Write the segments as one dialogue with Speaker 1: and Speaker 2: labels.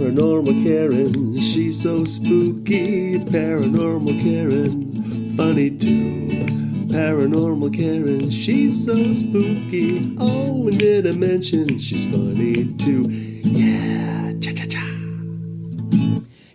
Speaker 1: Paranormal Karen, she's so spooky. Paranormal Karen, funny too. Paranormal Karen, she's so spooky. Oh, and did I mention she's funny too? Yeah, cha-cha-cha.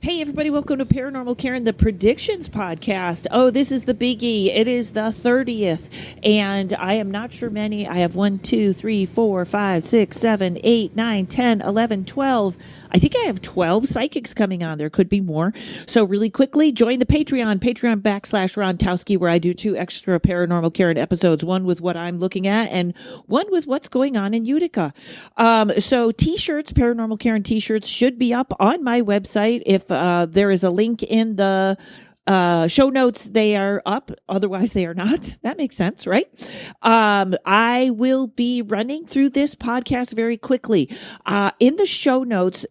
Speaker 2: Hey, everybody, welcome to Paranormal Karen, the Predictions Podcast. Oh, this is the biggie. It is the 30th, and I am not sure many. I have 1, 2, 3, 4, 5, 6, 7, 8, 9, 10, 11, 12. I think I have 12 psychics coming on. There could be more. So really quickly, join the Patreon /Rontowski, where I do 2 extra Paranormal Karen episodes, one with what I'm looking at and one with what's going on in Utica. So t-shirts, Paranormal Karen t-shirts should be up on my website. If there is a link in the show notes, they are up. Otherwise, they are not. That makes sense, right? I will be running through this podcast very quickly. In the show notes,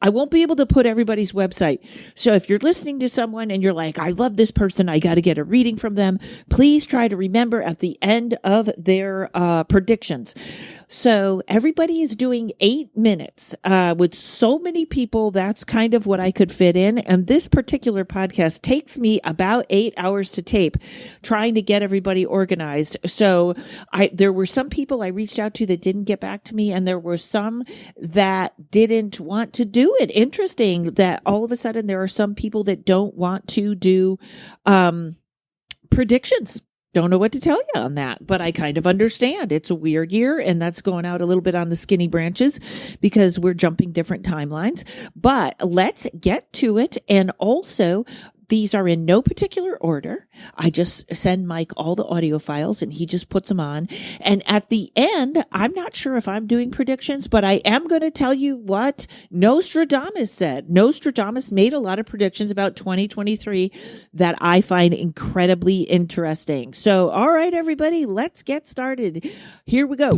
Speaker 2: I won't be able to put everybody's website. So if you're listening to someone and you're like, I love this person, I got to get a reading from them, please try to remember at the end of their predictions. So everybody is doing 8 minutes. With so many people, that's kind of what I could fit in. And this particular podcast takes me about 8 hours to tape, trying to get everybody organized. So there were some people I reached out to that didn't get back to me, and there were some that didn't want to do it. Interesting that all of a sudden there are some people that don't want to do predictions. Don't know what to tell you on that, but I kind of understand. It's a weird year, and that's going out a little bit on the skinny branches because we're jumping different timelines. But let's get to it. And also, these are in no particular order. I just send Mike all the audio files and he just puts them on. And at the end, I'm not sure if I'm doing predictions, but I am going to tell you what Nostradamus said. Nostradamus made a lot of predictions about 2023 that I find incredibly interesting. So, all right, everybody, let's get started. Here we go.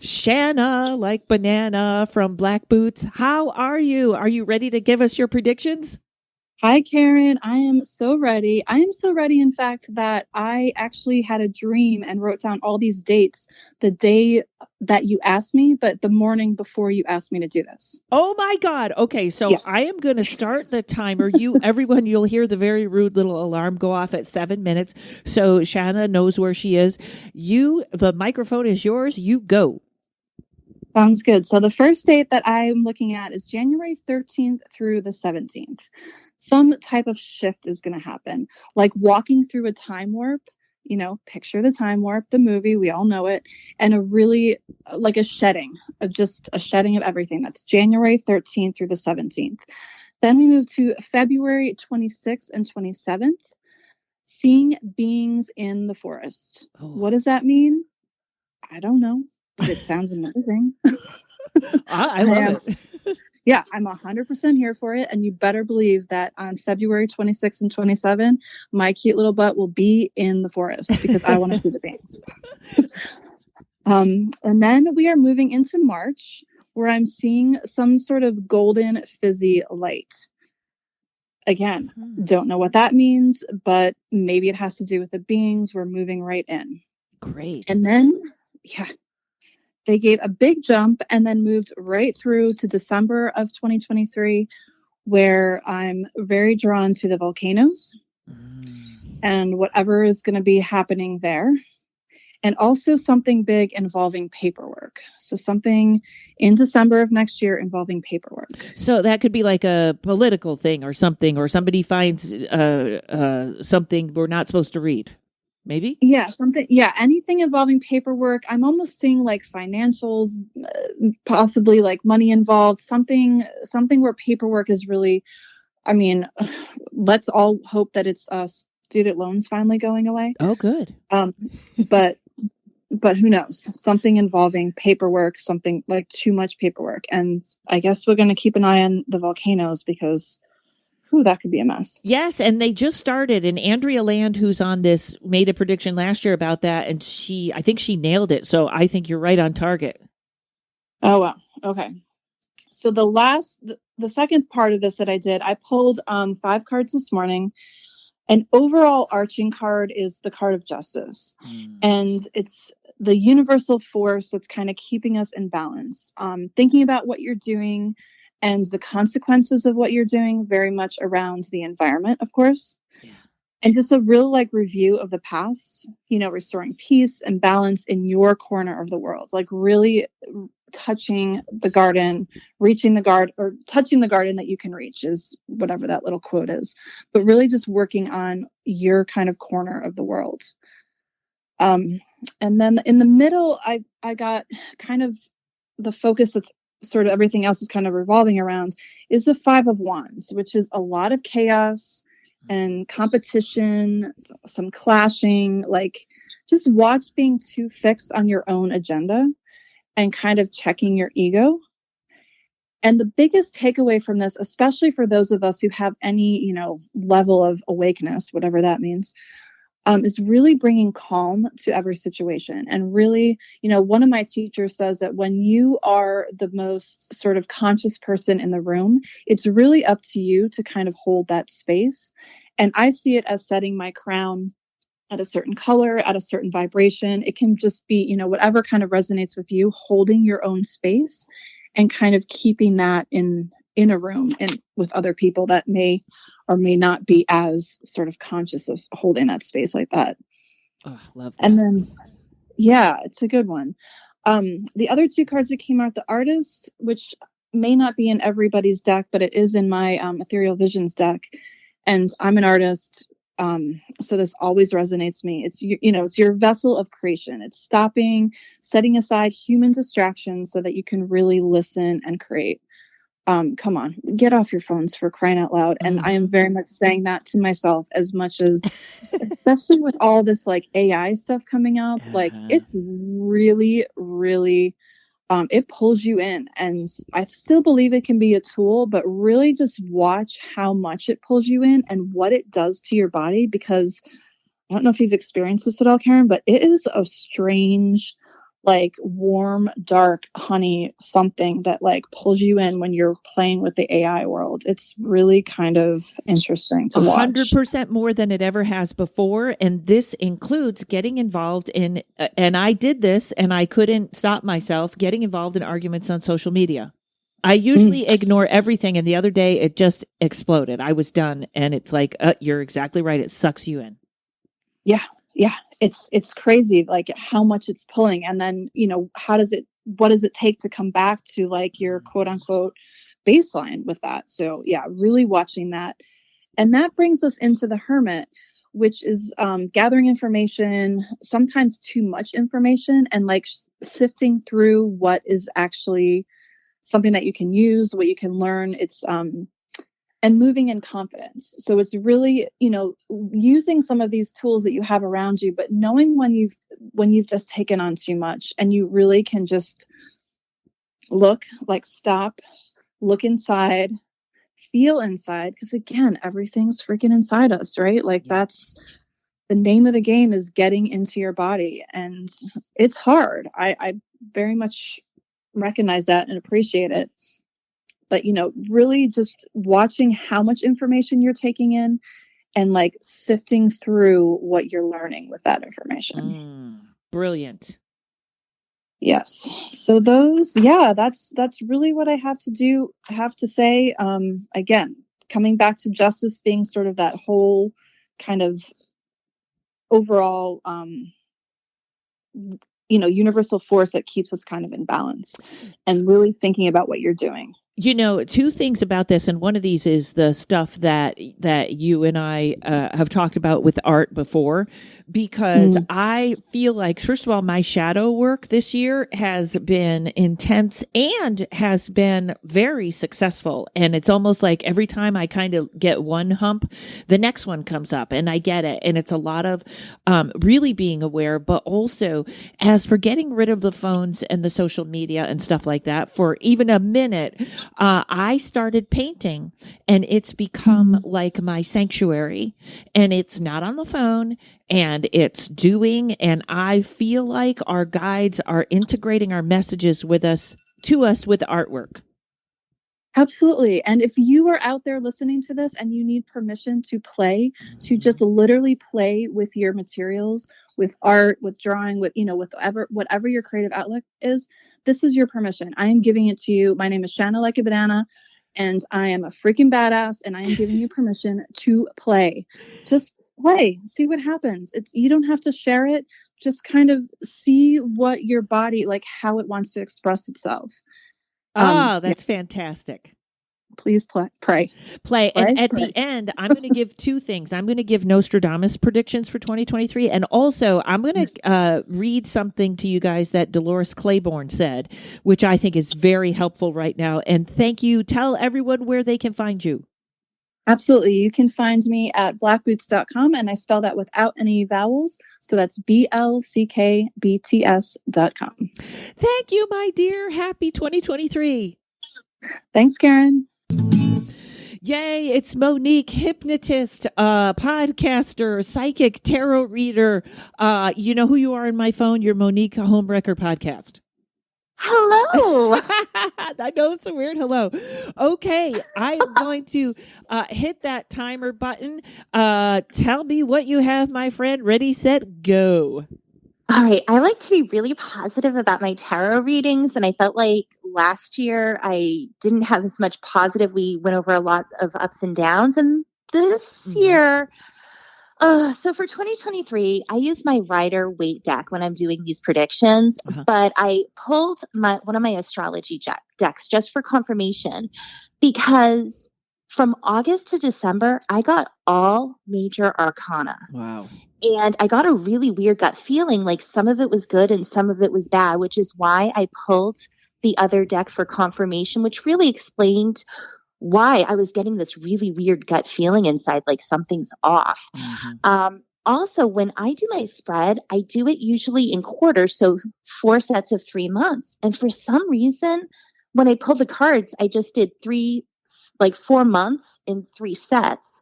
Speaker 2: Shanna, like banana from Black Boots. How are you? Are you ready to give us your predictions?
Speaker 3: Hi, Karen. I am so ready. I am so ready, in fact, that I actually had a dream and wrote down all these dates the day that you asked me, but the morning before you asked me to do this.
Speaker 2: Oh, my God. Okay, so yeah. I am going to start the timer. Everyone, you'll hear the very rude little alarm go off at 7 minutes. So Shanna knows where she is. The microphone is yours. You go.
Speaker 3: Sounds good. So the first date that I'm looking at is January 13th through the 17th. Some type of shift is going to happen, like walking through a time warp. Picture the time warp, the movie, we all know it, and a really like a shedding of everything. That's January 13th through the 17th. Then we move to February 26th and 27th, seeing beings in the forest. Oh. What does that mean? I don't know, but it sounds amazing.
Speaker 2: I love it.
Speaker 3: Yeah, I'm 100% here for it. And you better believe that on February 26 and 27, my cute little butt will be in the forest because I want to see the beings. And then we are moving into March, where I'm seeing some sort of golden fizzy light. Again, don't know what that means, but maybe it has to do with the beings. We're moving right in.
Speaker 2: Great.
Speaker 3: And then, they gave a big jump and then moved right through to December of 2023, where I'm very drawn to the volcanoes and whatever is going to be happening there. And also something big involving paperwork. So something in December of next year involving paperwork.
Speaker 2: So that could be like a political thing or somebody finds something we're not supposed to read. Maybe?
Speaker 3: Yeah, anything involving paperwork. I'm almost seeing like financials, possibly like money involved, something where paperwork is really, let's all hope that it's student loans finally going away.
Speaker 2: Oh, good.
Speaker 3: But who knows? Something involving paperwork, something like too much paperwork. And I guess we're going to keep an eye on the volcanoes because that could be a mess.
Speaker 2: Yes, and they just started, and Andrea Land, who's on this, made a prediction last year about that, and I think she nailed it, so I think you're right on target.
Speaker 3: Oh, wow. Okay. So the second part of this that I did, I pulled 5 cards this morning. An overall arching card is the card of justice, and it's the universal force that's kind of keeping us in balance. Thinking about what you're doing and the consequences of what you're doing, very much around the environment, of course. And just a real like review of the past, restoring peace and balance in your corner of the world, like really touching the garden, reaching the garden, or touching the garden that you can reach, is whatever that little quote is, but really just working on your kind of corner of the world. And then in the middle, I got kind of the focus that's sort of everything else is kind of revolving around, is the Five of Wands, which is a lot of chaos and competition, some clashing, like just watch being too fixed on your own agenda and kind of checking your ego. And the biggest takeaway from this, especially for those of us who have any, level of awakeness, whatever that means, is really bringing calm to every situation. And really, one of my teachers says that when you are the most sort of conscious person in the room, it's really up to you to kind of hold that space. And I see it as setting my crown at a certain color, at a certain vibration. It can just be, whatever kind of resonates with you, holding your own space and kind of keeping that in a room and with other people that may or may not be as sort of conscious of holding that space like that.
Speaker 2: Oh, love that.
Speaker 3: And then, yeah, it's a good one. The other two cards that came out, the Artist, which may not be in everybody's deck, but it is in my Ethereal Visions deck. And I'm an artist, so this always resonates me. It's it's your vessel of creation. It's setting aside human distractions so that you can really listen and create. Come on, get off your phones, for crying out loud. And I am very much saying that to myself, as much as, especially with all this like AI stuff coming up, like it's really, really, it pulls you in. And I still believe it can be a tool, but really just watch how much it pulls you in and what it does to your body. Because I don't know if you've experienced this at all, Karen, but it is a strange, like warm, dark honey, something that like pulls you in when you're playing with the AI world. It's really kind of interesting to watch.
Speaker 2: 100% more than it ever has before. And this includes getting involved in, and I did this and I couldn't stop myself, getting involved in arguments on social media. I usually ignore everything. And the other day it just exploded. I was done. And it's like, you're exactly right. It sucks you in.
Speaker 3: Yeah. Yeah. It's crazy, like how much it's pulling. And then, what does it take to come back to like your quote unquote baseline with that? So yeah, really watching that. And that brings us into the Hermit, which is gathering information, sometimes too much information, and like sifting through what is actually something that you can use, what you can learn. It's and moving in confidence. So it's really, using some of these tools that you have around you, but knowing when you've just taken on too much, and you really can just stop, look inside, feel inside. Because again, everything's freaking inside us, right? Like that's the name of the game, is getting into your body. And it's hard. I very much recognize that and appreciate it. But, really just watching how much information you're taking in and like sifting through what you're learning with that information.
Speaker 2: Brilliant.
Speaker 3: Yes. So that's really what I have to say. Again, coming back to justice being sort of that whole kind of overall, universal force that keeps us kind of in balance, and really thinking about what you're doing.
Speaker 2: Two things about this, and one of these is the stuff that you and I have talked about with art before, because I feel like, first of all, my shadow work this year has been intense and has been very successful. And it's almost like every time I kind of get one hump, the next one comes up and I get it. And it's a lot of really being aware, but also as for getting rid of the phones and the social media and stuff like that for even a minute, I started painting, and it's become like my sanctuary, and it's not on the phone, and it's doing, and I feel like our guides are integrating our messages with us with artwork.
Speaker 3: Absolutely. And if you are out there listening to this and you need permission to play, to just literally play with your materials, with art, with drawing, with, with whatever your creative outlet is, this is your permission. I am giving it to you. My name is Shanna Like a Banana. and I am a freaking badass, and I am giving you permission to play. Just play, see what happens. You don't have to share it. Just kind of see what your body, like how it wants to express itself.
Speaker 2: That's fantastic.
Speaker 3: Please pray.
Speaker 2: And at the end, I'm going to give two things. I'm going to give Nostradamus predictions for 2023. And also, I'm going to read something to you guys that Dolores Claiborne said, which I think is very helpful right now. And thank you. Tell everyone where they can find you.
Speaker 3: Absolutely. You can find me at blackboots.com, and I spell that without any vowels. So that's BLCKBTS.com.
Speaker 2: Thank you, my dear. Happy 2023.
Speaker 3: Thanks, Karen.
Speaker 2: Yay, it's Monique, hypnotist, podcaster, psychic, tarot reader. You know who you are in my phone? You're Monique Homewrecker Podcast.
Speaker 4: Hello.
Speaker 2: I know it's a weird hello. Okay, I am going to hit that timer button. Tell me what you have, my friend. Ready, set, go.
Speaker 4: All right. I like to be really positive about my tarot readings. And I felt like last year I didn't have as much positive. We went over a lot of ups and downs. And this year, so for 2023, I use my Rider Waite deck when I'm doing these predictions, but I pulled one of my astrology decks just for confirmation, because from August to December, I got all major arcana.
Speaker 2: Wow.
Speaker 4: And I got a really weird gut feeling, like some of it was good and some of it was bad, which is why I pulled the other deck for confirmation, which really explained why I was getting this really weird gut feeling inside, like something's off. Also, when I do my spread, I do it usually in quarters, so 4 sets of 3 months. And for some reason, when I pull the cards, I just did 4 months in 3 sets.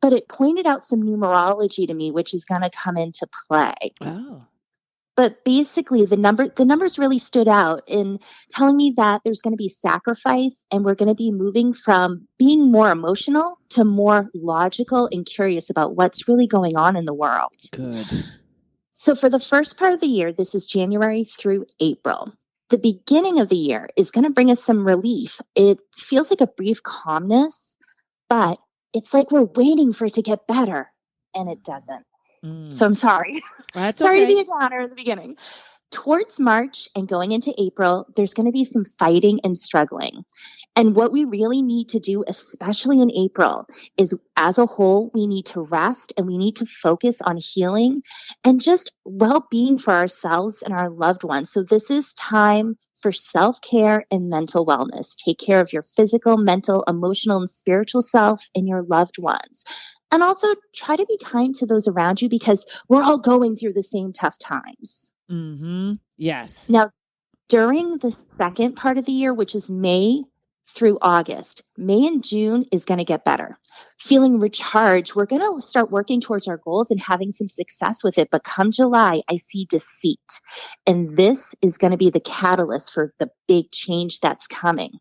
Speaker 4: But it pointed out some numerology to me, which is going to come into play.
Speaker 2: Oh.
Speaker 4: But basically, the numbers really stood out in telling me that there's going to be sacrifice, and we're going to be moving from being more emotional to more logical and curious about what's really going on in the world.
Speaker 2: Good.
Speaker 4: So for the first part of the year, this is January through April. The beginning of the year is going to bring us some relief. It feels like a brief calmness, but it's like we're waiting for it to get better, and it doesn't. So I'm sorry.
Speaker 2: That's
Speaker 4: sorry
Speaker 2: okay.
Speaker 4: to be a downer in the beginning. Towards March and going into April, there's going to be some fighting and struggling. And what we really need to do, especially in April, is as a whole, we need to rest and we need to focus on healing and just well-being for ourselves and our loved ones. So this is time for self-care and mental wellness. Take care of your physical, mental, emotional, and spiritual self and your loved ones. And also try to be kind to those around you, because we're all going through the same tough times.
Speaker 2: Yes.
Speaker 4: Now, during the second part of the year, which is May through August, May and June is going to get better. Feeling recharged, we're going to start working towards our goals and having some success with it. But come July, I see deceit. And this is going to be the catalyst for the big change that's coming.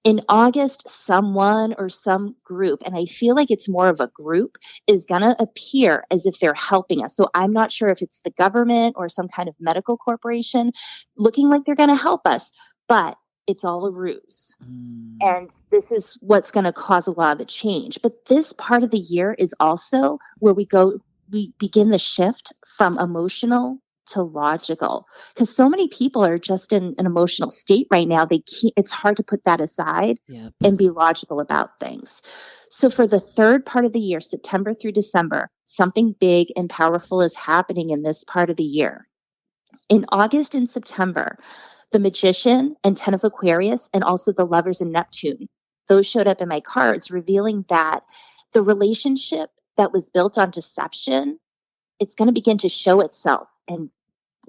Speaker 4: In August, someone or some group, and I feel like it's more of a group, is going to appear as if they're helping us. So I'm not sure if it's the government or some kind of medical corporation looking like they're going to help us, but it's all a ruse. And this is what's going to cause a lot of the change. But this part of the year is also where we begin the shift from emotional to logical, because so many people are just in an emotional state right now. It's hard to put that aside and be logical about things. So for the third part of the year, September through December, something big and powerful is happening in this part of the year. In August and September, the Magician and 10 of Aquarius, and also the Lovers in Neptune, those showed up in my cards, revealing that the relationship that was built on deception, it's going to begin to show itself, and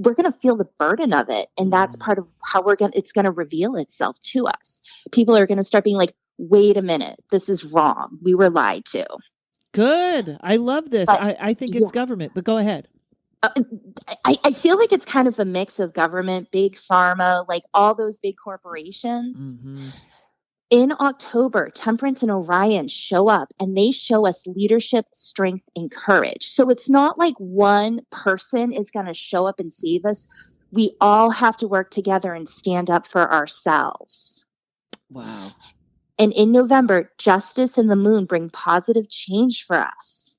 Speaker 4: we're going to feel the burden of it. And that's part of how it's going to reveal itself to us. People are going to start being like, wait a minute, this is wrong. We were lied to.
Speaker 2: Good. I love this.
Speaker 4: But,
Speaker 2: I think it's government, but go ahead.
Speaker 4: I feel like it's kind of a mix of government, big pharma, like all those big corporations. In October, Temperance and Orion show up, and they show us leadership, strength, and courage. So it's not like one person is going to show up and save us. We all have to work together and stand up for ourselves.
Speaker 2: Wow.
Speaker 4: And in November, justice and the moon bring positive change for us.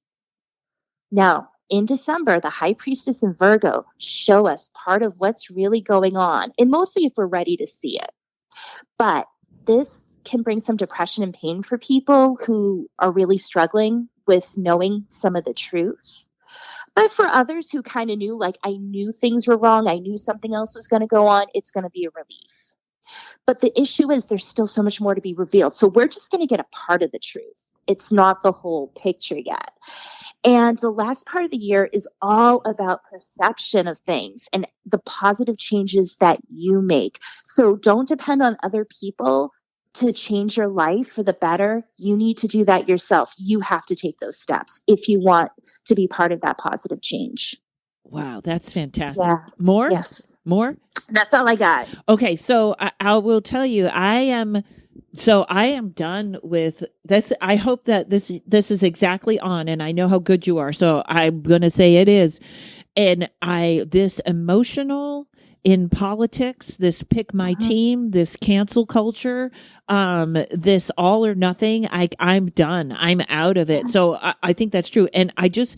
Speaker 4: Now, in December, the high priestess and Virgo show us part of what's really going on, and mostly if we're ready to see it. But this can bring some depression and pain for people who are really struggling with knowing some of the truth. But for others who kind of knew, like, I knew things were wrong, I knew something else was going to go on, it's going to be a relief. But the issue is there's still so much more to be revealed. So we're just going to get a part of the truth. It's not the whole picture yet. And the last part of the year is all about perception of things and the positive changes that you make. So don't depend on other people to change your life for the better. You need to do that yourself. You have to take those steps if you want to be part of that positive change.
Speaker 2: Wow, that's fantastic.
Speaker 4: Yeah.
Speaker 2: More?
Speaker 4: Yes.
Speaker 2: More?
Speaker 4: That's all I got.
Speaker 2: Okay, so I will tell you, I am done with this. I hope that this is exactly on, and I know how good you are, so I'm going to say it is. And this emotional in politics, this pick my team, this cancel culture, this all or nothing, I'm done. I'm out of it. So I think that's true. And I just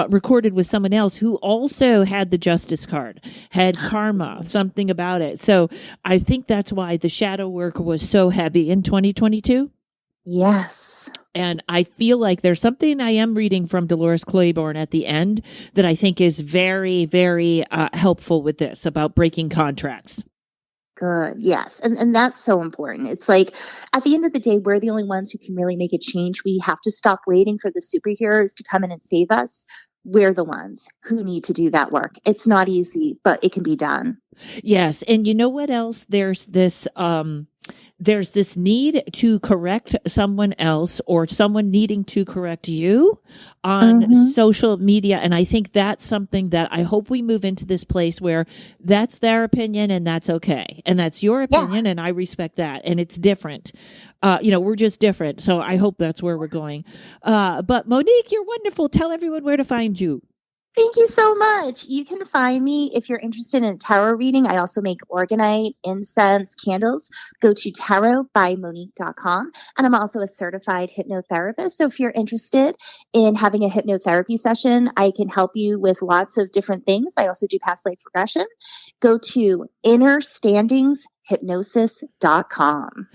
Speaker 2: recorded with someone else who also had the justice card, had karma, something about it. So I think that's why the shadow work was so heavy in 2022.
Speaker 4: Yes.
Speaker 2: And I feel like there's something I am reading from Dolores Claiborne at the end that I think is very, very helpful with this about breaking contracts.
Speaker 4: Good. Yes. And that's so important. It's like at the end of the day, we're the only ones who can really make a change. We have to stop waiting for the superheroes to come in and save us. We're the ones who need to do that work. It's not easy, but it can be done.
Speaker 2: Yes. And you know what else? There's this need to correct someone else or someone needing to correct you on social media. And I think that's something that I hope we move into this place where that's their opinion and that's okay. And that's your opinion. And I respect that. And it's different. We're just different. So I hope that's where we're going. But Monique, you're wonderful. Tell everyone where to find you.
Speaker 4: Thank you so much. You can find me if you're interested in tarot reading. I also make organite, incense, candles. Go to tarotbymonique.com. And I'm also a certified hypnotherapist. So if you're interested in having a hypnotherapy session, I can help you with lots of different things. I also do past life regression. Go to innerstandingshypnosis.com.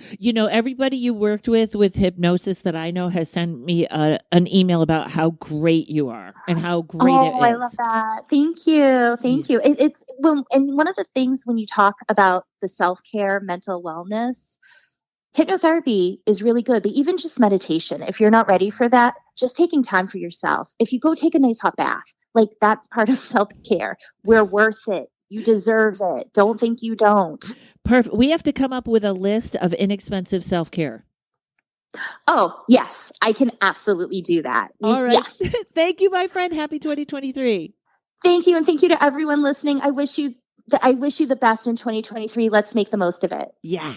Speaker 2: Everybody you worked with hypnosis that I know has sent me an email about how great you are and how great it is.
Speaker 4: I love that. Thank you. Thank you. It's and one of the things when you talk about the self-care, mental wellness, hypnotherapy is really good, but even just meditation, if you're not ready for that, just taking time for yourself. If you go take a nice hot bath, like that's part of self-care. We're worth it. You deserve it. Don't think you don't.
Speaker 2: Perfect. We have to come up with a list of inexpensive self-care.
Speaker 4: Oh, yes. I can absolutely do that.
Speaker 2: All right.
Speaker 4: Yes.
Speaker 2: Thank you, my friend. Happy 2023.
Speaker 4: Thank you. And thank you to everyone listening. I wish you the best in 2023. Let's make the most of it.
Speaker 2: Yeah.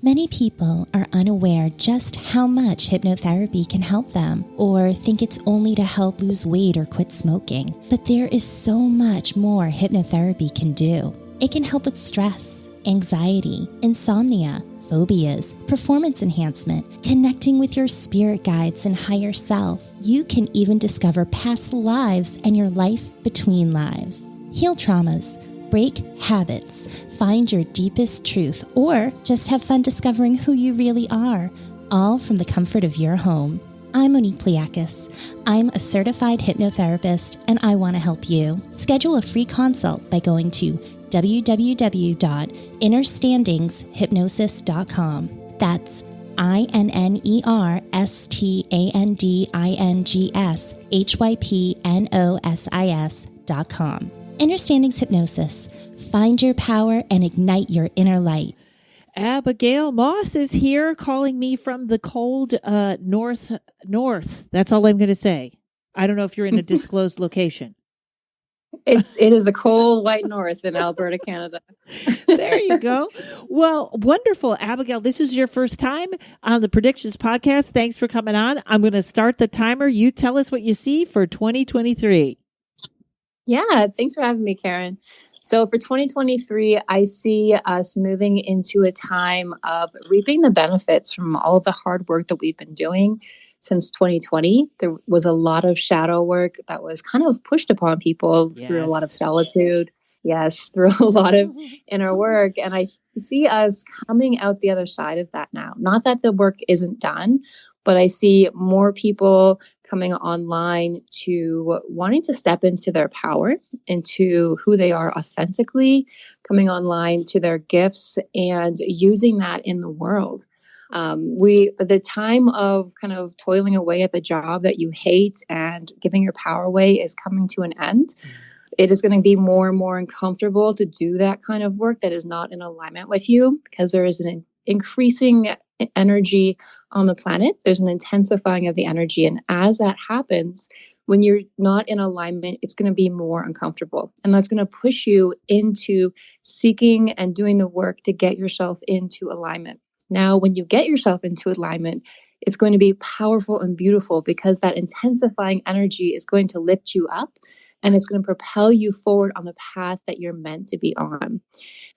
Speaker 5: Many people are unaware just how much hypnotherapy can help them, or think it's only to help lose weight or quit smoking. But there is so much more hypnotherapy can do. It can help with stress, anxiety, insomnia, phobias, performance enhancement, connecting with your spirit guides and higher self. You can even discover past lives and your life between lives. Heal traumas, break habits, find your deepest truth, or just have fun discovering who you really are, all from the comfort of your home. I'm Monique Pliakis. I'm a certified hypnotherapist, and I want to help you. Schedule a free consult by going to www.innerstandingshypnosis.com. That's innerstandingshypnosis.com. Innerstandings Hypnosis. Find your power and ignite your inner light.
Speaker 2: Abigail Moss is here calling me from the cold north. That's all I'm going to say. I don't know if you're in a disclosed location.
Speaker 6: It is a cold white north in Alberta, Canada.
Speaker 2: There you go. Well, wonderful. Abigail, this is your first time on the Predictions Podcast. Thanks for coming on. I'm going to start the timer. You tell us what you see for 2023.
Speaker 6: Yeah, thanks for having me, Karen. So for 2023, I see us moving into a time of reaping the benefits from all of the hard work that we've been doing since 2020. There was a lot of shadow work that was kind of pushed upon people through a lot of
Speaker 2: Yes.
Speaker 6: solitude. Yes, through a lot of inner work. And I see us coming out the other side of that now. Not that the work isn't done, but I see more people coming online to wanting to step into their power, into who they are authentically, coming online to their gifts and using that in the world. The time of kind of toiling away at the job that you hate and giving your power away is coming to an end. It is going to be more and more uncomfortable to do that kind of work that is not in alignment with you, because there is an increasing energy on the planet. There's an intensifying of the energy. And as that happens, when you're not in alignment, it's going to be more uncomfortable. And that's going to push you into seeking and doing the work to get yourself into alignment. Now, when you get yourself into alignment, it's going to be powerful and beautiful, because that intensifying energy is going to lift you up. And it's going to propel you forward on the path that you're meant to be on.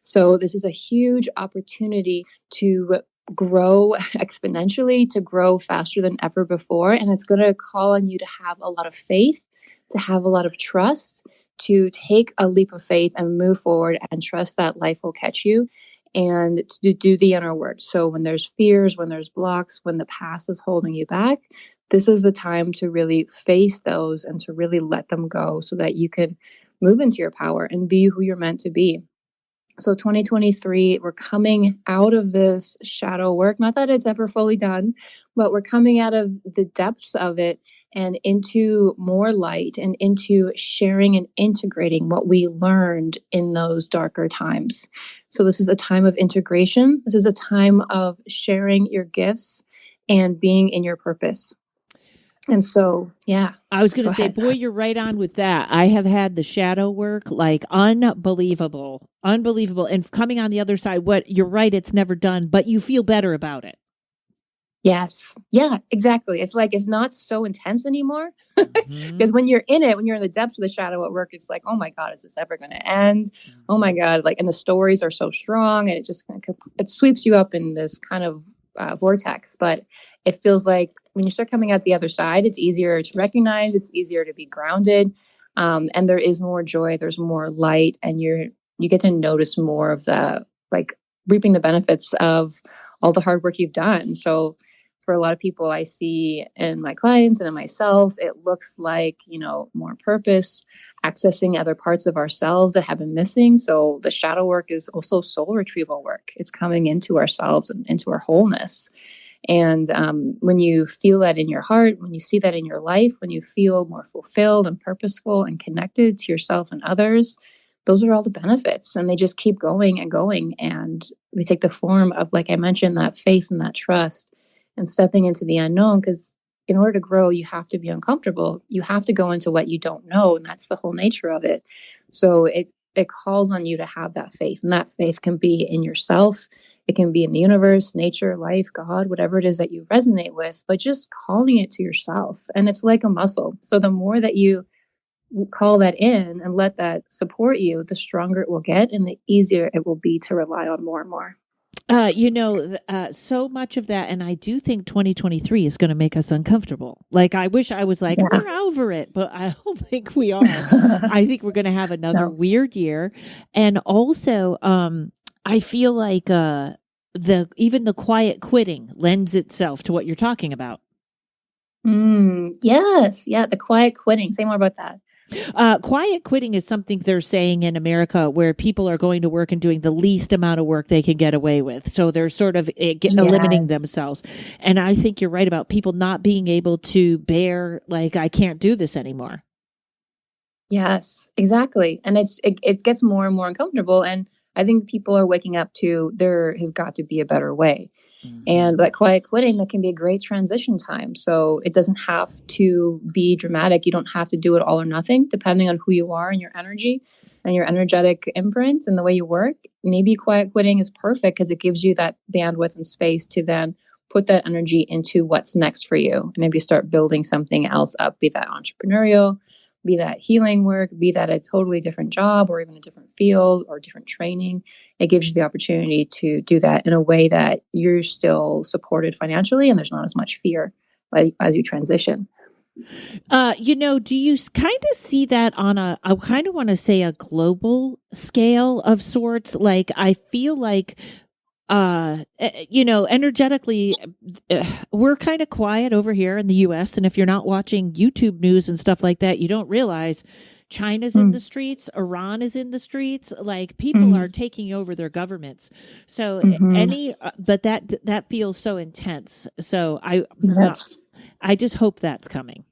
Speaker 6: So this is a huge opportunity to grow exponentially, to grow faster than ever before. And it's going to call on you to have a lot of faith, to have a lot of trust, to take a leap of faith and move forward and trust that life will catch you, and to do the inner work. So when there's fears, when there's blocks, when the past is holding you back, this is the time to really face those and to really let them go, so that you can move into your power and be who you're meant to be. So 2023, we're coming out of this shadow work. Not that it's ever fully done, but we're coming out of the depths of it and into more light and into sharing and integrating what we learned in those darker times. So this is a time of integration. This is a time of sharing your gifts and being in your purpose. And so, yeah.
Speaker 2: I was going
Speaker 6: Go
Speaker 2: to say,
Speaker 6: ahead.
Speaker 2: boy, you're right on with that. I have had the shadow work, like unbelievable. And coming on the other side, you're right, it's never done, but you feel better about it.
Speaker 6: Yes. Yeah, exactly. It's like, it's not so intense anymore, because when you're in it, when you're in the depths of the shadow at work, it's like, oh my God, is this ever going to end? Oh my God. Like, and the stories are so strong, and it just, it sweeps you up in this kind of vortex. But it feels like when you start coming out the other side, it's easier to recognize, it's easier to be grounded. And there is more joy, there's more light, and you get to notice more of the, like, reaping the benefits of all the hard work you've done. So for a lot of people I see in my clients and in myself, it looks like, more purpose, accessing other parts of ourselves that have been missing. So the shadow work is also soul retrieval work. It's coming into ourselves and into our wholeness. And when you feel that in your heart, when you see that in your life, when you feel more fulfilled and purposeful and connected to yourself and others, those are all the benefits. And they just keep going and going. And they take the form of, like I mentioned, that faith and that trust and stepping into the unknown. Because in order to grow, you have to be uncomfortable. You have to go into what you don't know. And that's the whole nature of it. So it calls on you to have that faith. And that faith can be in yourself. It can be in the universe, nature, life, God, whatever it is that you resonate with, but just calling it to yourself. And it's like a muscle. So the more that you call that in and let that support you, the stronger it will get and the easier it will be to rely on more and more.
Speaker 2: So much of that, and I do think 2023 is going to make us uncomfortable. Like, I wish I was like, we're over it, but I don't think we are. I think we're going to have another weird year. And also, I feel like even the quiet quitting lends itself to what you're talking about.
Speaker 6: Yes. Yeah. The quiet quitting. Say more about that.
Speaker 2: Quiet quitting is something they're saying in America, where people are going to work and doing the least amount of work they can get away with. So they're sort of eliminating themselves. And I think you're right about people not being able to bear, like, I can't do this anymore.
Speaker 6: Yes, exactly. And it gets more and more uncomfortable. And I think people are waking up to, there has got to be a better way. And that quiet quitting, that can be a great transition time. So it doesn't have to be dramatic. You don't have to do it all or nothing, depending on who you are and your energy and your energetic imprint and the way you work. Maybe quiet quitting is perfect because it gives you that bandwidth and space to then put that energy into what's next for you. And maybe start building something else up, be that entrepreneurial, be that healing work, be that a totally different job or even a different field or different training. It gives you the opportunity to do that in a way that you're still supported financially and there's not as much fear as you transition.
Speaker 2: Do you kind of see that on I kind of want to say a global scale of sorts? Like, I feel like, energetically, we're kind of quiet over here in the US. And if you're not watching YouTube news and stuff like that, you don't realize China's in the streets, Iran is in the streets, like people are taking over their governments. So but that feels so intense. So I just hope that's coming.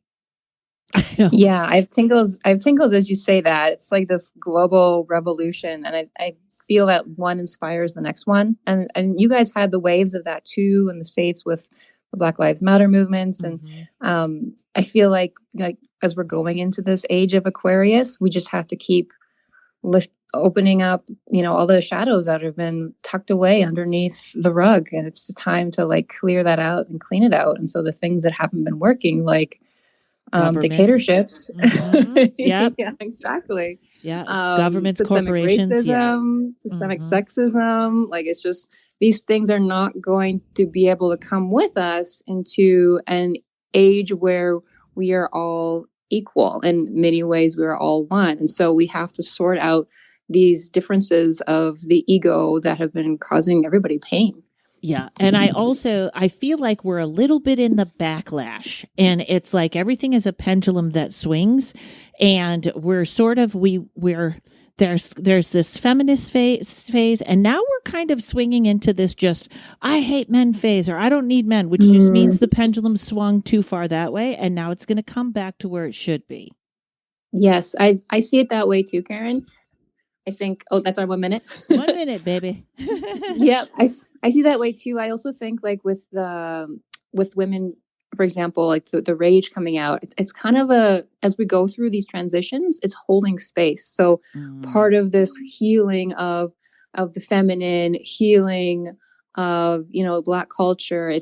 Speaker 2: I know.
Speaker 6: Yeah, I have tingles as you say that. It's like this global revolution, and I feel that one inspires the next one. And you guys had the waves of that too in the States with the Black Lives Matter movements. And I feel like as we're going into this age of Aquarius, we just have to keep opening up, all the shadows that have been tucked away underneath the rug. And it's time to clear that out and clean it out. And so the things that haven't been working, dictatorships. Yeah, exactly.
Speaker 2: Yeah, governments,
Speaker 6: systemic
Speaker 2: corporations,
Speaker 6: racism, systemic sexism. It's just these things are not going to be able to come with us into an age where we are all equal. In many ways, we are all one, and so we have to sort out these differences of the ego that have been causing everybody pain.
Speaker 2: Yeah. And I feel like we're a little bit in the backlash, and it's like everything is a pendulum that swings, and we're sort of, there's this feminist phase, and now we're kind of swinging into this I hate men phase, or I don't need men, which just means the pendulum swung too far that way. And now it's going to come back to where it should be.
Speaker 6: Yes. I see it that way too, Karen. I think, that's our 1 minute.
Speaker 2: 1 minute, baby.
Speaker 6: Yeah, I see that way too. I also think with women, for example, the rage coming out, it's kind of as we go through these transitions, it's holding space. So part of this healing of the feminine, healing of, Black culture,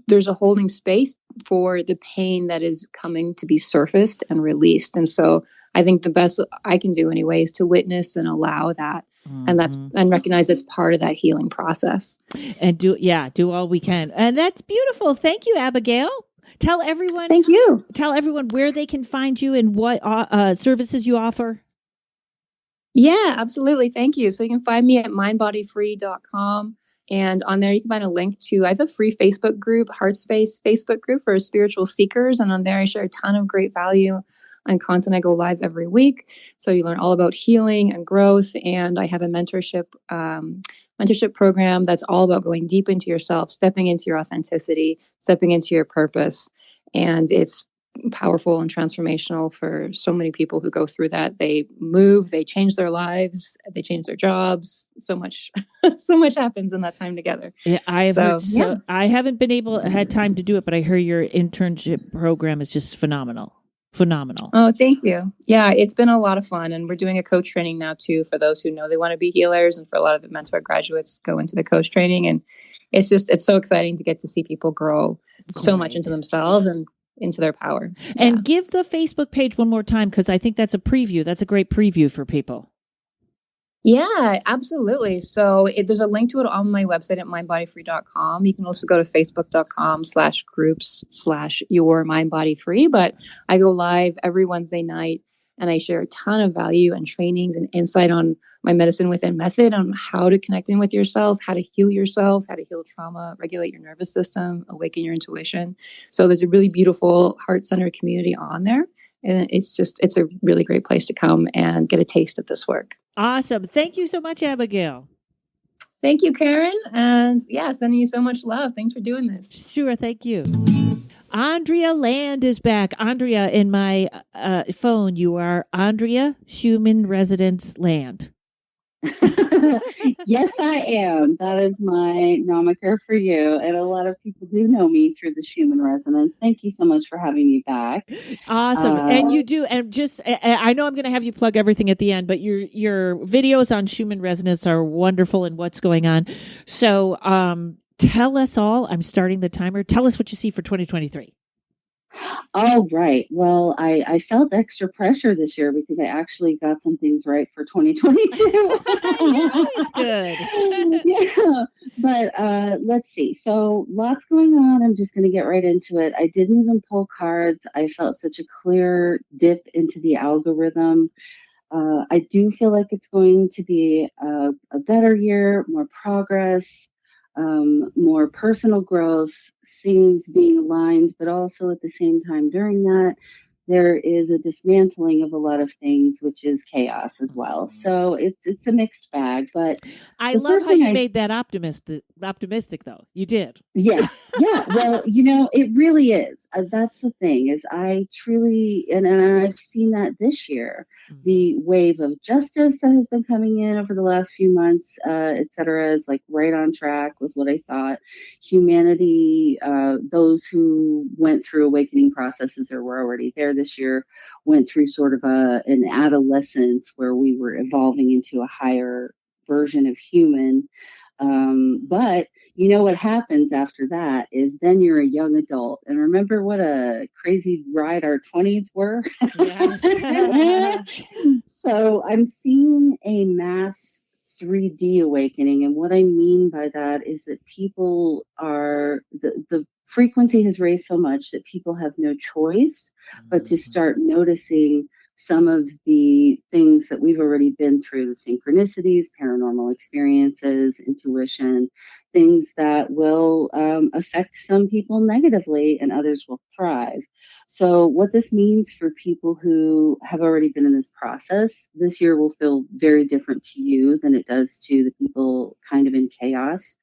Speaker 6: there's a holding space for the pain that is coming to be surfaced and released. And so I think the best I can do anyway is to witness and allow that. And recognize it's part of that healing process.
Speaker 2: And do all we can. And that's beautiful. Thank you, Abigail. Tell everyone.
Speaker 6: Thank you.
Speaker 2: Tell everyone where they can find you and what services you offer.
Speaker 6: Yeah, absolutely. Thank you. So you can find me at mindbodyfree.com. And on there, you can find a link to, I have a free Facebook group, Heart Space Facebook group for spiritual seekers. And on there, I share a ton of great value on content. I go live every week. So you learn all about healing and growth. And I have a mentorship program that's all about going deep into yourself, stepping into your authenticity, stepping into your purpose. And it's powerful and transformational for so many people who go through that. They move, they change their lives, they change their jobs. So much happens in that time together.
Speaker 2: Yeah, I haven't had time to do it, but I hear your internship program is just phenomenal.
Speaker 6: Oh, thank you. Yeah, it's been a lot of fun. And we're doing a coach training now too, for those who know they want to be healers. And for a lot of the mentor graduates go into the coach training. And it's so exciting to get to see people grow so much into themselves and into their power.
Speaker 2: And give the Facebook page one more time, because I think that's a preview. That's a great preview for people.
Speaker 6: Yeah, absolutely. So there's a link to it on my website at mindbodyfree.com. You can also go to facebook.com/groups/yourmindbodyfree. But I go live every Wednesday night, and I share a ton of value and trainings and insight on my Medicine Within method on how to connect in with yourself, how to heal yourself, how to heal trauma, regulate your nervous system, awaken your intuition. So there's a really beautiful heart-centered community on there. And it's a really great place to come and get a taste of this work.
Speaker 2: Awesome. Thank you so much, Abigail.
Speaker 6: Thank you, Karen. And sending you so much love. Thanks for doing this.
Speaker 2: Sure. Thank you. Andrea Land is back. Andrea, in my phone, you are Andrea Schumann Residence Land.
Speaker 7: Yes, I am. That is my nomiker for you. And a lot of people do know me through the Schumann Resonance. Thank you so much for having me back.
Speaker 2: Awesome. And you do. And I know I'm going to have you plug everything at the end, but your videos on Schumann Resonance are wonderful and what's going on. So tell us all, I'm starting the timer. Tell us what you see for 2023.
Speaker 7: Oh, right. Well, I felt extra pressure this year because I actually got some things right for 2022.
Speaker 2: You're always good.
Speaker 7: Yeah. But let's see. So lots going on. I'm just going to get right into it. I didn't even pull cards. I felt such a clear dip into the algorithm. I do feel like it's going to be a better year, more progress, more personal growth, things being aligned, but also at the same time during that, there is a dismantling of a lot of things, which is chaos as well. So it's a mixed bag. But
Speaker 2: I
Speaker 7: the
Speaker 2: love
Speaker 7: first
Speaker 2: how
Speaker 7: thing
Speaker 2: you
Speaker 7: I
Speaker 2: made that optimistic, though. You did.
Speaker 7: yeah, yeah. Well, it really is. That's the thing is I truly, and I've seen that this year, the wave of justice that has been coming in over the last few months, et cetera, is like right on track with what I thought. Humanity, those who went through awakening processes or were already there this year, went through sort of an adolescence where we were evolving into a higher version of human. But what happens after that is then you're a young adult. And remember what a crazy ride our 20s were?
Speaker 2: Yes.
Speaker 7: So I'm seeing a mass 3D awakening. And what I mean by that is that people are, the frequency has raised so much that people have no choice but to start noticing some of the things that we've already been through, the synchronicities, paranormal experiences, intuition, things that will affect some people negatively and others will thrive. So, what this means for people who have already been in this process, this year will feel very different to you than it does to the people kind of in chaos.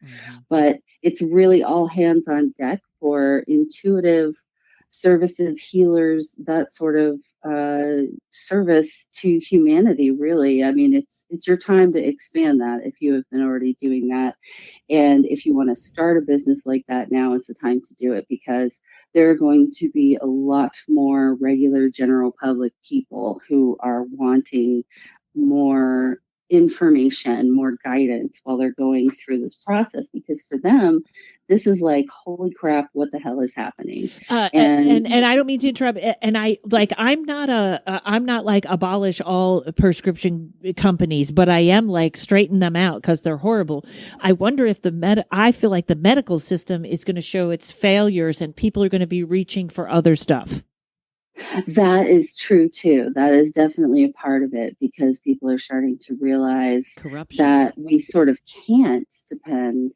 Speaker 7: But it's really all hands on deck for intuitive services, healers, that sort of service to humanity. Really, I mean, it's your time to expand that if you have been already doing that, and if you want to start a business like that, now is the time to do it because there are going to be a lot more regular general public people who are wanting more information, more guidance while they're going through this process because for them this is like, holy crap, what the hell is happening?
Speaker 2: And I don't mean to interrupt. And I'm not like abolish all prescription companies, but I am like straighten them out because they're horrible. I wonder if I feel like the medical system is going to show its failures and people are going to be reaching for other stuff.
Speaker 7: That is true too. That is definitely a part of it because people are starting to realize
Speaker 2: corruption,
Speaker 7: that we sort of can't depend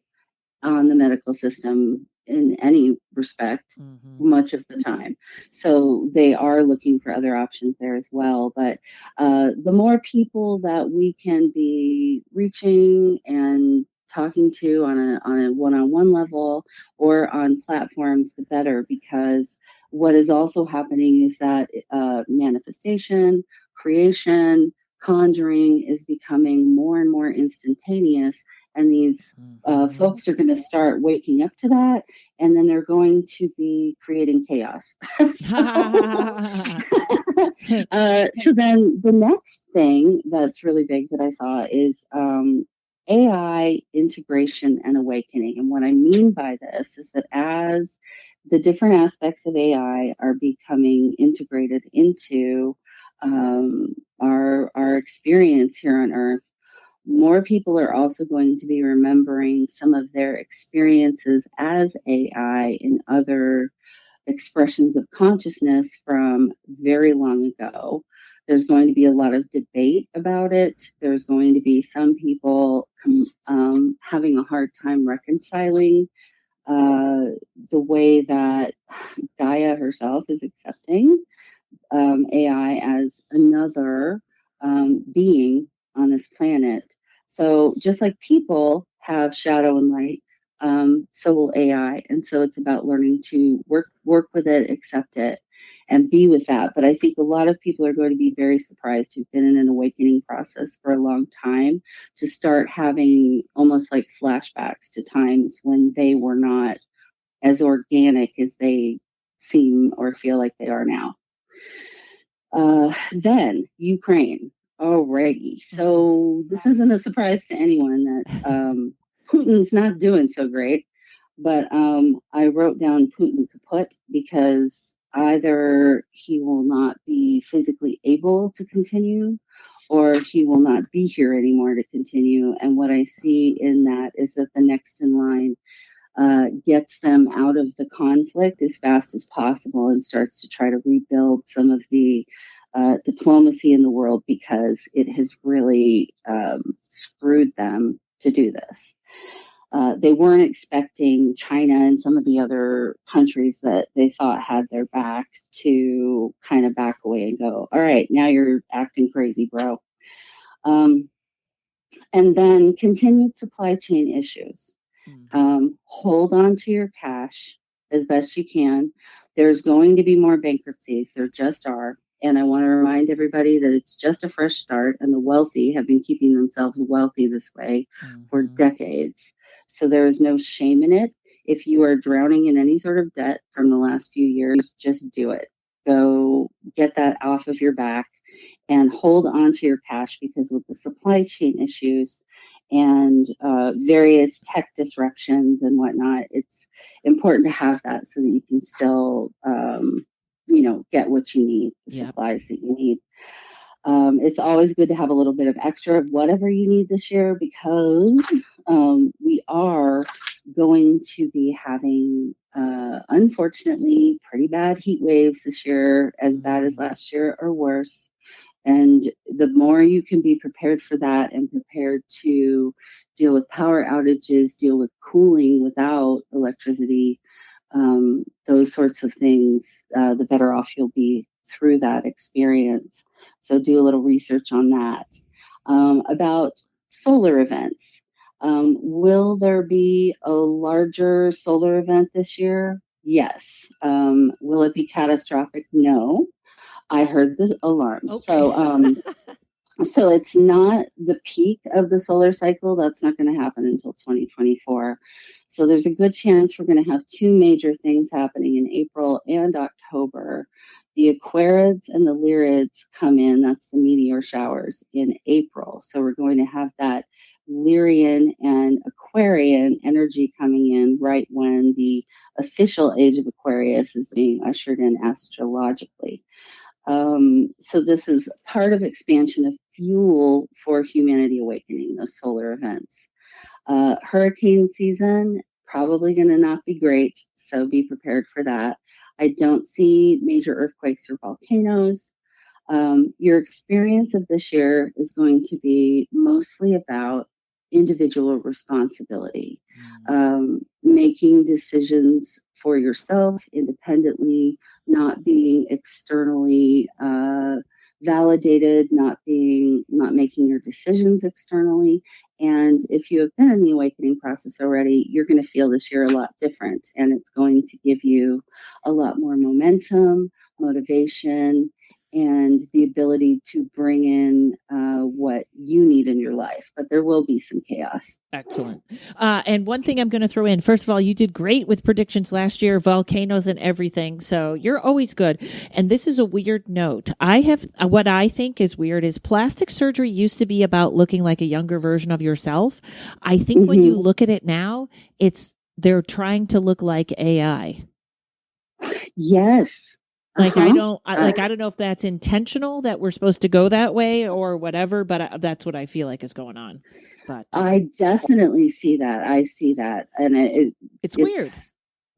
Speaker 7: on the medical system in any respect much of the time. So they are looking for other options there as well. But the more people that we can be reaching and talking to on a one-on-one level or on platforms, the better, because what is also happening is that manifestation, creation, conjuring is becoming more and more instantaneous, and these folks are going to start waking up to that, and then they're going to be creating chaos. So then the next thing that's really big that I saw is AI integration and awakening. And what I mean by this is that as the different aspects of AI are becoming integrated into our experience here on Earth, more people are also going to be remembering some of their experiences as AI in other expressions of consciousness from very long ago. There's going to be a lot of debate about it. There's going to be some people having a hard time reconciling the way that Gaia herself is accepting AI as another being on this planet. So just like people have shadow and light, so will AI. And so it's about learning to work with it, accept it, and be with that. But I think a lot of people are going to be very surprised who've been in an awakening process for a long time to start having almost like flashbacks to times when they were not as organic as they seem or feel like they are now. Then Ukraine. Alrighty. So this isn't a surprise to anyone that Putin's not doing so great. But I wrote down Putin kaput because either he will not be physically able to continue, or he will not be here anymore to continue. And what I see in that is that the next in line gets them out of the conflict as fast as possible and starts to try to rebuild some of the diplomacy in the world, because it has really screwed them to do this. They weren't expecting China and some of the other countries that they thought had their back to kind of back away and go, all right, now you're acting crazy, bro. And then continued supply chain issues. Hold on to your cash as best you can. There's going to be more bankruptcies. There just are. And I want to remind everybody that it's just a fresh start, and the wealthy have been keeping themselves wealthy this way for decades. So there is no shame in it. If you are drowning in any sort of debt from the last few years, just do it. Go get that off of your back and hold on to your cash, because with the supply chain issues and various tech disruptions and whatnot, it's important to have that so that you can still, get what you need, the supplies that you need. It's always good to have a little bit of extra of whatever you need this year, because we are going to be having, unfortunately, pretty bad heat waves this year, as bad as last year or worse. And the more you can be prepared for that and prepared to deal with power outages, deal with cooling without electricity, those sorts of things, the better off you'll be through that experience. So do a little research on that. About solar events. Will there be a larger solar event this year? Yes. Will it be catastrophic? No. I heard the alarm. Okay. So it's not the peak of the solar cycle. That's not going to happen until 2024. So there's a good chance we're going to have two major things happening in April and October. The Aquarids and the Lyrids come in. That's the meteor showers in April. So we're going to have that Lyrian and Aquarian energy coming in right when the official age of Aquarius is being ushered in astrologically. So this is part of expansion of fuel for humanity awakening, those solar events. Hurricane season, probably going to not be great, so be prepared for that. I don't see major earthquakes or volcanoes. Your experience of this year is going to be mostly about individual responsibility, making decisions for yourself independently, not being externally validated, not making your decisions externally. And if you have been in the awakening process already, you're going to feel this year a lot different, and it's going to give you a lot more momentum, motivation, and the ability to bring in what you need in your life. But there will be some chaos.
Speaker 2: Excellent. And one thing I'm going to throw in, first of all, you did great with predictions last year, volcanoes and everything. So you're always good. And this is a weird note. What I think is weird is plastic surgery used to be about looking like a younger version of yourself. I think when you look at it now, they're trying to look like AI.
Speaker 7: Yes.
Speaker 2: Like, I don't know if that's intentional, that we're supposed to go that way or whatever, but that's what I feel like is going on. But
Speaker 7: I definitely see that. I see that. And
Speaker 2: it's weird.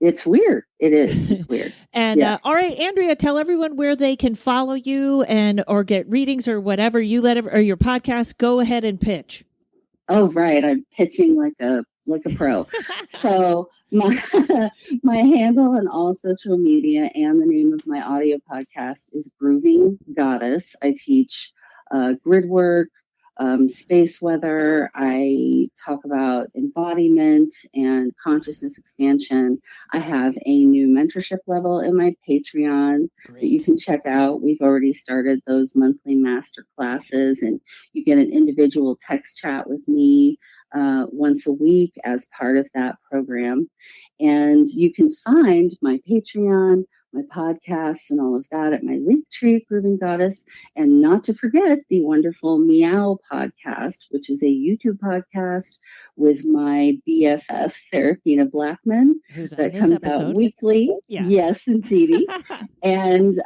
Speaker 7: It's weird. It is. It's weird.
Speaker 2: And all right, Andrea, tell everyone where they can follow you or get readings or whatever or your podcast. Go ahead and pitch.
Speaker 7: Oh, right. I'm pitching like a pro. So my handle on all social media and the name of my audio podcast is Grooving Goddess. I teach grid work, space weather. I talk about embodiment and consciousness expansion. I have a new mentorship level in my Patreon that you can check out. We've already started those monthly master classes, and you get an individual text chat with me once a week as part of that program. And you can find my Patreon, my podcasts and all of that at my Linktree, Grooving Goddess. And not to forget the wonderful Meow podcast, which is a YouTube podcast with my BFF, Serafina Blackman,
Speaker 2: Who's on
Speaker 7: that
Speaker 2: this
Speaker 7: comes
Speaker 2: episode?
Speaker 7: out weekly. Yes, indeedy. And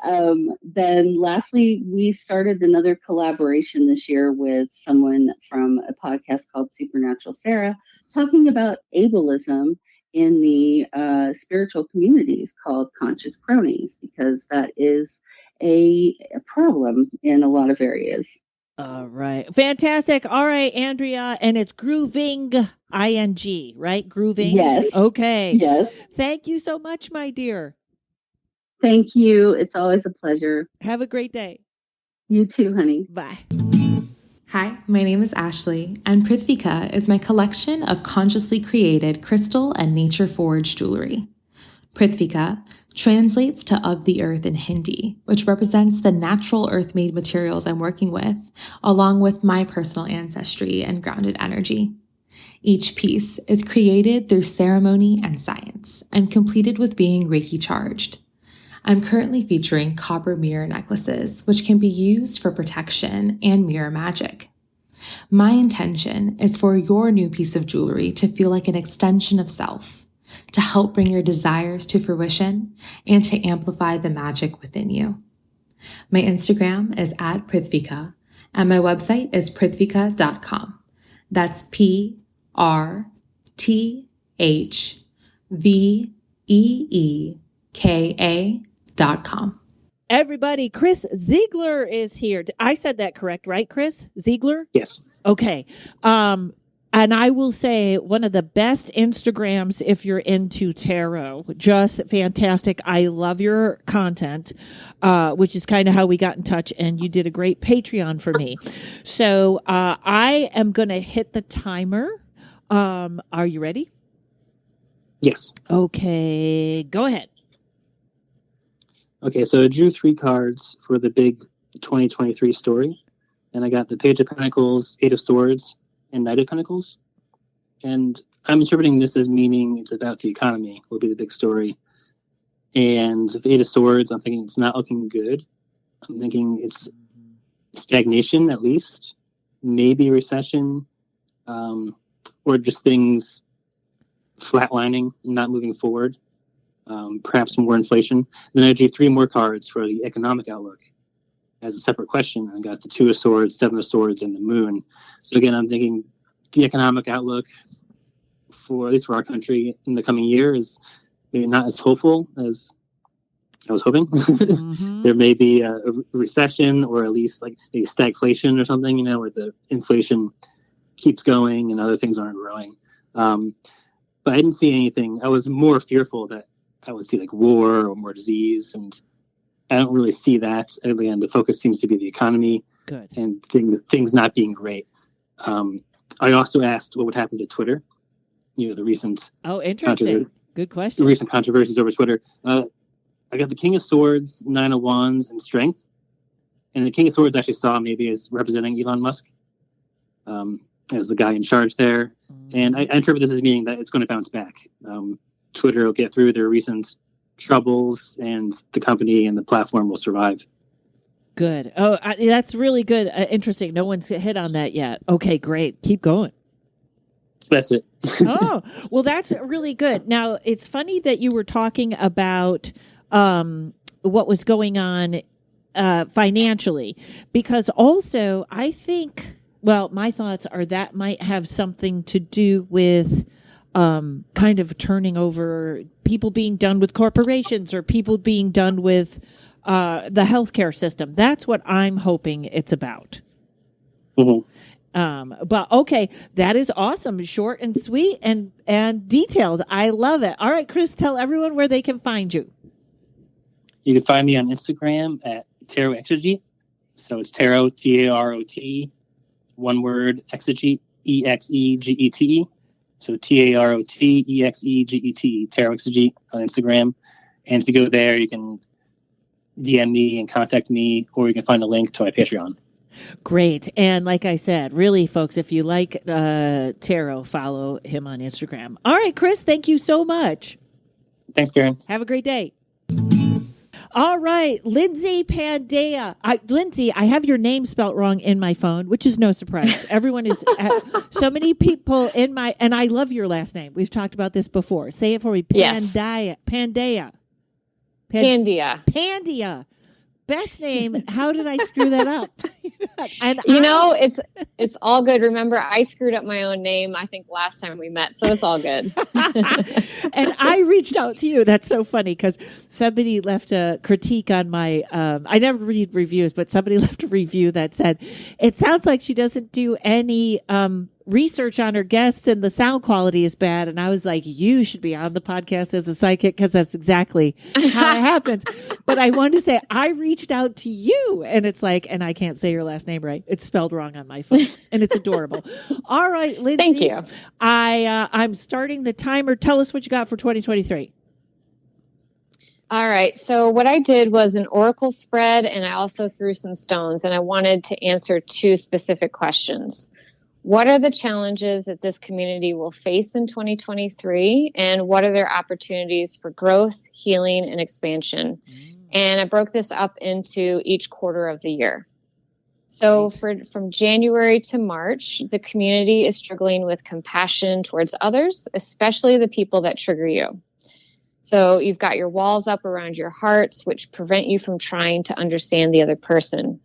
Speaker 7: then lastly, we started another collaboration this year with someone from a podcast called Supernatural Sarah, talking about ableism in the spiritual communities called conscious cronies, because that is a problem in a lot of areas.
Speaker 2: All right. Fantastic. All right, Andrea. And it's Grooving, I-N-G, right? Grooving?
Speaker 7: Yes.
Speaker 2: Okay.
Speaker 7: Yes.
Speaker 2: Thank you so much, my dear.
Speaker 7: Thank you. It's always a pleasure.
Speaker 2: Have a great day.
Speaker 7: You too, honey.
Speaker 2: Bye.
Speaker 8: Hi, my name is Ashley, and Prithvika is my collection of consciously created crystal and nature-forged jewelry. Prithvika translates to of the earth in Hindi, which represents the natural earth-made materials I'm working with, along with my personal ancestry and grounded energy. Each piece is created through ceremony and science, and completed with being Reiki charged. I'm currently featuring copper mirror necklaces, which can be used for protection and mirror magic. My intention is for your new piece of jewelry to feel like an extension of self, to help bring your desires to fruition and to amplify the magic within you. My Instagram is @Prithvika, and my website is prithvika.com. That's PRTHVEEKA.com.
Speaker 2: Everybody, Chris Ziegler is here. I said that correct, right, Chris? Ziegler?
Speaker 9: Yes.
Speaker 2: Okay. And I will say one of the best Instagrams if you're into tarot. Just fantastic. I love your content, which is kind of how we got in touch, and you did a great Patreon for me. So I am going to hit the timer. Are you ready?
Speaker 9: Yes.
Speaker 2: Okay. Go ahead.
Speaker 9: Okay, so I drew 3 cards for the big 2023 story, and I got the Page of Pentacles, 8 of Swords, and Knight of Pentacles. And I'm interpreting this as meaning it's about the economy will be the big story. And the 8 of Swords, I'm thinking it's not looking good. I'm thinking it's stagnation, at least, maybe recession, or just things flatlining, not moving forward. Perhaps more inflation. Then I drew 3 more cards for the economic outlook as a separate question. I got the 2 of Swords, 7 of Swords, and the Moon. So again, I'm thinking the economic outlook for at least for our country in the coming year is maybe not as hopeful as I was hoping. Mm-hmm. There may be a recession, or at least like a stagflation or something, where the inflation keeps going and other things aren't growing. But I didn't see anything. I was more fearful that I would see like war or more disease, and I don't really see that. Again, the focus seems to be the economy.
Speaker 2: Good.
Speaker 9: And things not being great. I also asked what would happen to Twitter. The recent
Speaker 2: interesting. Good question.
Speaker 9: The recent controversies over Twitter. I got the King of Swords, 9 of Wands, and Strength. And the King of Swords actually saw maybe as representing Elon Musk as the guy in charge there. Mm-hmm. And I interpret this as meaning that it's going to bounce back. Twitter will get through their recent troubles, and the company and the platform will survive.
Speaker 2: Good. Oh, that's really good. Interesting. No one's hit on that yet. Okay, great. Keep going.
Speaker 9: That's it.
Speaker 2: Oh, well, that's really good. Now, it's funny that you were talking about what was going on financially, because also I think, well, my thoughts are that might have something to do with kind of turning over, people being done with corporations or people being done with the healthcare system. That's what I'm hoping it's about.
Speaker 9: Mm-hmm.
Speaker 2: But okay, that is awesome. Short and sweet and detailed. I love it. All right, Chris, tell everyone where they can find you.
Speaker 9: You can find me on Instagram at Tarot Exegete. So it's Tarot, Tarot, one word, Exegete, Exegete. So TAROTEXEGET, Tarot Exegete on Instagram. And if you go there, you can DM me and contact me, or you can find a link to my Patreon.
Speaker 2: Great. And like I said, really, folks, if you like tarot, follow him on Instagram. All right, Chris, thank you so much.
Speaker 9: Thanks, Karen.
Speaker 2: Have a great day. All right, Lindsay Pandea. Lindsay, I have your name spelt wrong in my phone, which is no surprise. Everyone is so many people in my, and I love your last name. We've talked about this before. Say it for me.
Speaker 6: Yes.
Speaker 2: Pandea.
Speaker 6: Pandia.
Speaker 2: Best name. How did I screw that up? And
Speaker 6: it's all good. Remember, I screwed up my own name, I think, last time we met, so it's all good.
Speaker 2: And I reached out to you. That's so funny because somebody left a critique on my, I never read reviews, but somebody left a review that said, it sounds like she doesn't do any research on her guests and the sound quality is bad. And I was like, you should be on the podcast as a psychic because that's exactly how it happens. But I wanted to say, I reached out to you and it's like, and I can't say your last name right. It's spelled wrong on my phone and it's adorable. All right, Lindsay.
Speaker 6: Thank you.
Speaker 2: I'm starting the timer. Tell us what you got for 2023.
Speaker 6: All right. So what I did was an oracle spread, and I also threw some stones, and I wanted to answer 2 specific questions. What are the challenges that this community will face in 2023? And what are their opportunities for growth, healing, and expansion? And I broke this up into each quarter of the year. So from January to March, the community is struggling with compassion towards others, especially the people that trigger you. So you've got your walls up around your hearts, which prevent you from trying to understand the other person.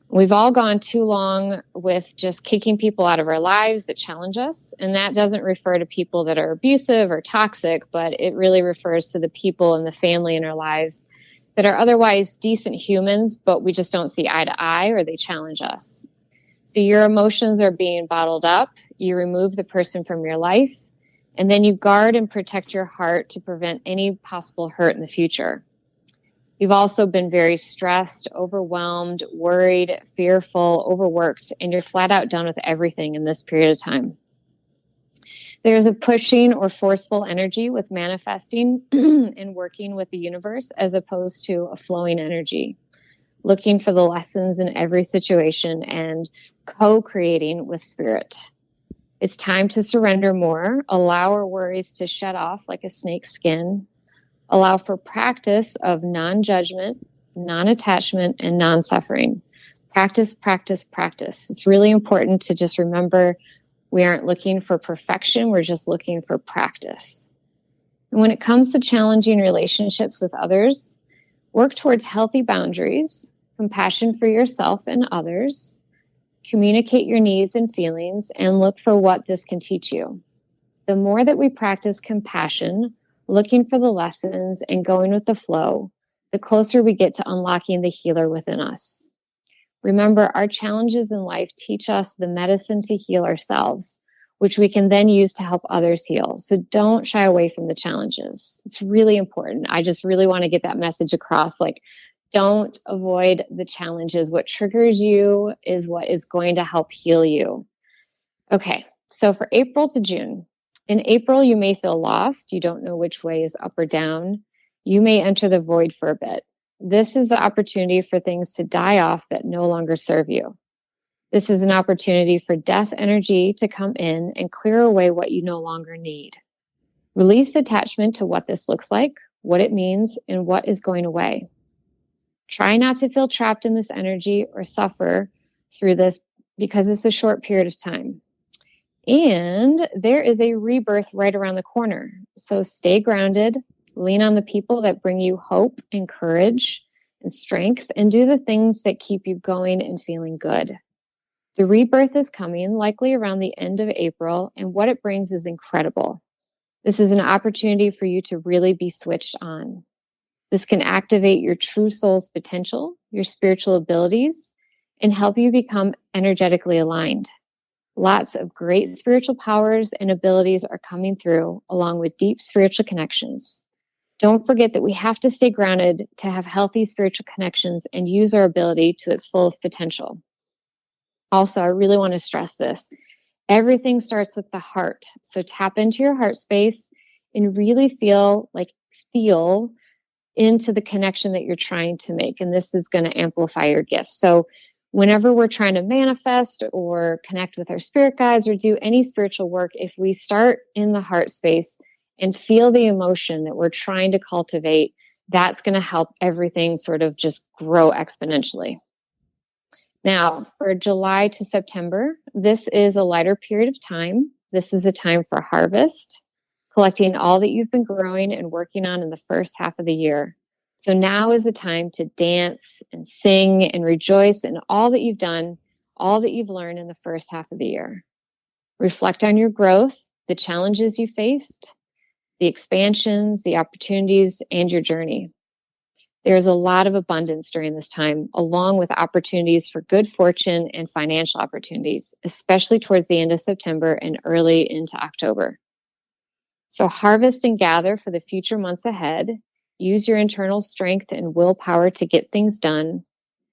Speaker 6: We've all gone too long with just kicking people out of our lives that challenge us. And that doesn't refer to people that are abusive or toxic, but it really refers to the people and the family in our lives that are otherwise decent humans, but we just don't see eye to eye or they challenge us. So your emotions are being bottled up. You remove the person from your life, and then you guard and protect your heart to prevent any possible hurt in the future. You've also been very stressed, overwhelmed, worried, fearful, overworked, and you're flat out done with everything in this period of time. There's a pushing or forceful energy with manifesting and working with the universe as opposed to a flowing energy, looking for the lessons in every situation and co-creating with spirit. It's time to surrender more, allow our worries to shed off like a snake's skin, allow for practice of non-judgment, non-attachment, and non-suffering. Practice, practice, practice. It's really important to just remember we aren't looking for perfection. We're just looking for practice. And when it comes to challenging relationships with others, work towards healthy boundaries, compassion for yourself and others, communicate your needs and feelings, and look for what this can teach you. The more that we practice compassion, looking for the lessons and going with the flow, the closer we get to unlocking the healer within us. Remember, our challenges in life teach us the medicine to heal ourselves, which we can then use to help others heal. So don't shy away from the challenges. It's really important. I just really want to get that message across. Like, don't avoid the challenges. What triggers you is what is going to help heal you. Okay, so for April to June, in April, you may feel lost. You don't know which way is up or down. You may enter the void for a bit. This is the opportunity for things to die off that no longer serve you. This is an opportunity for death energy to come in and clear away what you no longer need. Release attachment to what this looks like, what it means, and what is going away. Try not to feel trapped in this energy or suffer through this because it's a short period of time. And there is a rebirth right around the corner. So stay grounded, lean on the people that bring you hope and courage and strength, and do the things that keep you going and feeling good. The rebirth is coming, likely around the end of April, and what it brings is incredible. This is an opportunity for you to really be switched on. This can activate your true soul's potential, your spiritual abilities, and help you become energetically aligned. Lots of great spiritual powers and abilities are coming through, along with deep spiritual connections. Don't forget that we have to stay grounded to have healthy spiritual connections and use our ability to its fullest potential. Also, I really want to stress this. Everything starts with the heart. So tap into your heart space and really feel into the connection that you're trying to make. And this is going to amplify your gifts. So whenever we're trying to manifest or connect with our spirit guides or do any spiritual work, if we start in the heart space and feel the emotion that we're trying to cultivate, that's going to help everything sort of just grow exponentially. Now, for July to September, this is a lighter period of time. This is a time for harvest, collecting all that you've been growing and working on in the first half of the year. So now is a time to dance and sing and rejoice in all that you've done, all that you've learned in the first half of the year. Reflect on your growth, the challenges you faced, the expansions, the opportunities, and your journey. There's a lot of abundance during this time, along with opportunities for good fortune and financial opportunities, especially towards the end of September and early into October. So harvest and gather for the future months ahead. Use your internal strength and willpower to get things done.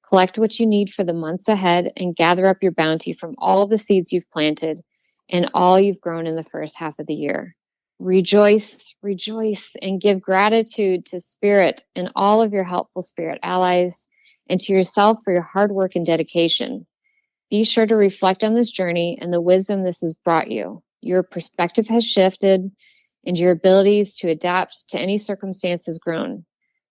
Speaker 6: Collect what you need for the months ahead and gather up your bounty from all the seeds you've planted and all you've grown in the first half of the year. Rejoice, rejoice, and give gratitude to Spirit and all of your helpful Spirit allies, and to yourself for your hard work and dedication. Be sure to reflect on this journey and the wisdom this has brought you. Your perspective has shifted, and your abilities to adapt to any circumstance has grown.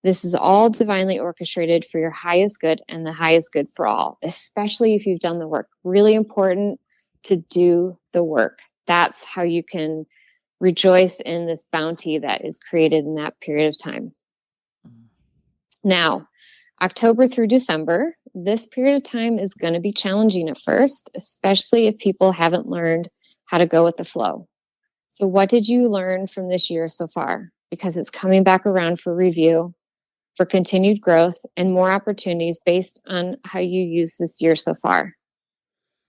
Speaker 6: This is all divinely orchestrated for your highest good and the highest good for all, especially if you've done the work. Really important to do the work. That's how you can rejoice in this bounty that is created in that period of time. Now, October through December, this period of time is going to be challenging at first, especially if people haven't learned how to go with the flow. So what did you learn from this year so far? Because it's coming back around for review, for continued growth, and more opportunities based on how you use this year so far.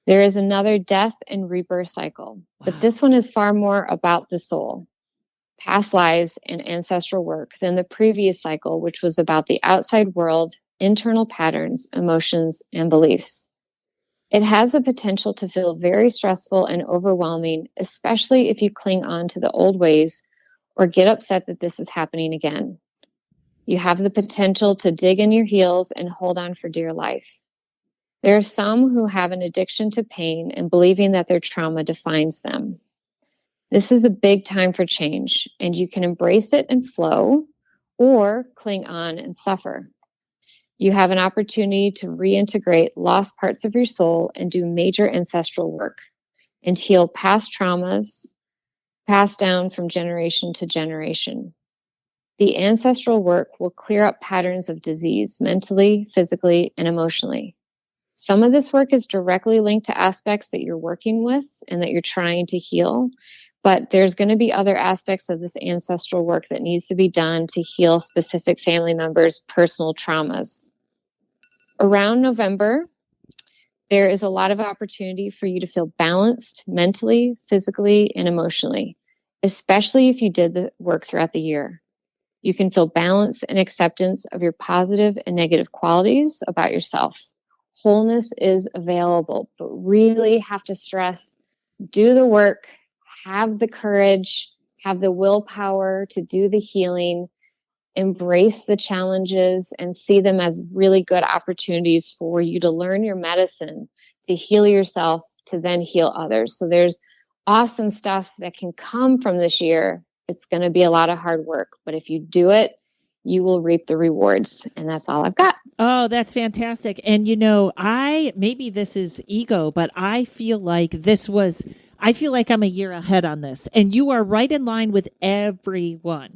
Speaker 6: There is another death and rebirth cycle, but this one is far more about the soul, past lives, and ancestral work than the previous cycle, which was about the outside world, internal patterns, emotions, and beliefs. It has the potential to feel very stressful and overwhelming, especially if you cling on to the old ways or get upset that this is happening again. You have the potential to dig in your heels and hold on for dear life. There are some who have an addiction to pain and believing that their trauma defines them. This is a big time for change, and you can embrace it and flow, or cling on and suffer. You have an opportunity to reintegrate lost parts of your soul and do major ancestral work and heal past traumas passed down from generation to generation. The ancestral work will clear up patterns of disease mentally, physically, and emotionally. Some of this work is directly linked to aspects that you're working with and that you're trying to heal, but there's going to be other aspects of this ancestral work that needs to be done to heal specific family members' personal traumas. Around November, there is a lot of opportunity for you to feel balanced mentally, physically, and emotionally, especially if you did the work throughout the year. You can feel balance and acceptance of your positive and negative qualities about yourself. Wholeness is available, but really have to stress, do the work, have the courage, have the willpower to do the healing, embrace the challenges, and see them as really good opportunities for you to learn your medicine, to heal yourself, to then heal others. So there's awesome stuff that can come from this year. It's going to be a lot of hard work, but if you do it, you will reap the rewards. And that's all I've got.
Speaker 2: Oh, that's fantastic. And maybe this is ego, but I feel like I'm a year ahead on this. And you are right in line with everyone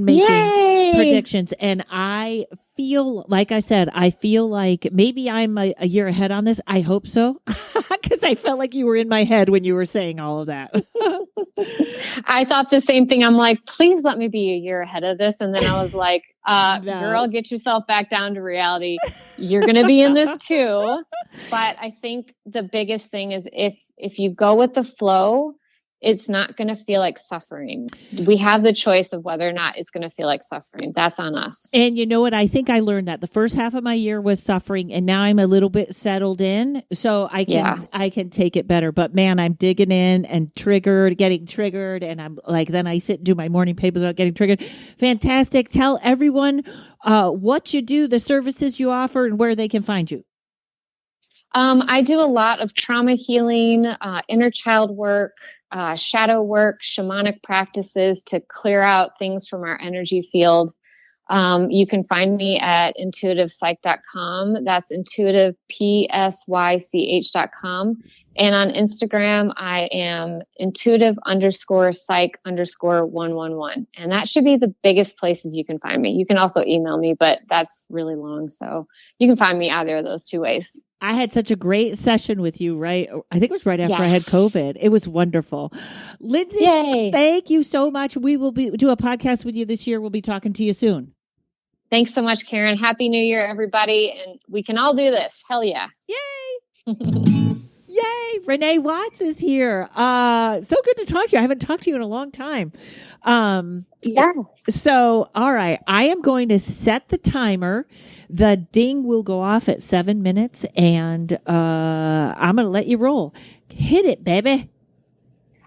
Speaker 2: making
Speaker 6: Yay!
Speaker 2: predictions. And I feel, like I said, maybe I'm a year ahead on this. I hope so. Because I felt like you were in my head when you were saying all of that.
Speaker 6: I thought the same thing. I'm like, please let me be a year ahead of this. And then I was like,
Speaker 2: No.
Speaker 6: girl, get yourself back down to reality. You're going to be in this too. But I think the biggest thing is if you go with the flow, it's not going to feel like suffering. We have the choice of whether or not it's going to feel like suffering. That's on us.
Speaker 2: And you know what? I think I learned that the first half of my year was suffering, and now I'm a little bit settled in, so I can take it better. But man, I'm digging in and getting triggered, and I'm like, then I sit and do my morning papers about getting triggered. Fantastic. Tell everyone what you do, the services you offer, and where they can find you.
Speaker 6: I do a lot of trauma healing, inner child work, shadow work, shamanic practices to clear out things from our energy field. You can find me at intuitivepsych.com. That's intuitivepsych.com. And on Instagram, I am intuitive_psych_111. And that should be the biggest places you can find me. You can also email me, but that's really long. So you can find me either of those two ways.
Speaker 2: I had such a great session with you, right? I think it was right after I had COVID. It was wonderful. Lindsay,
Speaker 6: Yay.
Speaker 2: Thank you so much. We will do a podcast with you this year. We'll be talking to you soon.
Speaker 6: Thanks so much, Karen. Happy New Year, everybody. And we can all do this. Hell yeah.
Speaker 2: Yay. Yay. Renee Watts is here. So good to talk to you. I haven't talked to you in a long time.
Speaker 4: Yeah.
Speaker 2: So, all right. I am going to set the timer. The ding will go off at 7 minutes, and I'm going to let you roll. Hit it, baby.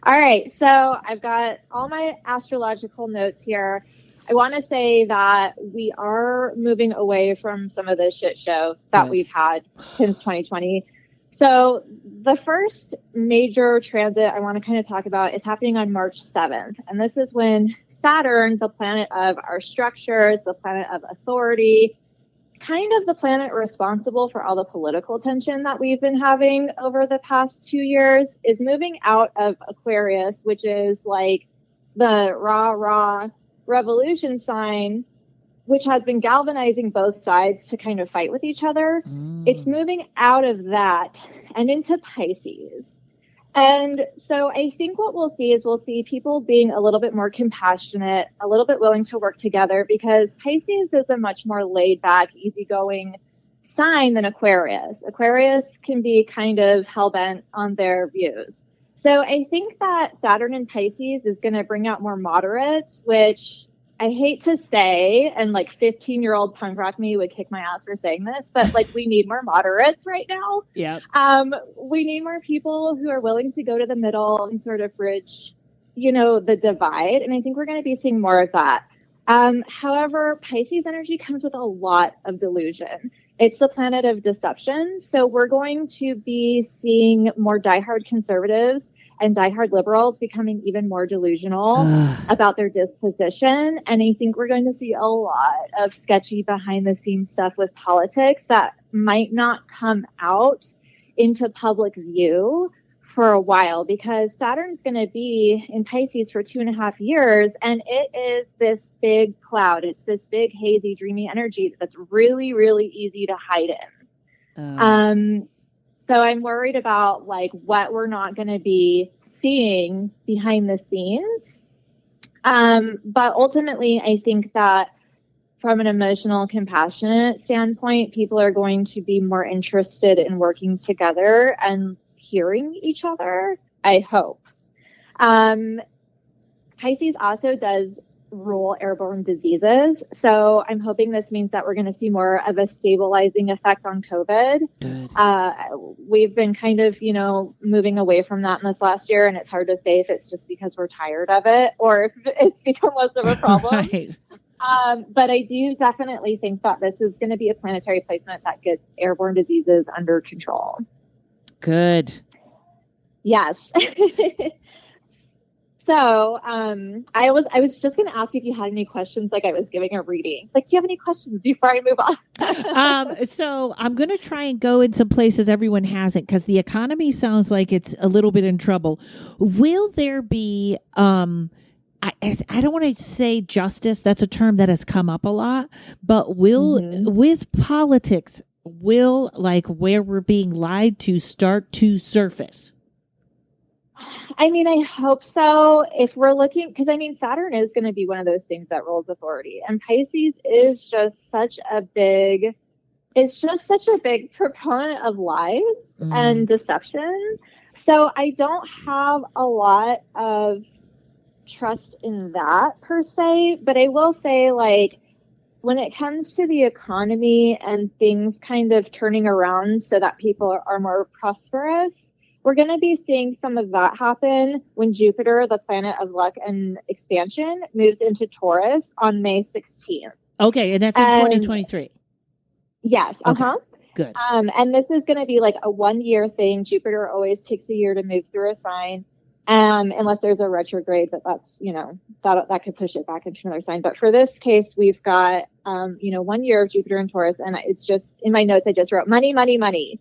Speaker 10: All right. So I've got all my astrological notes here. I want to say that we are moving away from some of the shit show that we've had since 2020. So the first major transit I want to kind of talk about is happening on March 7th. And this is when Saturn, the planet of our structures, the planet of authority, kind of the planet responsible for all the political tension that we've been having over the past 2 years, is moving out of Aquarius, which is like the rah revolution sign, which has been galvanizing both sides to kind of fight with each other. It's moving out of that and into Pisces. And so I think what we'll see people being a little bit more compassionate, a little bit willing to work together, because Pisces is a much more laid back, easygoing sign than Aquarius. Aquarius can be kind of hell-bent on their views. So I think that Saturn in Pisces is going to bring out more moderates, which I hate to say, and like 15-year-old punk rock me would kick my ass for saying this, but like we need more moderates right now.
Speaker 2: Yeah.
Speaker 10: We need more people who are willing to go to the middle and sort of bridge, the divide. And I think we're going to be seeing more of that. However, Pisces energy comes with a lot of delusion. It's the planet of deception. So we're going to be seeing more diehard conservatives and diehard liberals becoming even more delusional about their disposition. And I think we're going to see a lot of sketchy behind the scenes stuff with politics that might not come out into public view for a while, because Saturn's going to be in Pisces for 2.5 years. And it is this big cloud. It's this big, hazy, dreamy energy that's really, really easy to hide in. So I'm worried about like what we're not going to be seeing behind the scenes. But ultimately, I think that from an emotional, compassionate standpoint, people are going to be more interested in working together and hearing each other, I hope. Pisces also does rule airborne diseases. So I'm hoping this means that we're going to see more of a stabilizing effect on COVID. Good. We've been kind of, moving away from that in this last year, and it's hard to say if it's just because we're tired of it or if it's become less of a problem. Right. But I do definitely think that this is going to be a planetary placement that gets airborne diseases under control.
Speaker 2: Good.
Speaker 10: Yes. So I was just going to ask you if you had any questions, like I was giving a reading. Like, do you have any questions before I move on?
Speaker 2: So I'm going to try and go in some places everyone hasn't, because the economy sounds like it's a little bit in trouble. Will there be, I don't want to say justice. That's a term that has come up a lot. But with politics, will like where we're being lied to start to surface?
Speaker 10: I mean, I hope so. If we're looking, because I mean, Saturn is going to be one of those things that rules authority, and Pisces is just such a big proponent of lies and deception. So I don't have a lot of trust in that per se, but I will say, like, when it comes to the economy and things kind of turning around so that people are more prosperous, we're going to be seeing some of that happen when Jupiter, the planet of luck and expansion, moves into Taurus on May 16th.
Speaker 2: Okay, and that's in 2023.
Speaker 10: Yes,
Speaker 2: okay. Good.
Speaker 10: And this is going to be like a 1-year thing. Jupiter always takes a year to move through a sign. unless there's a retrograde, but that's, that could push it back into another sign. But for this case, we've got, 1 year of Jupiter in Taurus, and it's just in my notes, I just wrote money, money, money.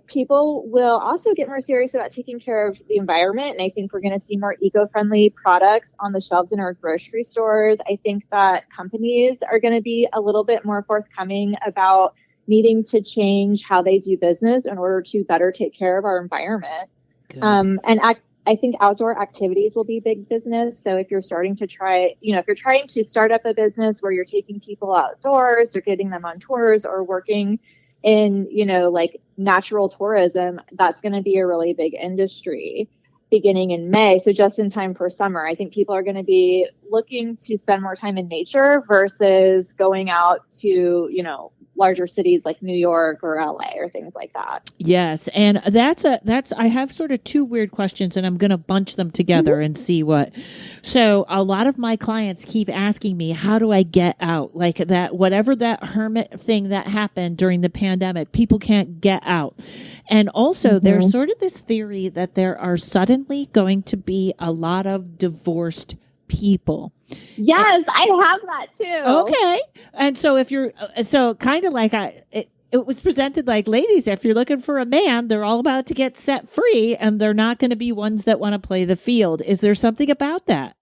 Speaker 10: People will also get more serious about taking care of the environment. And I think we're going to see more eco-friendly products on the shelves in our grocery stores. I think that companies are going to be a little bit more forthcoming about needing to change how they do business in order to better take care of our environment. I think outdoor activities will be big business. So if you're starting to try, if you're trying to start up a business where you're taking people outdoors or getting them on tours or working in, like natural tourism, that's going to be a really big industry beginning in May. So just in time for summer, I think people are going to be looking to spend more time in nature versus going out to, larger cities like New York or LA or things like that.
Speaker 2: Yes. And I have sort of two weird questions, and I'm going to bunch them together and see what. So a lot of my clients keep asking me, how do I get out? Like that, whatever that hermit thing that happened during the pandemic, people can't get out. And also there's sort of this theory that there are suddenly going to be a lot of divorced people.
Speaker 10: Yes, I have that too.
Speaker 2: Okay. And so if you're, kind of like it was presented like, ladies, if you're looking for a man, they're all about to get set free, and they're not going to be ones that want to play the field. Is there something about that?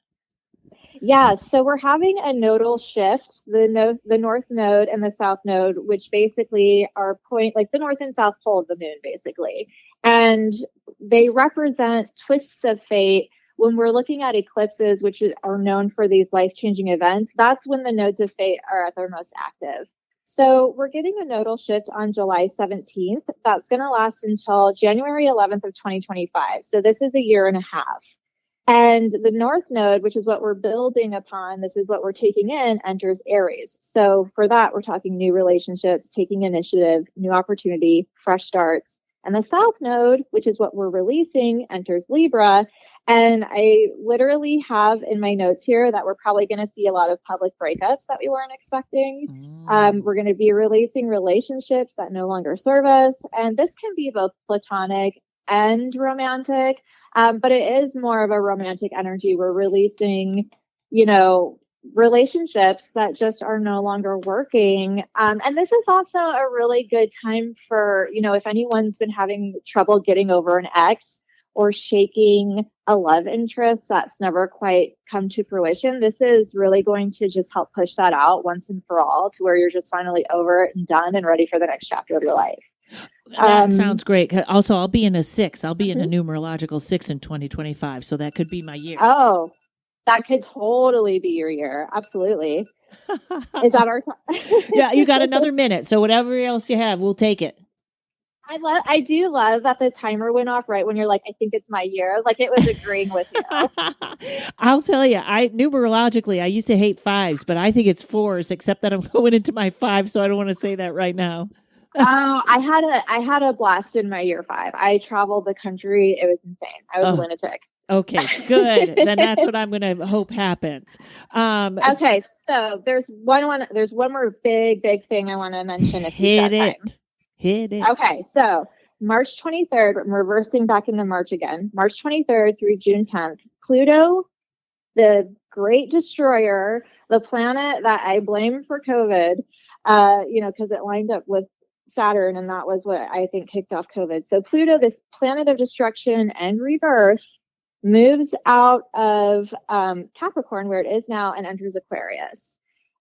Speaker 10: Yeah, so we're having a nodal shift, the north node and the south node, which basically are like the north and south pole of the moon, basically. And they represent twists of fate. When we're looking at eclipses, which are known for these life-changing events, that's when the nodes of fate are at their most active. So we're getting a nodal shift on July 17th. That's going to last until January 11th of 2025. So this is a year and a half. And the North Node, which is what we're building upon, this is what we're taking in, enters Aries. So for that, we're talking new relationships, taking initiative, new opportunity, fresh starts. And the South Node, which is what we're releasing, enters Libra. And I literally have in my notes here that we're probably going to see a lot of public breakups that we weren't expecting. We're going to be releasing relationships that no longer serve us. And this can be both platonic and romantic, but it is more of a romantic energy. We're releasing, relationships that just are no longer working. And this is also a really good time for, if anyone's been having trouble getting over an ex or shaking a love interest that's never quite come to fruition, this is really going to just help push that out once and for all to where you're just finally over it and done and ready for the next chapter of your life.
Speaker 2: That sounds great. Also, I'll be in a 6. I'll be in a numerological 6 in 2025. So that could be my year.
Speaker 10: Oh, that could totally be your year. Absolutely. Is that our time?
Speaker 2: Yeah, you got another minute. So whatever else you have, we'll take it.
Speaker 10: I do love that the timer went off right when you're like, I think it's my year. Like it was agreeing with you.
Speaker 2: I'll tell you, numerologically, I used to hate 5s, but I think it's 4s, except that I'm going into my 5. So I don't want to say that right now.
Speaker 10: Oh, I had a blast in my year 5. I traveled the country. It was insane. I was a lunatic.
Speaker 2: Okay, good. Then that's what I'm going to hope happens.
Speaker 10: Okay, so there's one more big thing I want to mention. If
Speaker 2: Hit it.
Speaker 10: Okay, so March 23rd, I'm reversing back into March again. March 23rd through June 10th, Pluto, the great destroyer, the planet that I blame for COVID, because it lined up with Saturn, and that was what I think kicked off COVID. So Pluto, this planet of destruction and rebirth, moves out of Capricorn, where it is now, and enters Aquarius.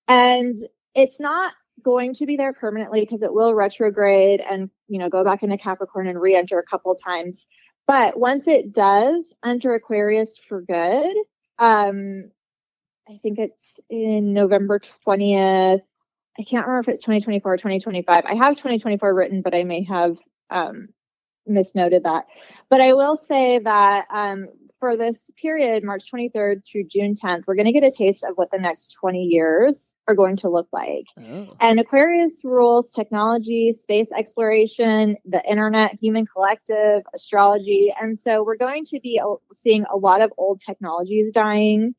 Speaker 10: And it's not going to be there permanently because it will retrograde and, go back into Capricorn and re-enter a couple times. But once it does enter Aquarius for good, I think it's in November 20th. I can't remember if it's 2024 or 2025. I have 2024 written, but I may have misnoted that. But I will say that for this period, March 23rd through June 10th, we're going to get a taste of what the next 20 years are going to look like. Oh. And Aquarius rules technology, space exploration, the internet, human collective, astrology. And so we're going to be seeing a lot of old technologies dying.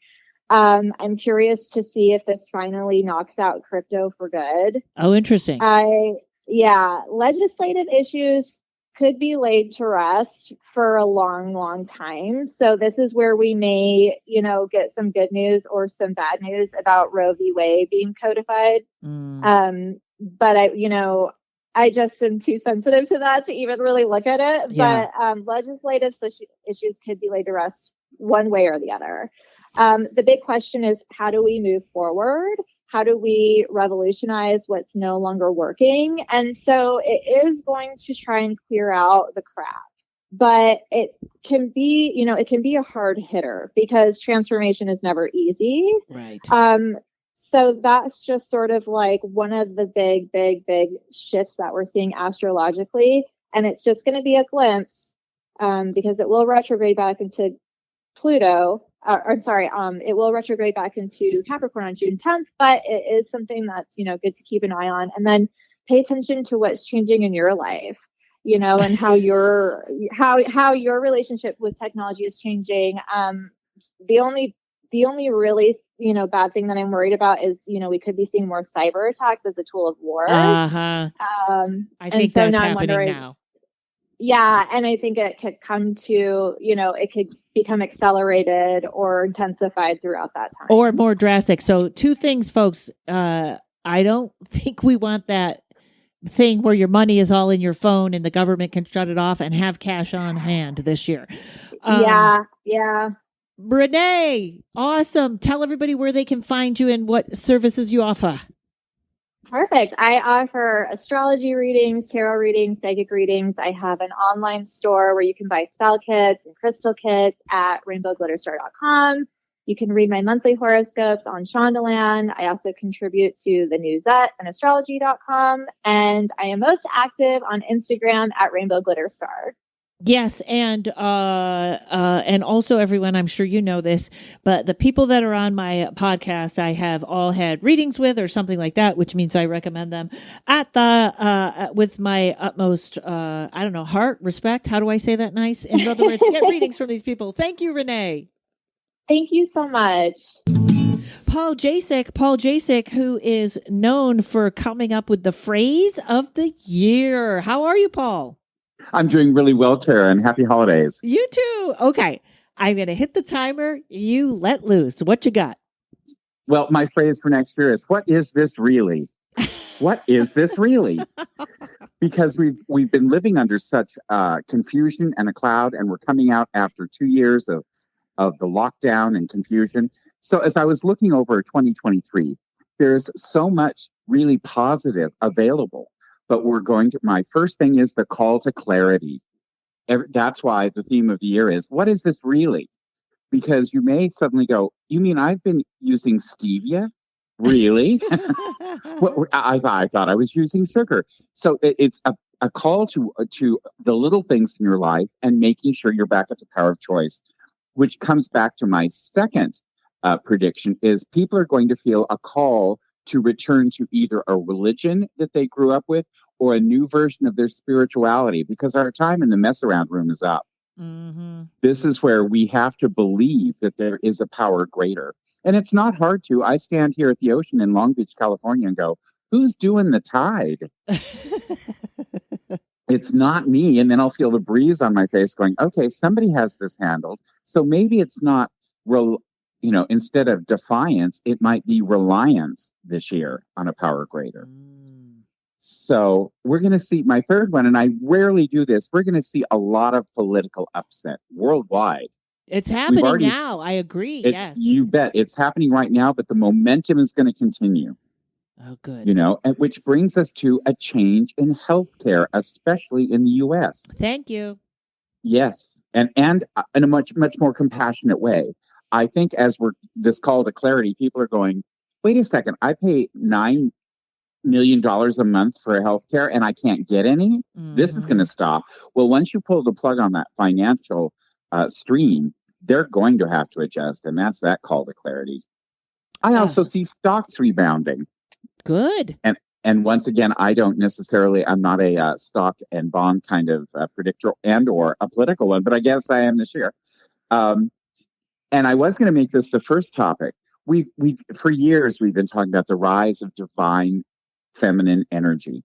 Speaker 10: I'm curious to see if this finally knocks out crypto for good.
Speaker 2: Oh, interesting.
Speaker 10: Legislative issues could be laid to rest for a long, long time. So this is where we may, get some good news or some bad news about Roe v. Wade being codified. But I just am too sensitive to that to even really look at it.
Speaker 2: Yeah.
Speaker 10: But legislative issues could be laid to rest one way or the other. The big question is, how do we move forward? How do we revolutionize what's no longer working? And so it is going to try and clear out the crap, but it can be a hard hitter because transformation is never easy.
Speaker 2: Right.
Speaker 10: So that's just sort of like one of the big shifts that we're seeing astrologically. And it's just going to be a glimpse, because it will retrograde back into Pluto. It will retrograde back into Capricorn on June 10th, but it is something that's, good to keep an eye on. And then pay attention to what's changing in your life, and how how your relationship with technology is changing. The only really, bad thing that I'm worried about is, we could be seeing more cyber attacks as a tool of war.
Speaker 2: I think that's happening now.
Speaker 10: Yeah. And I think it could come to, it could become accelerated or intensified throughout that time.
Speaker 2: Or more drastic. So 2 things, folks. I don't think we want that thing where your money is all in your phone and the government can shut it off and have cash on hand this year.
Speaker 10: Yeah.
Speaker 2: Renee, awesome. Tell everybody where they can find you and what services you offer.
Speaker 10: Perfect. I offer astrology readings, tarot readings, psychic readings. I have an online store where you can buy spell kits and crystal kits at rainbowglitterstar.com. You can read my monthly horoscopes on Shondaland. I also contribute to the Newsette and astrology.com. And I am most active on Instagram at rainbowglitterstar.
Speaker 2: Yes, and also everyone, I'm sure you know this, but the people that are on my podcast, I have all had readings with or something like that, which means I recommend them at the with my utmost heart, respect. How do I say that nice? In other words, get readings from these people. Thank you, Renee.
Speaker 10: Thank you so much.
Speaker 2: Paul Jasek, who is known for coming up with the phrase of the year. How are you, Paul?
Speaker 11: I'm doing really well, Karen. Happy holidays.
Speaker 2: You too. Okay. I'm going to hit the timer. You let loose. What you got?
Speaker 11: Well, my phrase for next year is, what is this really? What is this really? Because we've been living under such confusion and a cloud, and we're coming out after 2 years of the lockdown and confusion. So as I was looking over 2023, there's so much really positive available. But my first thing is the call to clarity. That's why the theme of the year is, what is this really? Because you may suddenly go, you mean I've been using stevia? Really? I thought I was using sugar. So it's a call to the little things in your life and making sure you're back at the power of choice, which comes back to my second prediction is people are going to feel a call to return to either a religion that they grew up with or a new version of their spirituality, because our time in the mess around room is up.
Speaker 2: Mm-hmm.
Speaker 11: This is where we have to believe that there is a power greater. And it's not hard to. I stand here at the ocean in Long Beach, California, and go, who's doing the tide? It's not me. And then I'll feel the breeze on my face going, okay, somebody has this handled. So maybe it's not instead of defiance, it might be reliance this year on a power greater. So we're going to see my third one, and I rarely do this. We're going to see a lot of political upset worldwide.
Speaker 2: It's happening now. I agree. Yes.
Speaker 11: You bet. It's happening right now, but the momentum is going to continue.
Speaker 2: Oh, good.
Speaker 11: And which brings us to a change in healthcare, especially in the U.S.
Speaker 2: Thank you.
Speaker 11: Yes. And in a much, much more compassionate way. I think as this call to clarity, people are going, wait a second, I pay $9 million a month for healthcare and I can't get any? Mm-hmm. This is going to stop. Well, once you pull the plug on that financial stream, they're going to have to adjust. And that's that call to clarity. I also see stocks rebounding.
Speaker 2: Good.
Speaker 11: And once again, I'm not a stock and bond kind of predictor and or a political one, but I guess I am this year. And I was going to make this the first topic. We for years, we've been talking about the rise of divine feminine energy.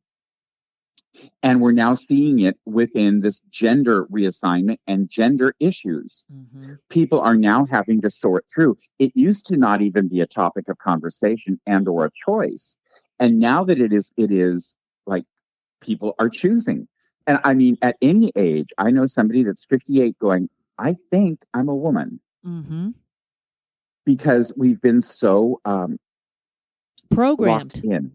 Speaker 11: And we're now seeing it within this gender reassignment and gender issues.
Speaker 2: Mm-hmm.
Speaker 11: People are now having to sort through. It used to not even be a topic of conversation and or a choice. And now that it is like people are choosing. And I mean, at any age, I know somebody that's 58 going, I think I'm a woman.
Speaker 2: Mm-hmm.
Speaker 11: Because we've been so
Speaker 2: programmed
Speaker 11: and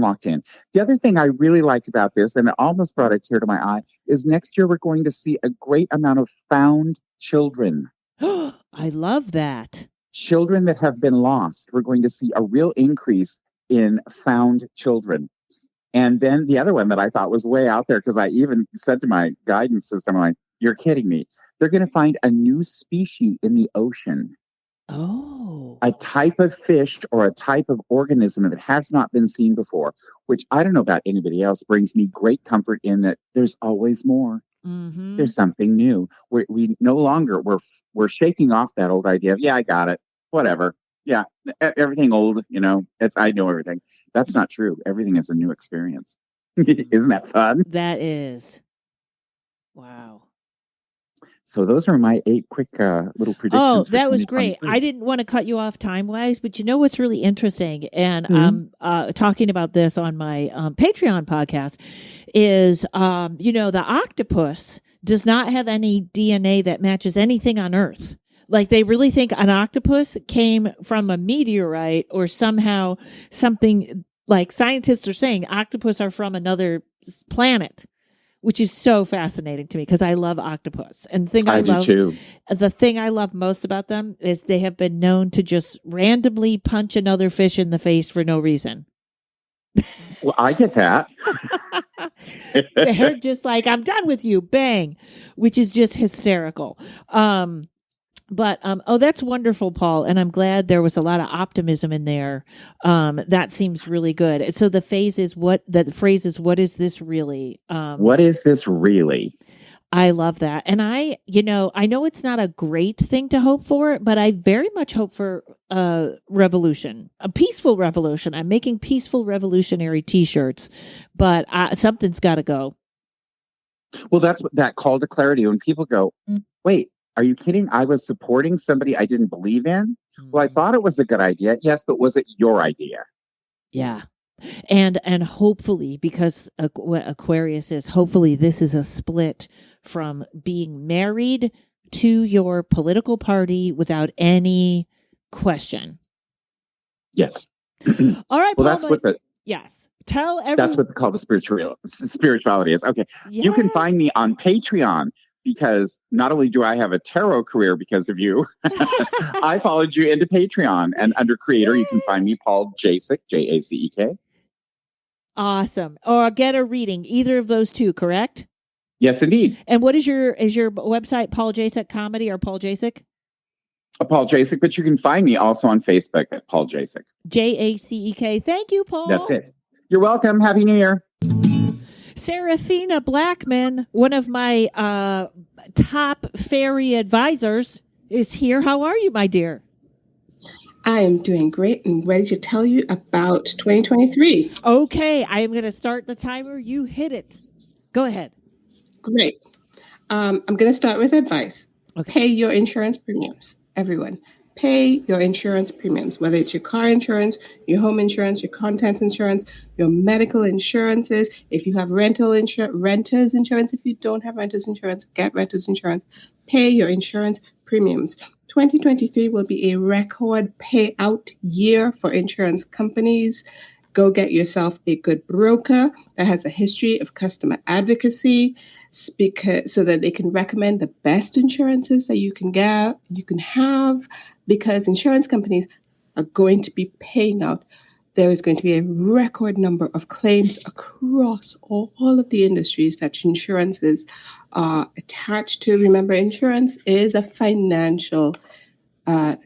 Speaker 11: locked in. The other thing I really liked about this, and it almost brought a tear to my eye, is next year we're going to see a great amount of found children.
Speaker 2: I love that.
Speaker 11: Children that have been lost. We're going to see a real increase in found children. And then the other one that I thought was way out there, because I even said to my guidance system, I'm like, you're kidding me. They're going to find a new species in the ocean.
Speaker 2: Oh.
Speaker 11: A type of fish or a type of organism that has not been seen before, which I don't know about anybody else, brings me great comfort in that there's always more.
Speaker 2: Mm-hmm.
Speaker 11: There's something new. We no longer, we're shaking off that old idea of, yeah, I got it. Whatever. Yeah, everything old, I know everything. That's not true. Everything is a new experience. Isn't that fun?
Speaker 2: That is. Wow.
Speaker 11: So those are my 8 quick little predictions.
Speaker 2: Oh, that was great. I didn't want to cut you off time-wise, but you know what's really interesting, and I'm talking about this on my Patreon podcast, is, the octopus does not have any DNA that matches anything on Earth. Like, they really think an octopus came from a meteorite or somehow something, like scientists are saying octopus are from another planet. Which is so fascinating to me because I love octopus. And the thing I love most about them is they have been known to just randomly punch another fish in the face for no reason.
Speaker 11: Well, I get that.
Speaker 2: They're just like, I'm done with you, bang, which is just hysterical. But that's wonderful, Paul, and I'm glad there was a lot of optimism in there. That seems really good. So the phrase is, what is this really?
Speaker 11: What is this really?
Speaker 2: I love that. And I know it's not a great thing to hope for, but I very much hope for a revolution, a peaceful revolution. I'm making peaceful revolutionary t-shirts, but something's got to go.
Speaker 11: Well, that's that call to clarity. When people go, wait, are you kidding? I was supporting somebody I didn't believe in. Well, I thought it was a good idea. Yes, but was it your idea?
Speaker 2: Yeah. And hopefully, because what Aquarius is, hopefully this is a split from being married to your political party without any question.
Speaker 11: Yes.
Speaker 2: All right.
Speaker 11: Well,
Speaker 2: Paul, yes. Tell everyone.
Speaker 11: That's what the call to spirituality is. Okay. Yes. You can find me on Patreon. Because not only do I have a tarot career because of you, I followed you into Patreon. And under creator, you can find me, Paul Jacek, Jacek.
Speaker 2: Awesome. Or get a reading. Either of those two, correct?
Speaker 11: Yes, indeed.
Speaker 2: And what is your website, Paul Jacek Comedy or Paul Jacek?
Speaker 11: Paul Jacek, but you can find me also on Facebook at Paul Jacek.
Speaker 2: Jacek. Thank you, Paul.
Speaker 11: That's it. You're welcome. Happy New Year.
Speaker 2: Serafina Blackman, one of my top fairy advisors, is here. How are you, my dear?
Speaker 12: I am doing great and ready to tell you about 2023.
Speaker 2: Okay, I am going to start the timer. You hit it. Go ahead.
Speaker 12: Great. I'm going to start with advice. Okay. Pay your insurance premiums, everyone. Pay your insurance premiums, whether it's your car insurance, your home insurance, your contents insurance, your medical insurances. If you have renters insurance, if you don't have renters insurance, get renters insurance. Pay your insurance premiums. 2023 will be a record payout year for insurance companies. Go get yourself a good broker that has a history of customer advocacy, so that they can recommend the best insurances that you can have, because insurance companies are going to be paying out. There is going to be a record number of claims across all of the industries that insurances are attached to. Remember, insurance is a financial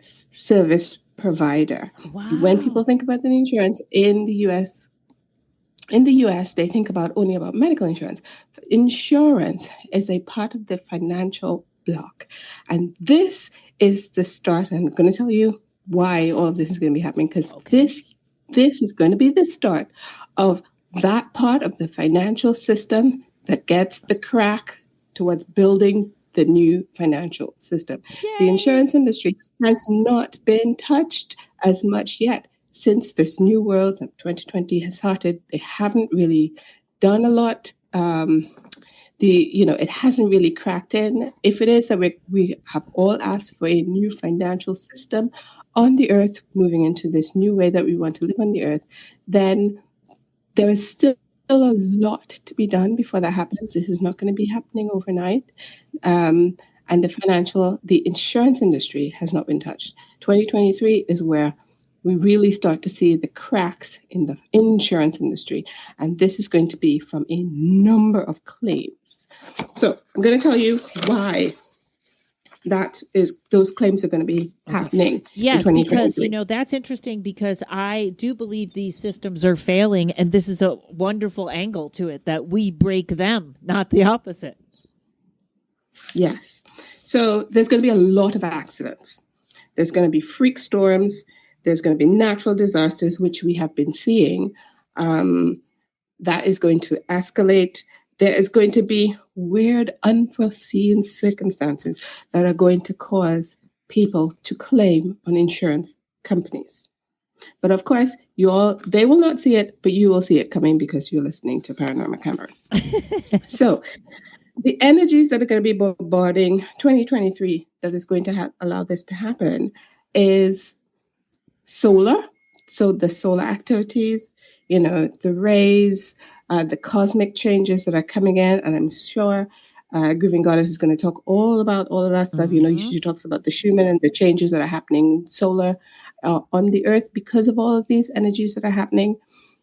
Speaker 12: service provider.
Speaker 2: Wow.
Speaker 12: When people think about the insurance in the U.S., they think only about medical insurance. Insurance is a part of the financial block. And this is the start. And I'm going to tell you why all of this is going to be happening, because this is going to be the start of that part of the financial system that gets the crack towards building the new financial system.
Speaker 2: Yay.
Speaker 12: The insurance industry has not been touched as much yet since this new world of 2020 has started. They haven't really done a lot. It hasn't really cracked in. If it is that we have all asked for a new financial system on the earth, moving into this new way that we want to live on the earth, then there is still a lot to be done before that happens. This is not going to be happening overnight. And the insurance industry has not been touched. 2023 is where we really start to see the cracks in the insurance industry. And this is going to be from a number of claims. So I'm going to tell you why those claims are going to be happening.
Speaker 2: Yes,
Speaker 12: in
Speaker 2: because, that's interesting because I do believe these systems are failing. And this is a wonderful angle to it, that we break them, not the opposite.
Speaker 12: Yes. So there's going to be a lot of accidents. There's going to be freak storms. There's going to be natural disasters, which we have been seeing. That is going to escalate. There is going to be weird, unforeseen circumstances that are going to cause people to claim on insurance companies. But of course, they will not see it, but you will see it coming because you're listening to Paranormal Camera. So the energies that are going to be bombarding 2023 that is going to allow this to happen is solar. So the solar activities, the rays, the cosmic changes that are coming in. And I'm sure Grieving Goddess is going to talk all about all of that stuff. She talks about the Schumann and the changes that are happening solar on the earth because of all of these energies that are happening.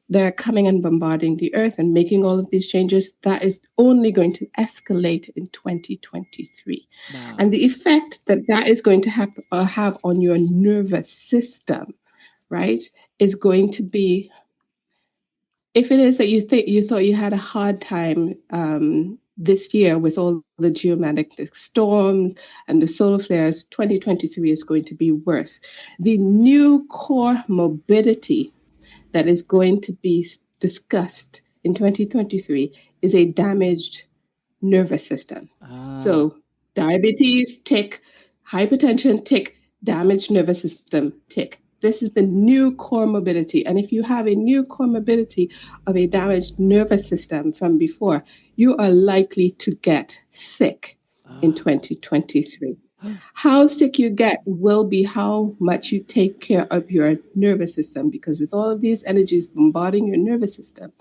Speaker 12: They're coming and bombarding the earth and making all of these changes. That is only going to escalate in 2023. Wow. And the effect that is going to have on your nervous system, right, is going to be, if it is that you thought you had a hard time this year with all the geomagnetic storms and the solar flares, 2023 is going to be worse. The new core morbidity that is going to be discussed in 2023 is a damaged nervous system. So diabetes, tick, hypertension, tick, damaged nervous system, tick. This is the new core morbidity. And if you have a new core morbidity of a damaged nervous system from before, you are likely to get sick in 2023. How sick you get will be how much you take care of your nervous system, because with all of these energies bombarding your nervous system,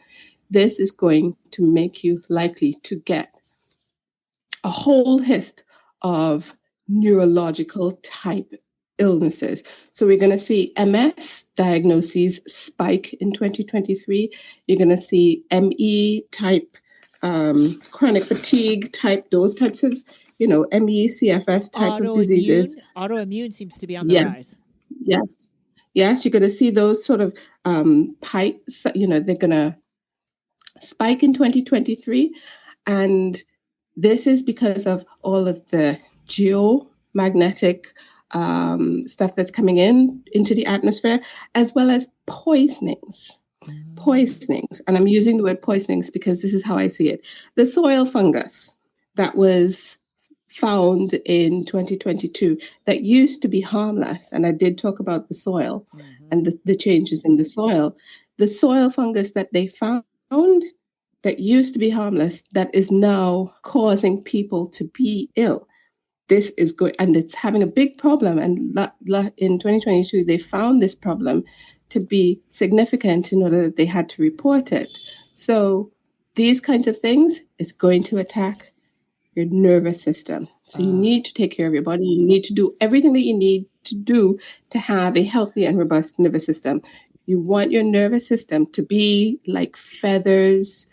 Speaker 12: this is going to make you likely to get a whole host of neurological type illnesses. So we're going to see MS diagnoses spike in 2023. You're going to see ME type, chronic fatigue type, those types of ME, CFS type of diseases.
Speaker 2: Autoimmune seems to be on the rise.
Speaker 12: Yes, you're going to see those sort of pipes, they're going to spike in 2023. And this is because of all of the geomagnetic stuff that's coming into the atmosphere, as well as poisonings. And I'm using the word poisonings because this is how I see it. The soil fungus that was found in 2022 that used to be harmless, and I did talk about the soil and the changes in the soil fungus that they found that used to be harmless that is now causing people to be ill. This is good, and it's having a big problem. And in 2022, they found this problem to be significant in order that they had to report it. So these kinds of things is going to attack your nervous system. So you need to take care of your body. You need to do everything that you need to do to have a healthy and robust nervous system. You want your nervous system to be like feathers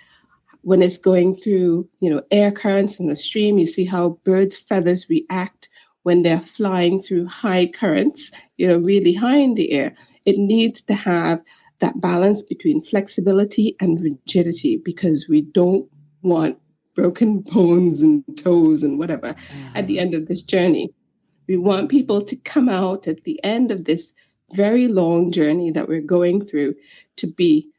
Speaker 12: when it's going through, air currents in a stream. You see how birds' feathers react when they're flying through high currents, really high in the air. It needs to have that balance between flexibility and rigidity, because we don't want broken bones and toes and whatever at the end of this journey. We want people to come out at the end of this very long journey that we're going through to be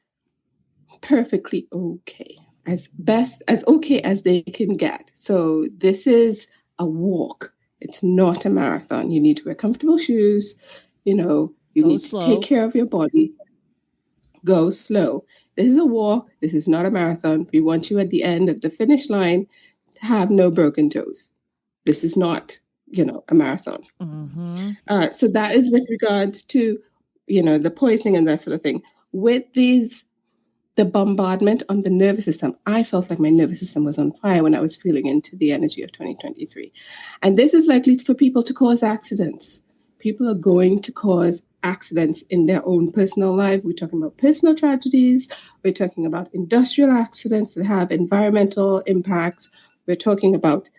Speaker 12: perfectly okay, as best as okay as they can get. So this is a walk. It's not a marathon. You need to wear comfortable shoes. You need to take care of your body. Go slow. This is a walk. This is not a marathon. We want you at the end of the finish line to have no broken toes. This is not, a marathon.
Speaker 2: Mm-hmm.
Speaker 12: So that is with regards to, the poisoning and that sort of thing. With the bombardment on the nervous system, I felt like my nervous system was on fire when I was feeling into the energy of 2023. And this is likely for people to cause accidents. People are going to cause accidents in their own personal life. We're talking about personal tragedies. We're talking about industrial accidents that have environmental impacts. We're talking about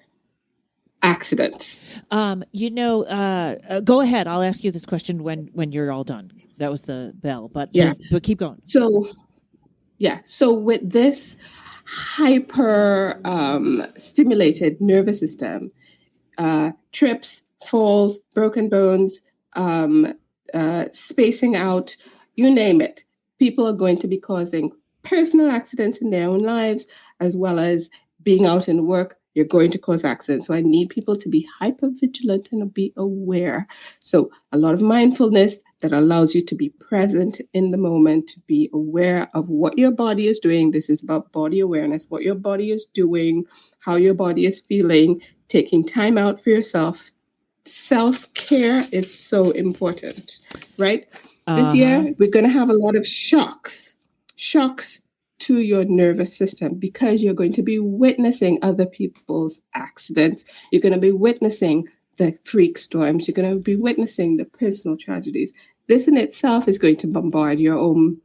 Speaker 12: accidents.
Speaker 2: Go ahead. I'll ask you this question when you're all done. That was the bell, but keep going.
Speaker 12: So with this hyper stimulated nervous system, trips, falls, broken bones, spacing out, you name it, people are going to be causing personal accidents in their own lives, as well as being out in work. You're going to cause accidents. So I need people to be hyper vigilant and be aware. So a lot of mindfulness that allows you to be present in the moment, to be aware of what your body is doing. This is about body awareness, what your body is doing, how your body is feeling, taking time out for yourself. Self-care is so important, right? This year, we're going to have a lot of shocks to your nervous system, because you're going to be witnessing other people's accidents. You're going to be witnessing the freak storms. You're going to be witnessing the personal tragedies. This in itself is going to bombard your own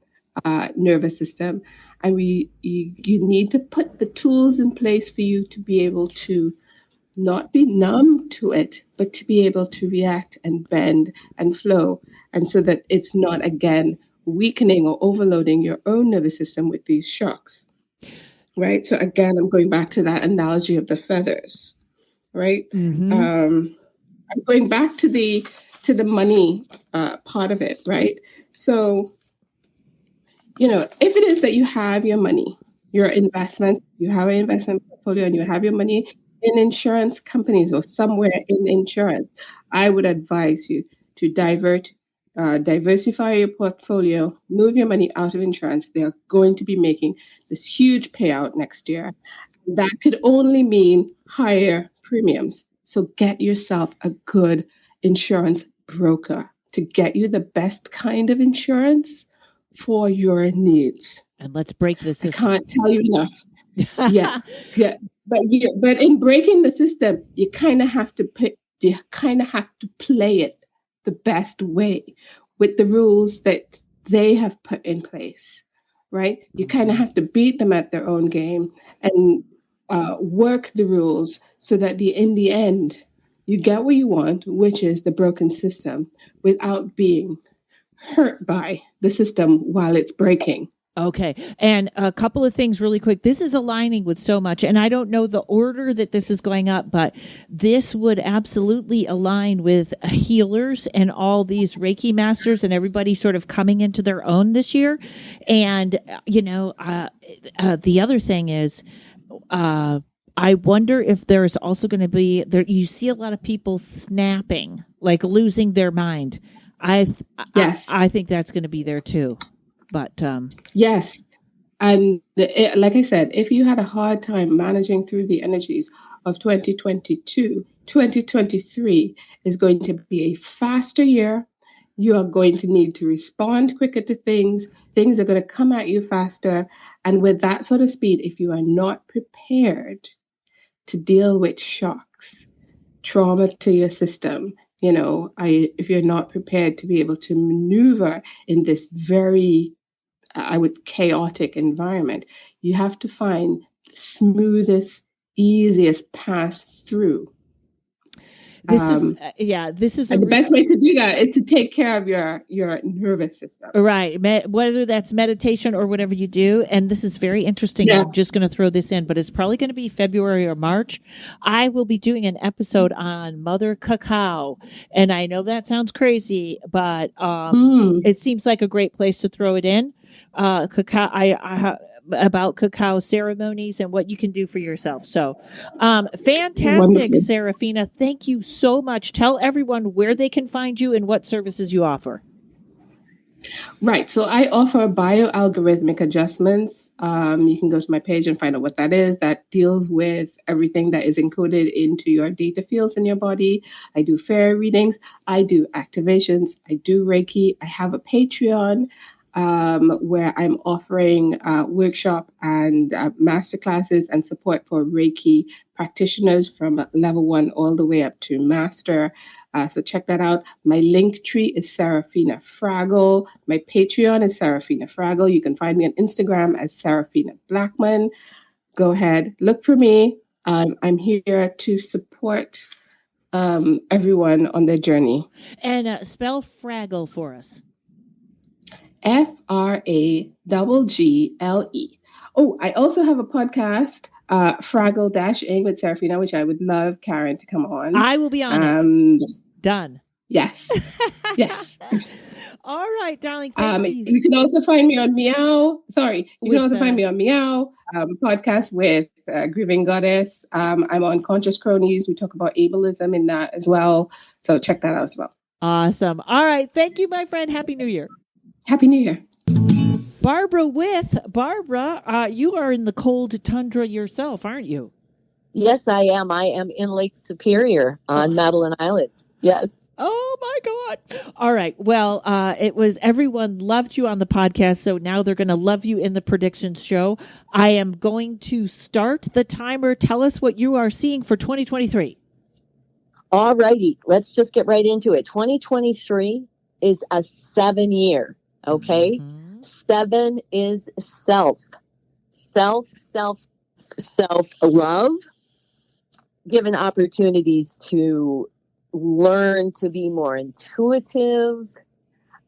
Speaker 12: nervous system. And you need to put the tools in place for you to be able to not be numb to it, but to be able to react and bend and flow. And so that it's not, again, weakening or overloading your own nervous system with these shocks, right? So again, I'm going back to that analogy of the feathers, right?
Speaker 2: Mm-hmm.
Speaker 12: I'm going back to the money part of it, right? So, if it is that you have your money, your investment, you have an investment portfolio, and you have your money in insurance companies or somewhere in insurance, I would advise you to diversify your portfolio, move your money out of insurance. They are going to be making this huge payout next year. That could only mean higher premiums. So get yourself a good insurance broker to get you the best kind of insurance for your needs.
Speaker 2: And let's break the system.
Speaker 12: I can't tell you enough. Yeah. But in breaking the system, you kind of have to play it the best way with the rules that they have put in place, right? You kind of have to beat them at their own game and work the rules so that in the end, you get what you want, which is the broken system, without being hurt by the system while it's breaking.
Speaker 2: Okay. And a couple of things really quick. This is aligning with so much, and I don't know the order that this is going up, but this would absolutely align with healers and all these Reiki masters and everybody sort of coming into their own this year. And, the other thing is, I wonder if there's also going to be there. You see a lot of people snapping, like losing their mind. I think that's going to be there too. But
Speaker 12: yes, and like I said, if you had a hard time managing through the energies of 2022, 2023 is going to be a faster year. You are going to need to respond quicker to things. Things are going to come at you faster. And with that sort of speed, if you are not prepared to deal with shocks, trauma to your system, if you're not prepared to be able to maneuver in this very chaotic environment, you have to find the smoothest, easiest path through.
Speaker 2: This is
Speaker 12: and the best way to do that is to take care of your nervous system.
Speaker 2: Right. Whether that's meditation or whatever you do. And this is very interesting. Yeah. I'm just going to throw this in, but it's probably going to be February or March. I will be doing an episode on Mother Cacao. And I know that sounds crazy, but it seems like a great place to throw it in. cacao. About cacao ceremonies and what you can do for yourself. So, fantastic,
Speaker 12: Wonderful.
Speaker 2: Serafina. Thank you so much. Tell everyone where they can find you and what services you offer.
Speaker 12: Right. So I offer bioalgorithmic adjustments. You can go to my page and find out what that is. That deals with everything that is encoded into your data fields in your body. I do fairy readings. I do activations. I do Reiki. I have a Patreon where I'm offering workshop and masterclasses and support for Reiki practitioners from level 1 all the way up to master. So check that out. My link tree is Serafina Fraggle. My Patreon is Serafina Fraggle. You can find me on Instagram as Serafina Blackman. Go ahead, look for me. I'm here to support everyone on their journey.
Speaker 2: And spell Fraggle for us.
Speaker 12: Fraggle. Oh, I also have a podcast, Fraggle-ing with Serafina, which I would love Karen to come on.
Speaker 2: I will be on it. Done.
Speaker 12: Yes. Yes.
Speaker 2: All right, darling. Thank you.
Speaker 12: You can also find me on Meow. Sorry. You can also find me on Meow, podcast with Grieving Goddess. I'm on Conscious Cronies. We talk about ableism in that as well. So check that out as well.
Speaker 2: Awesome. All right. Thank you, my friend. Happy New Year.
Speaker 12: Happy New Year.
Speaker 2: Barbara, you are in the cold tundra yourself, aren't you?
Speaker 13: Yes, I am. I am in Lake Superior on Madeline Island. Yes.
Speaker 2: Oh my God. All right. Well, everyone loved you on the podcast. So now they're going to love you in the predictions show. I am going to start the timer. Tell us what you are seeing for 2023.
Speaker 13: All righty. Let's just get right into it. 2023 is a 7-year. Okay. Mm-hmm. 7 is self love, given opportunities to learn to be more intuitive.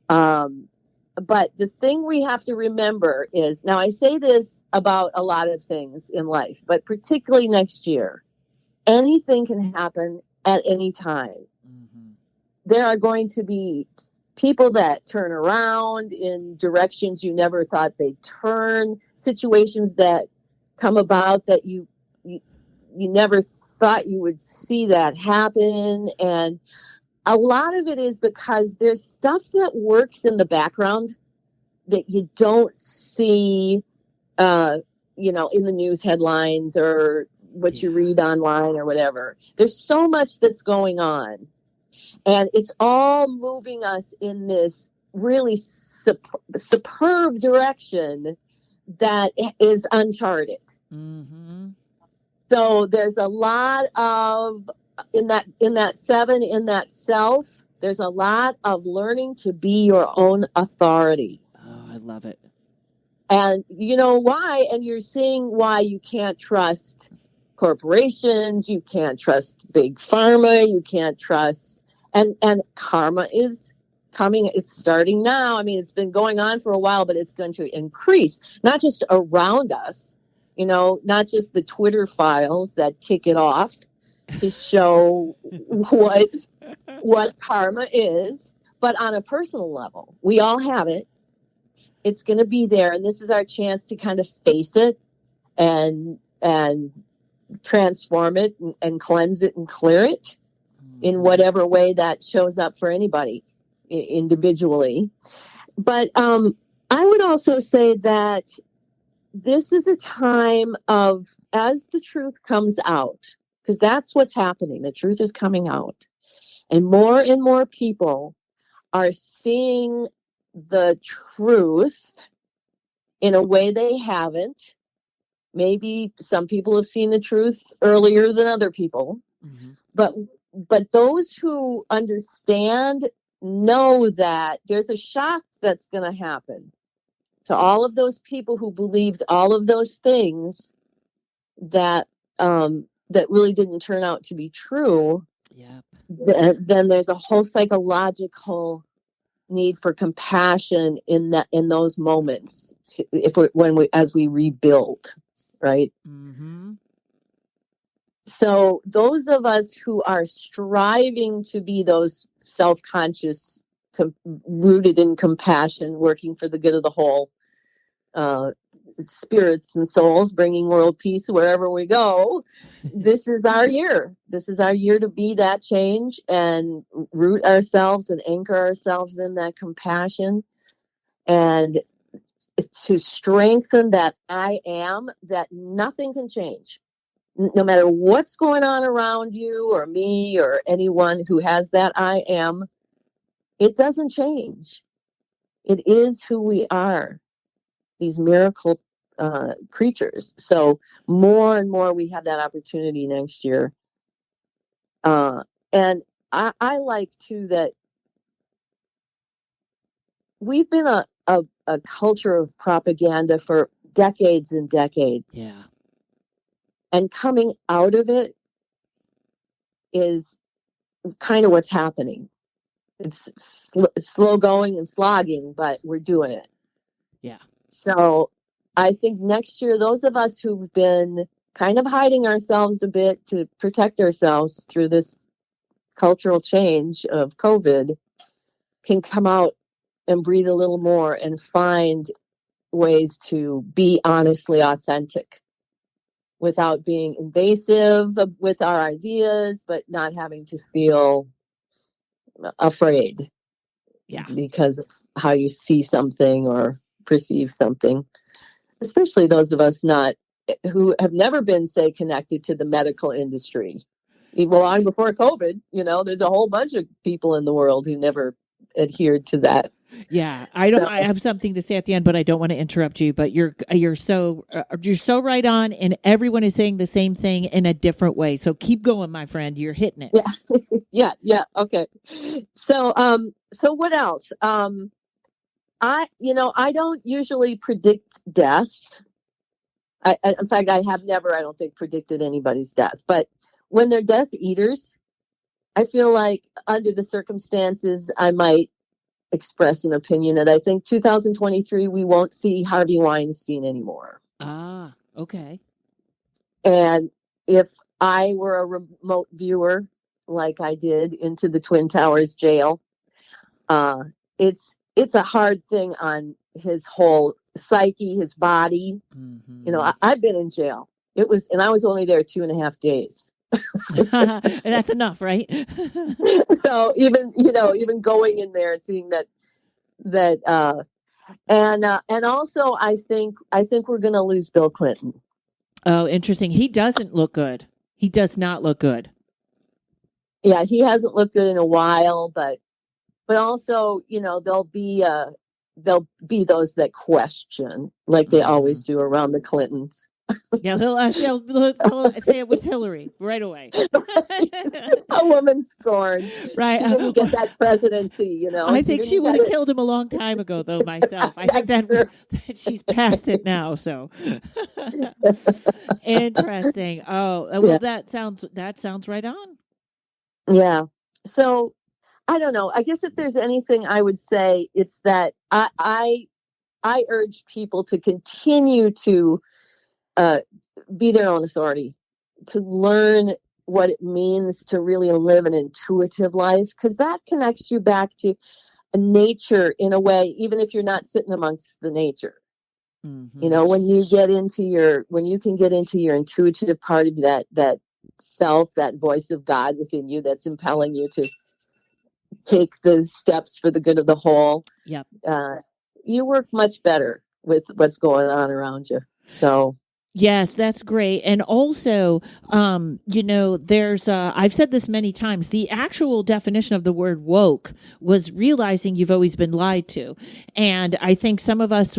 Speaker 13: But the thing we have to remember is, now I say this about a lot of things in life, but particularly next year, anything can happen at any time. Mm-hmm. There are going to be people that turn around in directions you never thought they'd turn, situations that come about that you never thought you would see that happen. And a lot of it is because there's stuff that works in the background that you don't see, in the news headlines or what you read online or whatever. There's so much that's going on. And it's all moving us in this really superb direction that is uncharted. Mm-hmm. So there's a lot of, in that 7, in that self, there's a lot of learning to be your own authority.
Speaker 2: Oh, I love it.
Speaker 13: And you know why? And you're seeing why you can't trust corporations. You can't trust big pharma. You can't trust... And karma is coming. It's starting now. I mean, it's been going on for a while, but it's going to increase, not just around us, not just the Twitter files that kick it off to show what karma is, but on a personal level. We all have it. It's going to be there. And this is our chance to kind of face it and transform it and cleanse it and clear it in whatever way that shows up for anybody individually. But I would also say that this is a time of, as the truth comes out, because that's what's happening. The truth is coming out. And more people are seeing the truth in a way they haven't. Maybe some people have seen the truth earlier than other people. Mm-hmm. But those who understand know that there's a shock that's going to happen to all of those people who believed all of those things that really didn't turn out to be true.
Speaker 2: Yep.
Speaker 13: Then there's a whole psychological need for compassion in those moments as we rebuild, right? Mm-hmm. So those of us who are striving to be those self-conscious, rooted in compassion, working for the good of the whole, spirits and souls bringing world peace wherever we go. This is our year. This is our year to be that change and root ourselves and anchor ourselves in that compassion and to strengthen that I am that nothing can change. No matter what's going on around you or me or anyone who has that I am, it doesn't change. It is who we are, these miracle creatures. So more and more we have that opportunity next year. And I like too that we've been a culture of propaganda for decades and decades.
Speaker 2: Yeah.
Speaker 13: And coming out of it is kind of what's happening. It's slow going and slogging, but we're doing it.
Speaker 2: Yeah.
Speaker 13: So I think next year, those of us who've been kind of hiding ourselves a bit to protect ourselves through this cultural change of COVID can come out and breathe a little more and find ways to be honestly authentic without being invasive with our ideas, but not having to feel afraid.
Speaker 2: Yeah.
Speaker 13: Because of how you see something or perceive something, especially those of us who have never been, say, connected to the medical industry. Even long before COVID, there's a whole bunch of people in the world who never adhered to that.
Speaker 2: Yeah, I have something to say at the end, but I don't want to interrupt you. But you're so right on, and everyone is saying the same thing in a different way. So keep going, my friend. You're hitting it.
Speaker 13: Yeah, yeah. Okay. So what else? I don't usually predict death. In fact, I have never, I don't think, predicted anybody's death. But when they're Death Eaters, I feel like under the circumstances, I might express an opinion that I think 2023 we won't see Harvey Weinstein anymore.
Speaker 2: Ah, okay.
Speaker 13: And if I were a remote viewer like I did into the Twin Towers jail, it's a hard thing on his whole psyche, his body.
Speaker 2: Mm-hmm.
Speaker 13: I've been in jail. And I was only there 2.5 days.
Speaker 2: That's enough, right?
Speaker 13: So even going in there and seeing that and also I think we're going to lose Bill Clinton.
Speaker 2: Oh, interesting. He doesn't look good. He does not look good.
Speaker 13: Yeah, he hasn't looked good in a while, but also, there'll be those that question, like they always do around the Clintons.
Speaker 2: Yeah, they'll say it was Hillary right away.
Speaker 13: A woman scorned.
Speaker 2: Right.
Speaker 13: She didn't get that presidency,
Speaker 2: I think she would have killed him a long time ago, though, myself. I think that she's past it now, so. Interesting. Oh, well, yeah. That sounds right on.
Speaker 13: Yeah. So, I don't know. I guess if there's anything I would say, it's that I urge people to continue to be their own authority, to learn what it means to really live an intuitive life, because that connects you back to nature in a way, even if you're not sitting amongst the nature. Mm-hmm. When you can get into your intuitive part of that self, that voice of God within you that's impelling you to take the steps for the good of the whole.
Speaker 2: Yep.
Speaker 13: You work much better with what's going on around you. So.
Speaker 2: Yes, that's great. And also, there's, I've said this many times, the actual definition of the word woke was realizing you've always been lied to. And I think some of us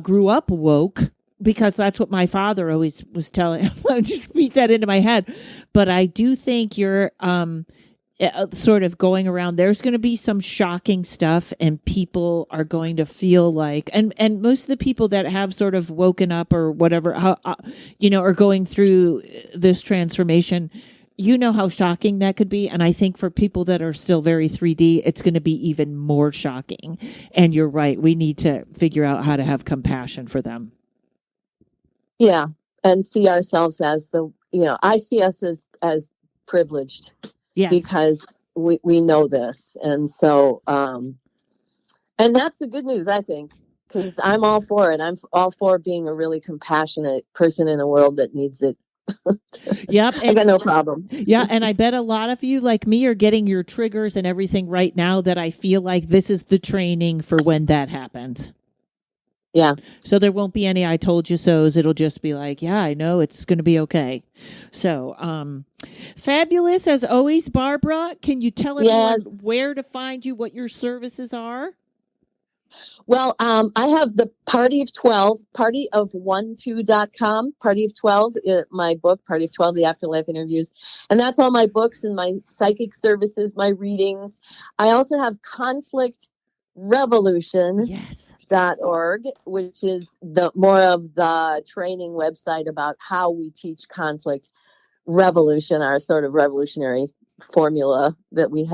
Speaker 2: grew up woke because that's what my father always was telling. I just beat that into my head. But I do think you're sort of going around, there's going to be some shocking stuff, and people are going to feel like, and most of the people that have sort of woken up or whatever, are going through this transformation, how shocking that could be. And I think for people that are still very 3D, it's going to be even more shocking. And you're right. We need to figure out how to have compassion for them.
Speaker 13: Yeah. And see ourselves as I see us as privileged.
Speaker 2: Yes.
Speaker 13: Because we know this. And so, and that's the good news, I think. because I'm all for it. I'm all for being a really compassionate person in a world that needs it.
Speaker 2: Yep.
Speaker 13: I got no problem.
Speaker 2: Yeah. And I bet a lot of you like me are getting your triggers and everything right now that I feel like this is the training for when that happens.
Speaker 13: Yeah.
Speaker 2: So there won't be any I told you so's. It'll just be like, yeah, I know it's going to be okay. So, fabulous as always, Barbara. Can you tell everyone where to find you, what your services are?
Speaker 13: Well, I have the Party of 12, partyof12.com, Party of 12, my book, Party of 12, the Afterlife Interviews. And that's all my books and my psychic services, my readings. I also have conflictrevolution.org, which is the more of the training website about how we teach conflict revolution, our sort of revolutionary formula that we've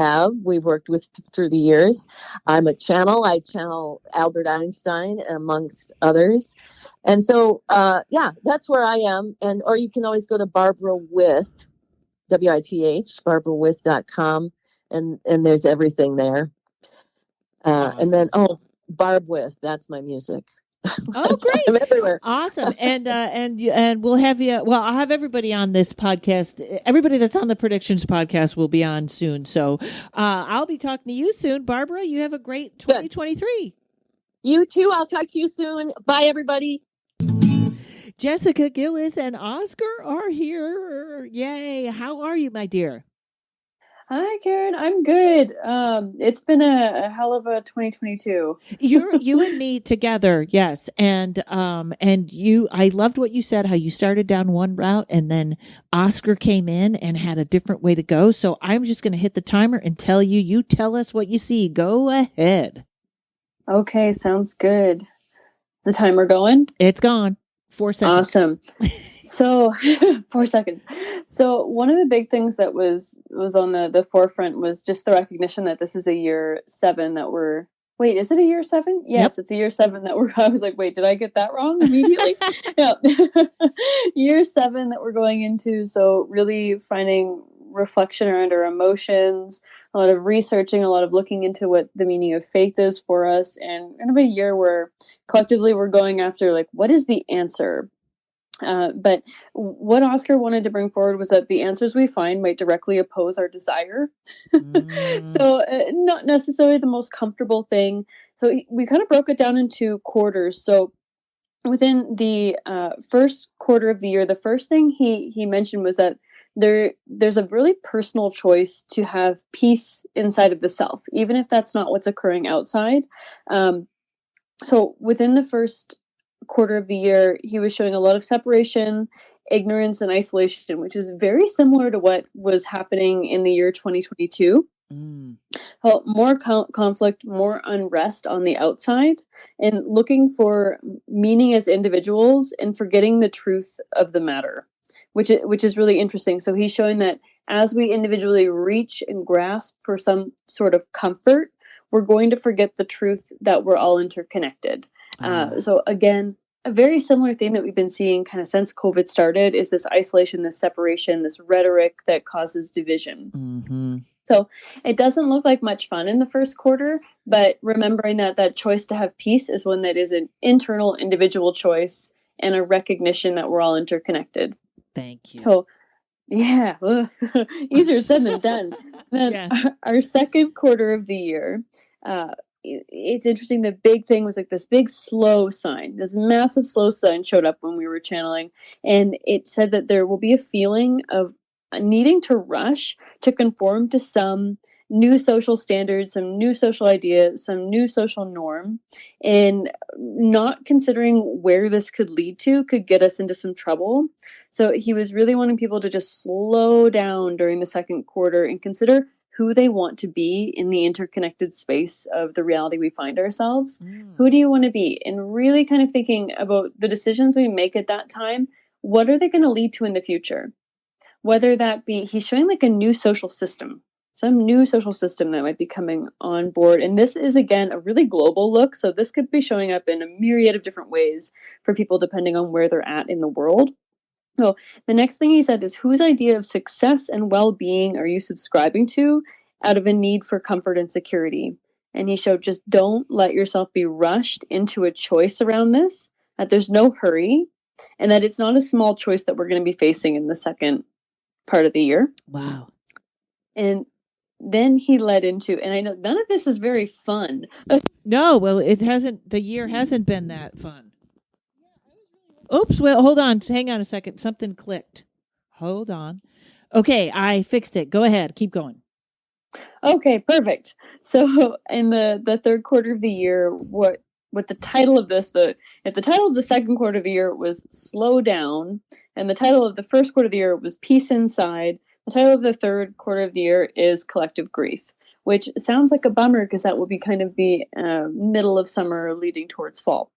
Speaker 13: worked with through the years. I'm a channel. I channel Albert Einstein amongst others. And so, that's where I am. Or you can always go to Barbara With, WITH, barbarawith.com. And there's everything there.
Speaker 2: Awesome.
Speaker 13: And then, Barb With, that's my music.
Speaker 2: Oh, great.
Speaker 13: I'm everywhere.
Speaker 2: Awesome. And we'll have you, I'll have everybody on this podcast. Everybody that's on the Predictions podcast will be on soon. So I'll be talking to you soon. Barbara, you have a great 2023.
Speaker 13: You too. I'll talk to you soon. Bye, everybody.
Speaker 2: Jessica Gillis and Oscar are here. Yay. How are you, my dear?
Speaker 14: Hi, Karen. I'm good. It's been a hell of a 2022.
Speaker 2: You and me together, yes. And I loved what you said, how you started down one route and then Oscar came in and had a different way to go. So I'm just going to hit the timer and tell you tell us what you see. Go ahead.
Speaker 14: Okay, sounds good. The timer going?
Speaker 2: It's gone. 4 seconds.
Speaker 14: Awesome. So 4 seconds. So one of the big things that was on the forefront was just the recognition that this is a year 7 that we're, wait, is it a year 7? Yes, It's a year 7 that I was like, wait, did I get that wrong immediately? Yeah. Year 7 that we're going into. So really finding reflection around our emotions, a lot of researching, a lot of looking into what the meaning of faith is for us, and kind of a year where collectively we're going after, like, what is the answer? But what Oscar wanted to bring forward was that the answers we find might directly oppose our desire. So not necessarily the most comfortable thing. So we kind of broke it down into quarters. So within the first quarter of the year, the first thing he mentioned was that there's a really personal choice to have peace inside of the self, even if that's not what's occurring outside. So within the first quarter of the year, he was showing a lot of separation, ignorance, and isolation, which is very similar to what was happening in the year 2022. More conflict, more unrest on the outside, and looking for meaning as individuals and forgetting the truth of the matter, which is really interesting. So he's showing that as we individually reach and grasp for some sort of comfort, we're going to forget the truth that we're all interconnected. So again, a very similar theme that we've been seeing kind of since COVID started is this isolation, this separation, this rhetoric that causes division.
Speaker 2: Mm-hmm.
Speaker 14: So it doesn't look like much fun in the first quarter, but remembering that choice to have peace is one that is an internal individual choice and a recognition that we're all interconnected.
Speaker 2: Thank you.
Speaker 14: So, yeah, easier said than done. Then our second quarter of the year, it's interesting. The big thing was like this big slow sign, this massive slow sign showed up when we were channeling, and it said that there will be a feeling of needing to rush to conform to some new social standards, some new social idea, some new social norm, and not considering where this could lead to could get us into some trouble. So he was really wanting people to just slow down during the second quarter and consider who they want to be in the interconnected space of the reality we find ourselves. Who do you want to be? And really kind of thinking about the decisions we make at that time. What are they going to lead to in the future? Whether that be, he's showing like a new social system, some new social system that might be coming on board. And this is, again, a really global look. So this could be showing up in a myriad of different ways for people depending on where they're at in the world. So the next thing he said is, whose idea of success and well-being are you subscribing to out of a need for comfort and security? And he showed just don't let yourself be rushed into a choice around this, that there's no hurry, and that it's not a small choice that we're going to be facing in the second part of the year.
Speaker 2: Wow.
Speaker 14: And then he led into, and I know none of this is very fun.
Speaker 2: No, well, the year hasn't been that fun. Oops, well, hold on. Hang on a second. Something clicked. Hold on. Okay, I fixed it. Go ahead. Keep going.
Speaker 14: Okay, perfect. So in the third quarter of the year, what the title of this, if the title of the second quarter of the year was Slow Down, and the title of the first quarter of the year was Peace Inside, the title of the third quarter of the year is Collective Grief, which sounds like a bummer because that will be kind of the middle of summer leading towards fall.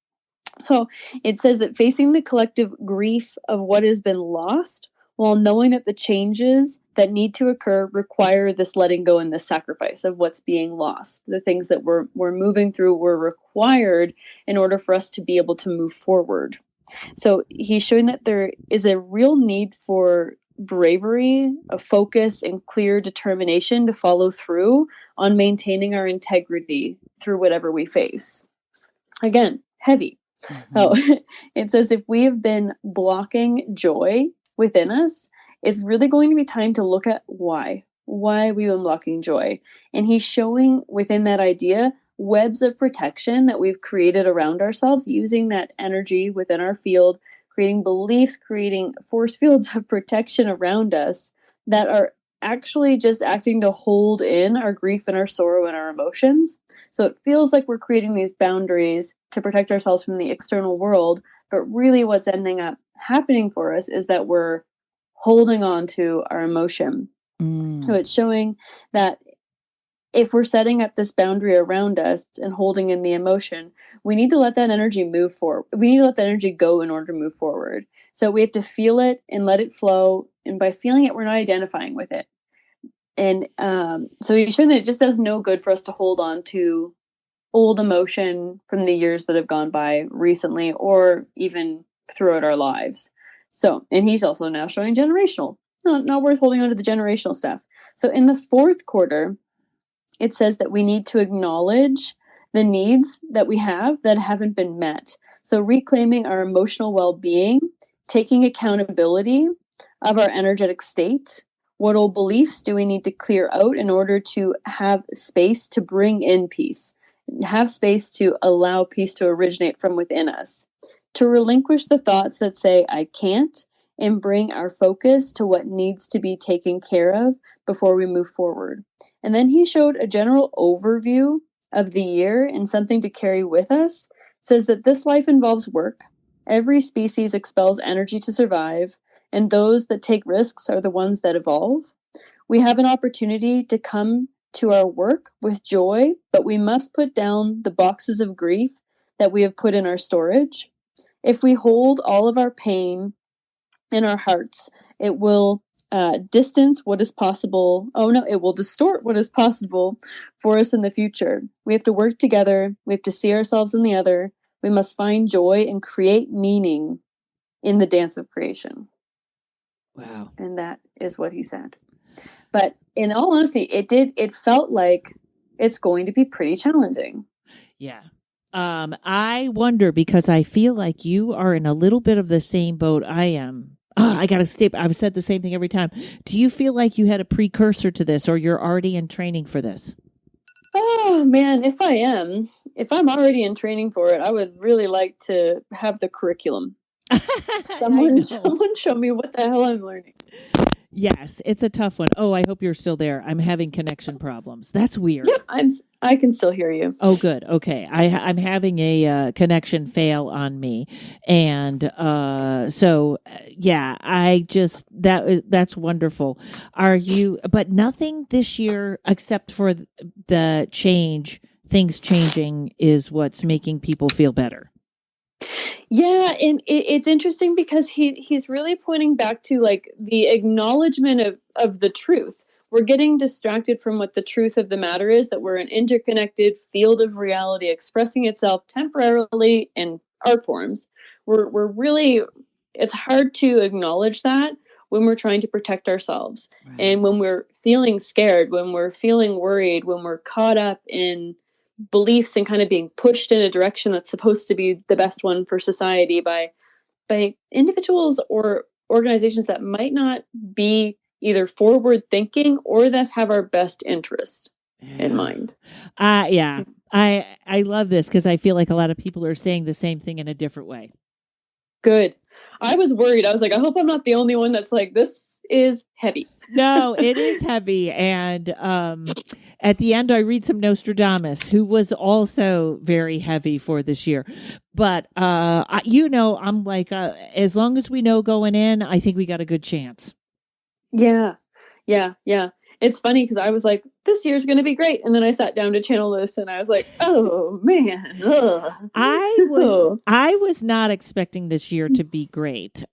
Speaker 14: So it says that facing the collective grief of what has been lost, while knowing that the changes that need to occur require this letting go and this sacrifice of what's being lost. The things that we're moving through were required in order for us to be able to move forward. So he's showing that there is a real need for bravery, a focus, and clear determination to follow through on maintaining our integrity through whatever we face. Again, heavy. Oh, it says if we have been blocking joy within us, it's really going to be time to look at why we've been blocking joy. And he's showing within that idea webs of protection that we've created around ourselves using that energy within our field, creating beliefs, creating force fields of protection around us that are actually just acting to hold in our grief and our sorrow and our emotions. So it feels like we're creating these boundaries to protect ourselves from the external world, but really what's ending up happening for us is that we're holding on to our emotion. So it's showing that if we're setting up this boundary around us and holding in the emotion, we need to let that energy move forward. We need to let that energy go in order to move forward. So we have to feel it and let it flow. And by feeling it, we're not identifying with it. And so he's showing that it just does no good for us to hold on to old emotion from the years that have gone by recently or even throughout our lives. So, and he's also now showing generational. Not worth holding on to the generational stuff. So in the fourth quarter, it says that we need to acknowledge the needs that we have that haven't been met. So reclaiming our emotional well-being, taking accountability of our energetic state. What old beliefs do we need to clear out in order to have space to bring in peace? Have space to allow peace to originate from within us. To relinquish the thoughts that say, I can't, and bring our focus to what needs to be taken care of before we move forward. And then he showed a general overview of the year and something to carry with us. It says that this life involves work. Every species expels energy to survive, and those that take risks are the ones that evolve. We have an opportunity to come to our work with joy, but we must put down the boxes of grief that we have put in our storage. If we hold all of our pain in our hearts, it will distance what is possible. Oh no, it will distort what is possible for us in the future. We have to work together. We have to see ourselves in the other. We must find joy and create meaning in the dance of creation.
Speaker 2: Wow.
Speaker 14: And that is what he said. But in all honesty, it felt like it's going to be pretty challenging.
Speaker 2: Yeah. I wonder, because I feel like you are in a little bit of the same boat I am. I got to stay. I've said the same thing every time. Do you feel like you had a precursor to this, or you're already in training for this?
Speaker 14: Oh man, if I'm already in training for it, I would really like to have the curriculum. Someone show me what the hell I'm learning.
Speaker 2: Yes, it's a tough one. Oh, I hope you're still there. I'm having connection problems. That's weird.
Speaker 14: Yep, I can still hear you.
Speaker 2: Oh, good. Okay, I'm having a connection fail on me, and so yeah, that's wonderful. Are you? But nothing this year except for the change. Things changing is what's making people feel better.
Speaker 14: Yeah, and it's interesting because he's really pointing back to like the acknowledgement of the truth. We're getting distracted from what the truth of the matter is, that we're an interconnected field of reality expressing itself temporarily in art forms. We're really, it's hard to acknowledge that when we're trying to protect ourselves. Right. And when we're feeling scared, when we're feeling worried, when we're caught up in beliefs and kind of being pushed in a direction that's supposed to be the best one for society by individuals or organizations that might not be either forward thinking or that have our best interest in mind.
Speaker 2: Yeah. I love this because I feel like a lot of people are saying the same thing in a different way.
Speaker 14: Good. I was worried. I was like, I hope I'm not the only one that's like, this is heavy.
Speaker 2: No, it is heavy. And at the end, I read some Nostradamus, who was also very heavy for this year. But, I'm like, as long as we know going in, I think we got a good chance.
Speaker 14: Yeah. It's funny because I was like, this year's going to be great. And then I sat down to channel this and I was like, oh, man. Ugh.
Speaker 2: I was not expecting this year to be great.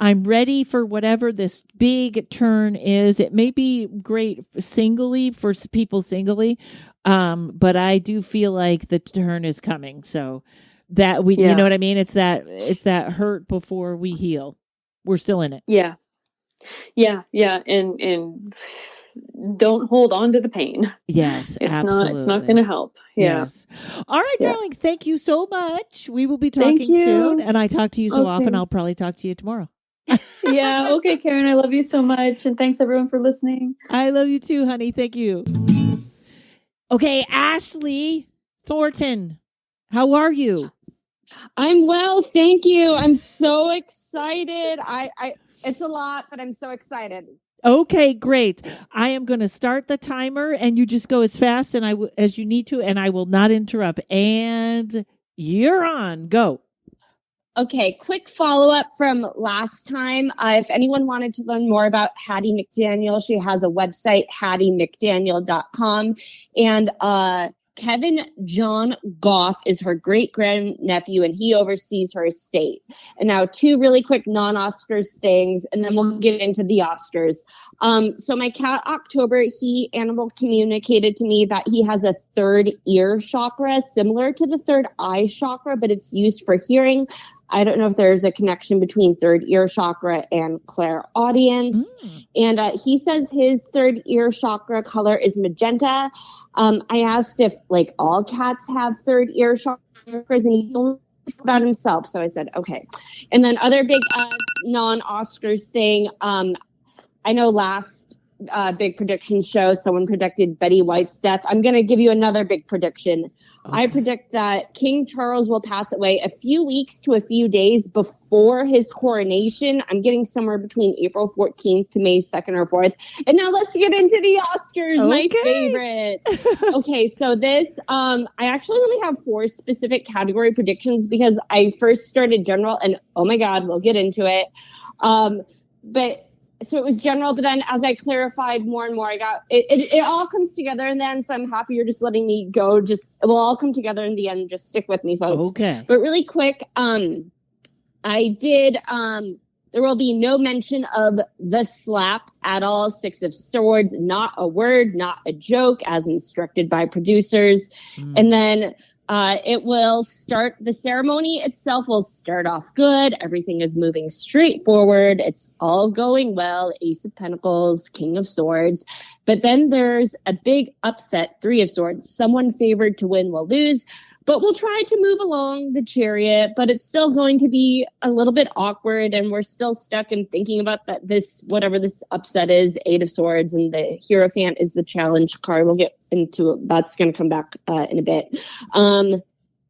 Speaker 2: I'm ready for whatever this big turn is. It may be great singly for people singly, but I do feel like the turn is coming. So that you know what I mean? It's that hurt before we heal. We're still in it.
Speaker 14: Yeah. And don't hold on to the pain.
Speaker 2: Yes,
Speaker 14: absolutely. It's not going to help. Yeah.
Speaker 2: Yes. All right, darling. Thank you so much. We will be talking soon. And I talk to you so often. I'll probably talk to you tomorrow.
Speaker 14: Yeah. Okay, Karen. I love you so much. And thanks everyone for listening.
Speaker 2: I love you too, honey. Thank you. Okay, Ashley Thornton, how are you?
Speaker 15: I'm well, thank you. I'm so excited. It's a lot, but I'm so excited.
Speaker 2: Okay, great. I am going to start the timer, and you just go as fast as you need to, and I will not interrupt. And you're on. Go.
Speaker 15: Okay, quick follow-up from last time. If anyone wanted to learn more about Hattie McDaniel, she has a website, hattiemcdaniel.com. And Kevin John Goff is her great-grandnephew, and he oversees her estate. And now 2 really quick non-Oscars things, and then we'll get into the Oscars. So my cat, October, he animal communicated to me that he has a third ear chakra, similar to the third eye chakra, but it's used for hearing. I don't know if there's a connection between third ear chakra and clairaudience. And he says his third ear chakra color is magenta. I asked if like all cats have third ear chakras, and he told me about himself. So I said, okay. And then other big non-Oscars thing. I know last big prediction show, someone predicted Betty White's death. I'm going to give you another big prediction. Okay. I predict that King Charles will pass away a few weeks to a few days before his coronation. I'm getting somewhere between April 14th to May 2nd or 4th. And now let's get into the Oscars, my favorite. Okay, so this, I actually only have 4 specific category predictions because I first started general and oh my God, we'll get into it. So it was general, but then as I clarified more and more, I got it all comes together in the end. So I'm happy you're just letting me go. It will all come together in the end. Just stick with me, folks.
Speaker 2: Okay.
Speaker 15: But really quick, I did, there will be no mention of the slap at all. 6 of Swords, not a word, not a joke, as instructed by producers. And then it will start, the ceremony itself will start off good. Everything is moving straight forward. It's all going well. Ace of Pentacles, King of Swords. But then there's a big upset, 3 of Swords. Someone favored to win will lose. But we'll try to move along the Chariot, but it's still going to be a little bit awkward, and we're still stuck in thinking about that. Whatever this upset is, 8 of Swords, and the Hierophant is the challenge card. We'll get into that's going to come back in a bit.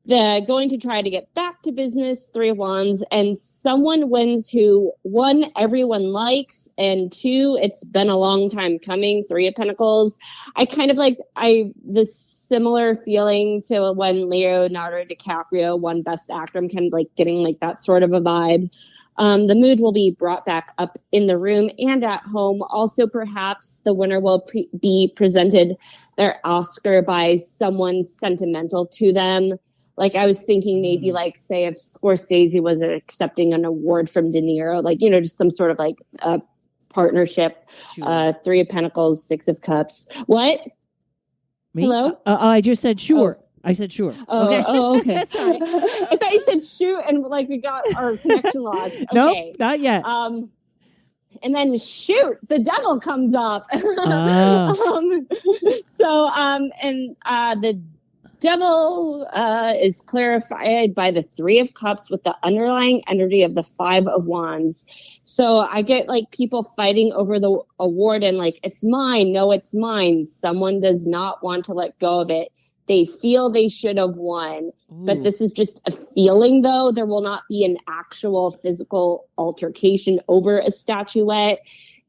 Speaker 15: They're going to try to get back to business, 3 of Wands, and someone wins who, 1, everyone likes, and 2, it's been a long time coming, 3 of Pentacles. I kind of like this similar feeling to when Leonardo DiCaprio won Best Actor. I'm kind of like getting like that sort of a vibe. The mood will be brought back up in the room and at home. Also, perhaps the winner will be presented their Oscar by someone sentimental to them. Like I was thinking maybe like, say if Scorsese was accepting an award from De Niro, like, just some sort of like partnership. Sure. 3 of Pentacles, 6 of Cups. What?
Speaker 2: Me?
Speaker 15: Hello?
Speaker 2: I just said sure. I said sure.
Speaker 15: Okay. Okay. Sorry. I thought you said shoot and like we got our connection lost. Okay.
Speaker 2: Nope, not yet.
Speaker 15: And then shoot, the devil comes up. The devil is clarified by the 3 of Cups with the underlying energy of the 5 of Wands. So I get like people fighting over the award and like, it's mine. No, it's mine. Someone does not want to let go of it. They feel they should have won. But this is just a feeling, though. There will not be an actual physical altercation over a statuette.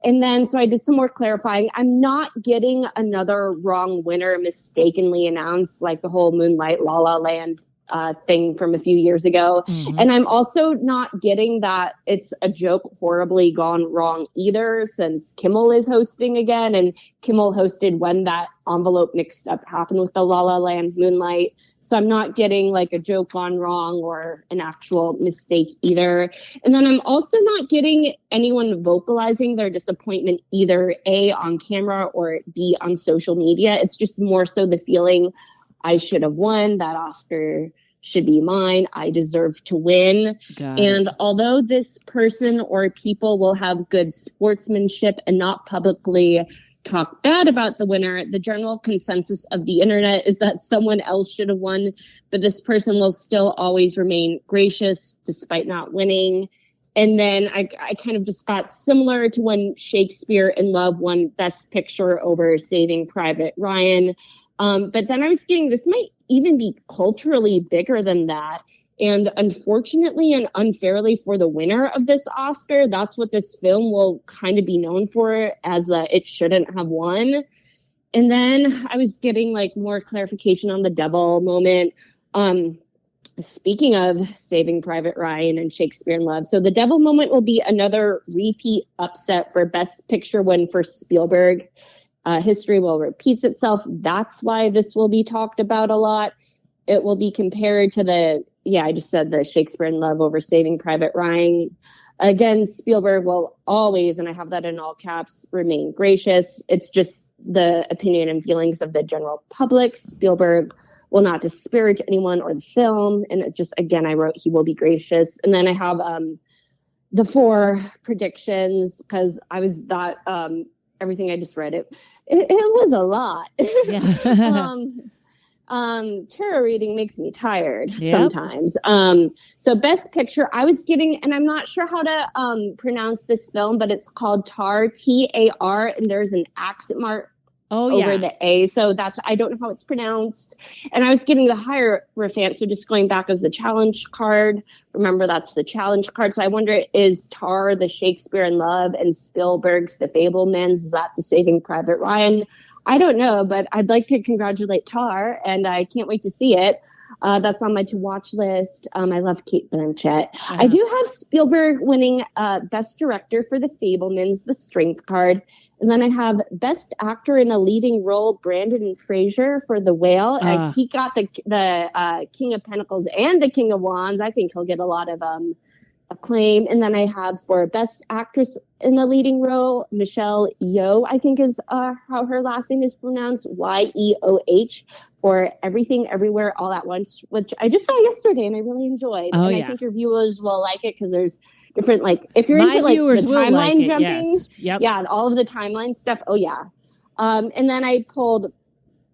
Speaker 15: And then, so I did some more clarifying. I'm not getting another wrong winner mistakenly announced, like the whole Moonlight La La Land thing from a few years ago. And I'm also not getting that it's a joke horribly gone wrong either, since Kimmel is hosting again. And Kimmel hosted when that envelope mixed up happened with the La La Land Moonlight. So I'm not getting like a joke gone wrong or an actual mistake either. And then I'm also not getting anyone vocalizing their disappointment either A, on camera, or B, on social media. It's just more so the feeling I should have won, that Oscar should be mine, I deserve to win. And although this person or people will have good sportsmanship and not publicly talk bad about the winner, the general consensus of the internet is that someone else should have won, but this person will still always remain gracious despite not winning. And then I kind of just got similar to when Shakespeare in Love won Best Picture over Saving Private Ryan. But then I was getting, this might even be culturally bigger than that. And unfortunately and unfairly for the winner of this Oscar, that's what this film will kind of be known for, as it shouldn't have won. And then I was getting like more clarification on the devil moment. Speaking of Saving Private Ryan and Shakespeare in Love, so the devil moment will be another repeat upset for Best Picture win for Spielberg. History will repeat itself. That's why this will be talked about a lot. It will be compared to I just said the Shakespeare in Love over Saving Private Ryan. Again, Spielberg will always, and I have that in all caps, remain gracious. It's just the opinion and feelings of the general public. Spielberg will not disparage anyone or the film. And it just, again, I wrote he will be gracious. And then I have the 4 predictions, because I was that everything I just read, it was a lot. Tarot reading makes me tired sometimes. So Best Picture, I was getting, and I'm not sure how to pronounce this film, but it's called Tar, T-A-R, and there's an accent mark over the A. So I don't know how it's pronounced. And I was getting the Hierophant, so just going back as the challenge card. Remember, that's the challenge card. So I wonder, is Tar the Shakespeare in Love and Spielberg's The Fabelmans? Is that the Saving Private Ryan? I don't know, but I'd like to congratulate Tar, and I can't wait to see it. That's on my to-watch list. I love Kate Blanchett. I do have Spielberg winning Best Director for The Fabelmans, the Strength card. And then I have Best Actor in a Leading Role, Brandon Fraser for The Whale. He got the King of Pentacles and the King of Wands. I think he'll get a lot of acclaim. And then I have for Best Actress in a Leading Role, Michelle Yeoh, I think is how her last name is pronounced, Yeoh, for Everything Everywhere All at Once, which I just saw yesterday and I really enjoyed. I think your viewers will like it, because there's different, like, if you're into like the timeline jumping, all of the timeline stuff. And then I pulled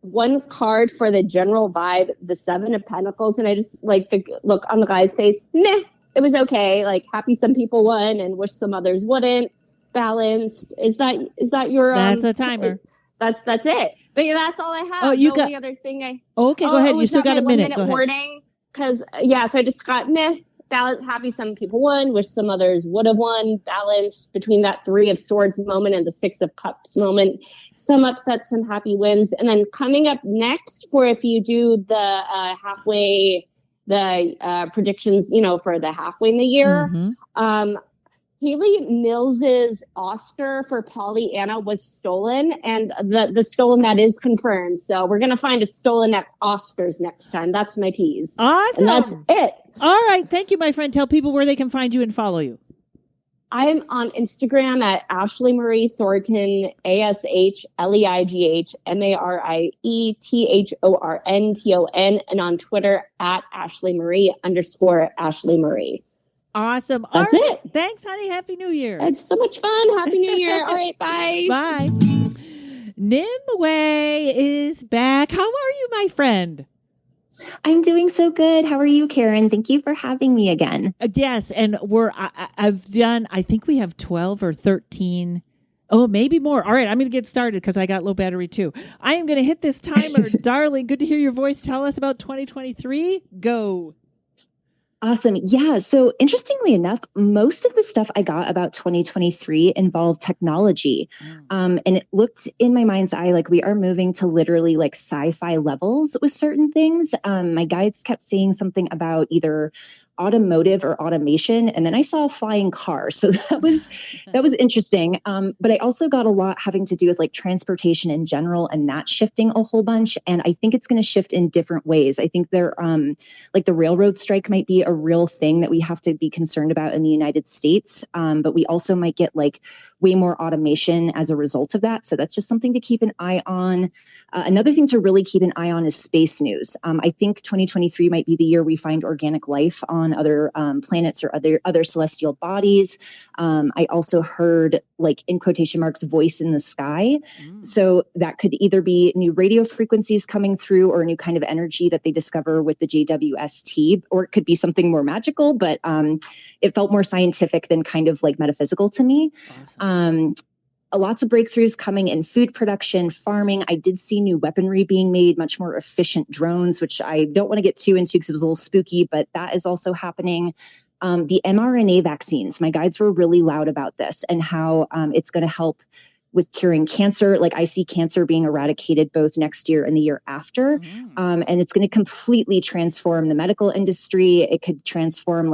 Speaker 15: one card for the general vibe, the 7 of Pentacles, and I just like the look on the guy's face. Meh. It was okay. Like, happy some people won and wish some others wouldn't. Balanced. Is that your?
Speaker 2: That's a timer.
Speaker 15: That's it. But that's all I have.
Speaker 2: Oh, you
Speaker 15: the
Speaker 2: got.
Speaker 15: Only other thing
Speaker 2: Go ahead. You still got a minute. Go ahead.
Speaker 15: Wording, because so I just got meh. Balance. Happy some people won. Wish some others would have won. Balance between that 3 of Swords moment and the 6 of Cups moment. Some upsets, some happy wins, and then coming up next for if you do the halfway. The predictions, for the halfway in the year. Haley Mills's Oscar for Pollyanna was stolen, and the stolen that is confirmed. So we're gonna find a stolen Oscars next time. That's my tease.
Speaker 2: Awesome.
Speaker 15: And that's it.
Speaker 2: All right. Thank you, my friend. Tell people where they can find you and follow you.
Speaker 15: I'm on Instagram at Ashley Marie Thornton, ASHLEIGHMARIETHORNTON, and on Twitter at Ashley Marie _Ashley Marie.
Speaker 2: Awesome.
Speaker 15: That's
Speaker 2: All right.
Speaker 15: it.
Speaker 2: Thanks, honey. Happy New Year.
Speaker 15: It's so much fun. Happy New Year. All right. Bye.
Speaker 2: Bye. Nimue is back. How are you, my friend?
Speaker 16: I'm doing so good. How are you, Karen? Thank you for having me again.
Speaker 2: Yes, and I've done, I think we have 12 or 13. Oh, maybe more. All right, I'm going to get started because I got low battery too. I am going to hit this timer. Darling, good to hear your voice. Tell us about 2023. Go.
Speaker 16: Awesome. Yeah. So interestingly enough, most of the stuff I got about 2023 involved technology. And it looked in my mind's eye like we are moving to literally like sci-fi levels with certain things. My guides kept saying something about either automotive or automation, and then I saw a flying car. So that was interesting. But I also got a lot having to do with like transportation in general, and that shifting a whole bunch. And I think it's going to shift in different ways. I think there, like the railroad strike might be a real thing that we have to be concerned about in the United States. But we also might get like way more automation as a result of that. So that's just something to keep an eye on. Another thing to really keep an eye on is space news. I think 2023 might be the year we find organic life on other planets or other celestial bodies. I also heard, like, in quotation marks, voice in the sky. So that could either be new radio frequencies coming through or a new kind of energy that they discover with the JWST, or it could be something more magical, but it felt more scientific than kind of like metaphysical to me. Awesome. Lots of breakthroughs coming in food production, farming. I did see new weaponry being made, much more efficient drones, which I don't want to get too into because it was a little spooky, but that is also happening. The mRNA vaccines, my guides were really loud about this and how it's going to help with curing cancer. Like, I see cancer being eradicated both next year and the year after. And it's going to completely transform the medical industry. It could transform,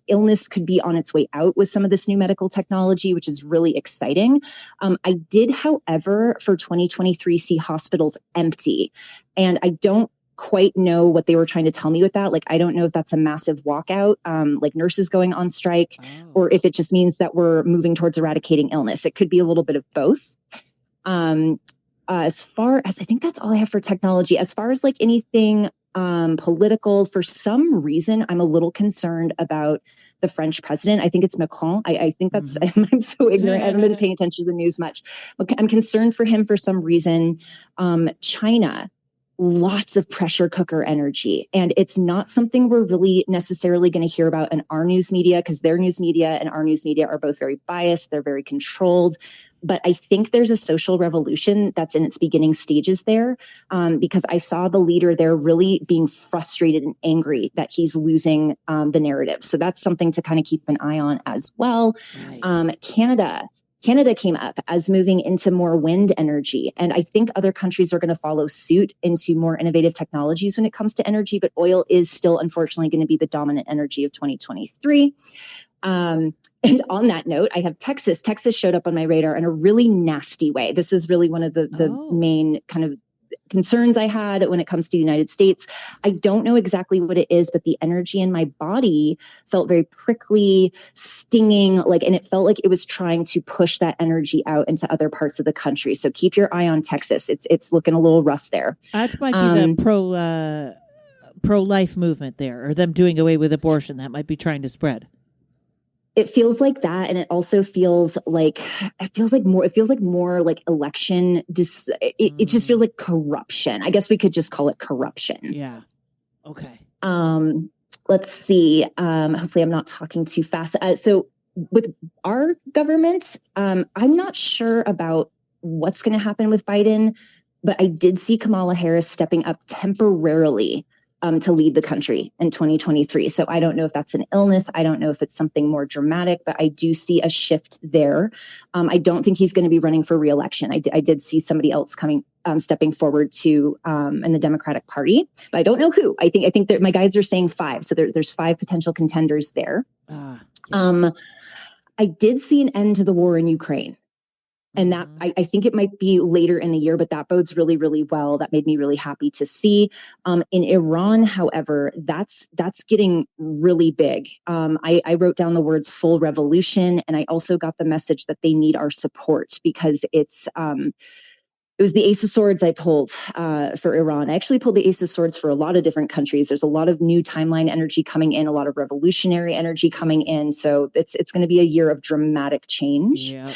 Speaker 16: illness could be on its way out with some of this new medical technology, which is really exciting. I did, however, for 2023, see hospitals empty. And I don't quite know what they were trying to tell me with that. Like, I don't know if that's a massive walkout, like nurses going on strike, or if it just means that we're moving towards eradicating illness. It could be a little bit of both. As far as, I think that's all I have for technology. As far as like anything political, for some reason, I'm a little concerned about the French president. I think it's Macron. I think that's, I'm so ignorant. I haven't been paying attention to the news much. I'm concerned for him for some reason. China. Lots of pressure cooker energy. And it's not something we're really necessarily going to hear about in our news media, because their news media and our news media are both very biased. They're very controlled. But I think there's a social revolution that's in its beginning stages there, because I saw the leader there really being frustrated and angry that he's losing the narrative. So that's something to kind of keep an eye on as well. Right. Canada came up as moving into more wind energy. And I think other countries are going to follow suit into more innovative technologies when it comes to energy, but oil is still, unfortunately, going to be the dominant energy of 2023. And on that note, I have Texas. Texas showed up on my radar in a really nasty way. This is really one of the main kind of concerns I had when it comes to the United States. I don't know exactly what it is, but the energy in my body felt very prickly, stinging, and it felt like it was trying to push that energy out into other parts of the country. So keep your eye on Texas. It's looking a little rough there.
Speaker 2: That might be the pro-life movement there, or them doing away with abortion. That might be trying to spread.
Speaker 16: It feels like that, and it also feels like more like election. It just feels like corruption. I guess we could just call it corruption.
Speaker 2: Yeah. Okay.
Speaker 16: Let's see. Hopefully, I'm not talking too fast. So, with our government, I'm not sure about what's going to happen with Biden, but I did see Kamala Harris stepping up temporarily to lead the country in 2023. So I don't know if that's an illness. I don't know if it's something more dramatic, but I do see a shift there. I don't think he's going to be running for re-election. I did see somebody else stepping forward to in the Democratic Party, but I don't know who. I think that my guides are saying 5. So there's 5 potential contenders there. Yes. I did see an end to the war in Ukraine. And that I think it might be later in the year, but that bodes really, really well. That made me really happy to see. In Iran, however, that's getting really big. I wrote down the words "full revolution," and I also got the message that they need our support, because it's it was the Ace of Swords I pulled for Iran. I actually pulled the Ace of Swords for a lot of different countries. There's a lot of new timeline energy coming in, a lot of revolutionary energy coming in. So it's going to be a year of dramatic change.
Speaker 2: Yep.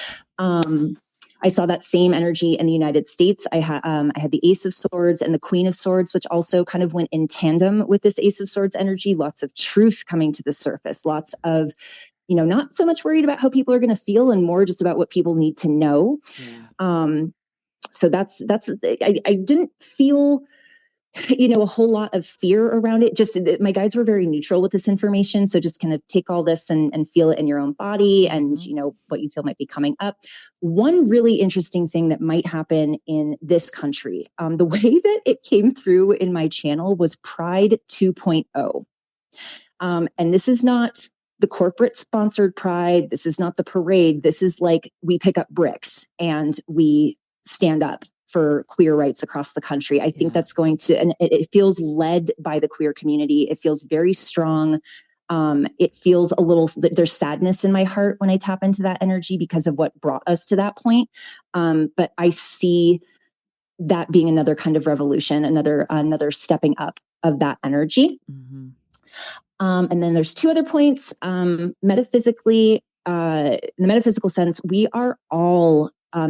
Speaker 16: I saw that same energy in the United States. I had the Ace of Swords and the Queen of Swords, which also kind of went in tandem with this Ace of Swords energy. Lots of truth coming to the surface. Lots of, not so much worried about how people are going to feel and more just about what people need to know. Yeah. So I didn't feel, a whole lot of fear around it. Just my guides were very neutral with this information. So just kind of take all this and feel it in your own body and, what you feel might be coming up. One really interesting thing that might happen in this country, the way that it came through in my channel was Pride 2.0. And this is not the corporate sponsored Pride. This is not the parade. This is like we pick up bricks and we stand up for queer rights across the country. I think that's going to, and it feels led by the queer community. It feels very strong. It feels a little, there's sadness in my heart when I tap into that energy because of what brought us to that point. But I see that being another kind of revolution, another stepping up of that energy. Mm-hmm. And then there's two other points. Metaphysically, in the metaphysical sense, we are all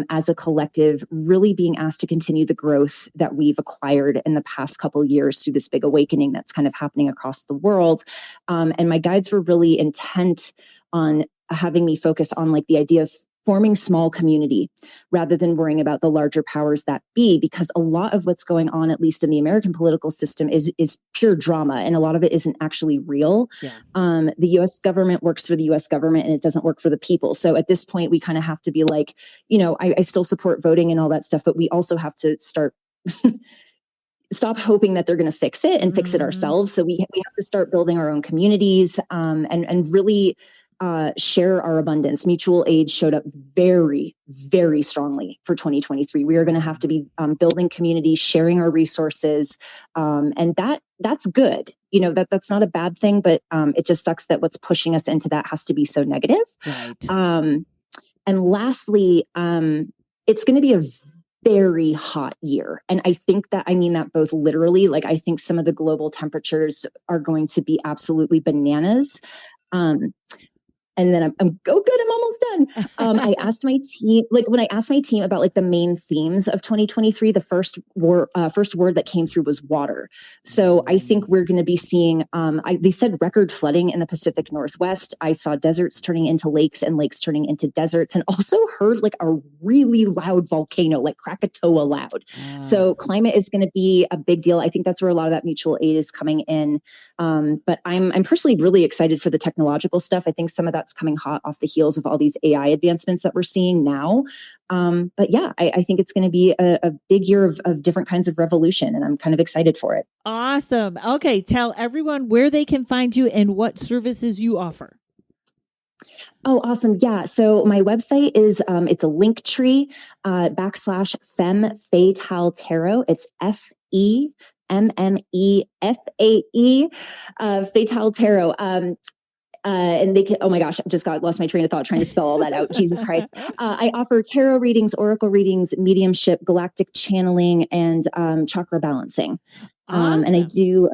Speaker 16: as a collective really being asked to continue the growth that we've acquired in the past couple of years through this big awakening that's kind of happening across the world. And my guides were really intent on having me focus on like the idea of forming small community rather than worrying about the larger powers that be, because a lot of what's going on, at least in the American political system, is pure drama, and a lot of it isn't actually real. Yeah. The U.S. government works for the U.S. government, and it doesn't work for the people. So at this point, we kind of have to be like, I still support voting and all that stuff, but we also have to start stop hoping that they're going to fix it and fix it ourselves. So we have to start building our own communities and really share our abundance. Mutual aid showed up very, very strongly for 2023. We are going to have to be building communities, sharing our resources. And that's good. That's not a bad thing, but it just sucks that what's pushing us into that has to be so negative. Right. And lastly, it's going to be a very hot year. And I think that I mean that both literally, like I think some of the global temperatures are going to be absolutely bananas. And then I'm almost done. I asked my team, when I asked my team about the main themes of 2023, the first word that came through was water. So I think we're going to be seeing, they said record flooding in the Pacific Northwest. I saw deserts turning into lakes and lakes turning into deserts, and also heard a really loud volcano, like Krakatoa loud. So climate is going to be a big deal. I think that's where a lot of that mutual aid is coming in. But I'm personally really excited for the technological stuff. I think some of that's coming hot off the heels of all these AI advancements that we're seeing now. But yeah, I think it's going to be a big year of different kinds of revolution, and I'm kind of excited for it.
Speaker 2: Awesome. Okay. Tell everyone where they can find you and what services you offer.
Speaker 16: Oh, awesome. Yeah. So my website is, it's a link tree, /Femme Fatale Tarot. It's FEMMEFAE, Fatale Tarot. And they can, oh my gosh, I just lost my train of thought trying to spell all that out. Jesus Christ. I offer tarot readings, oracle readings, mediumship, galactic channeling, and chakra balancing.
Speaker 2: Awesome.
Speaker 16: And I do,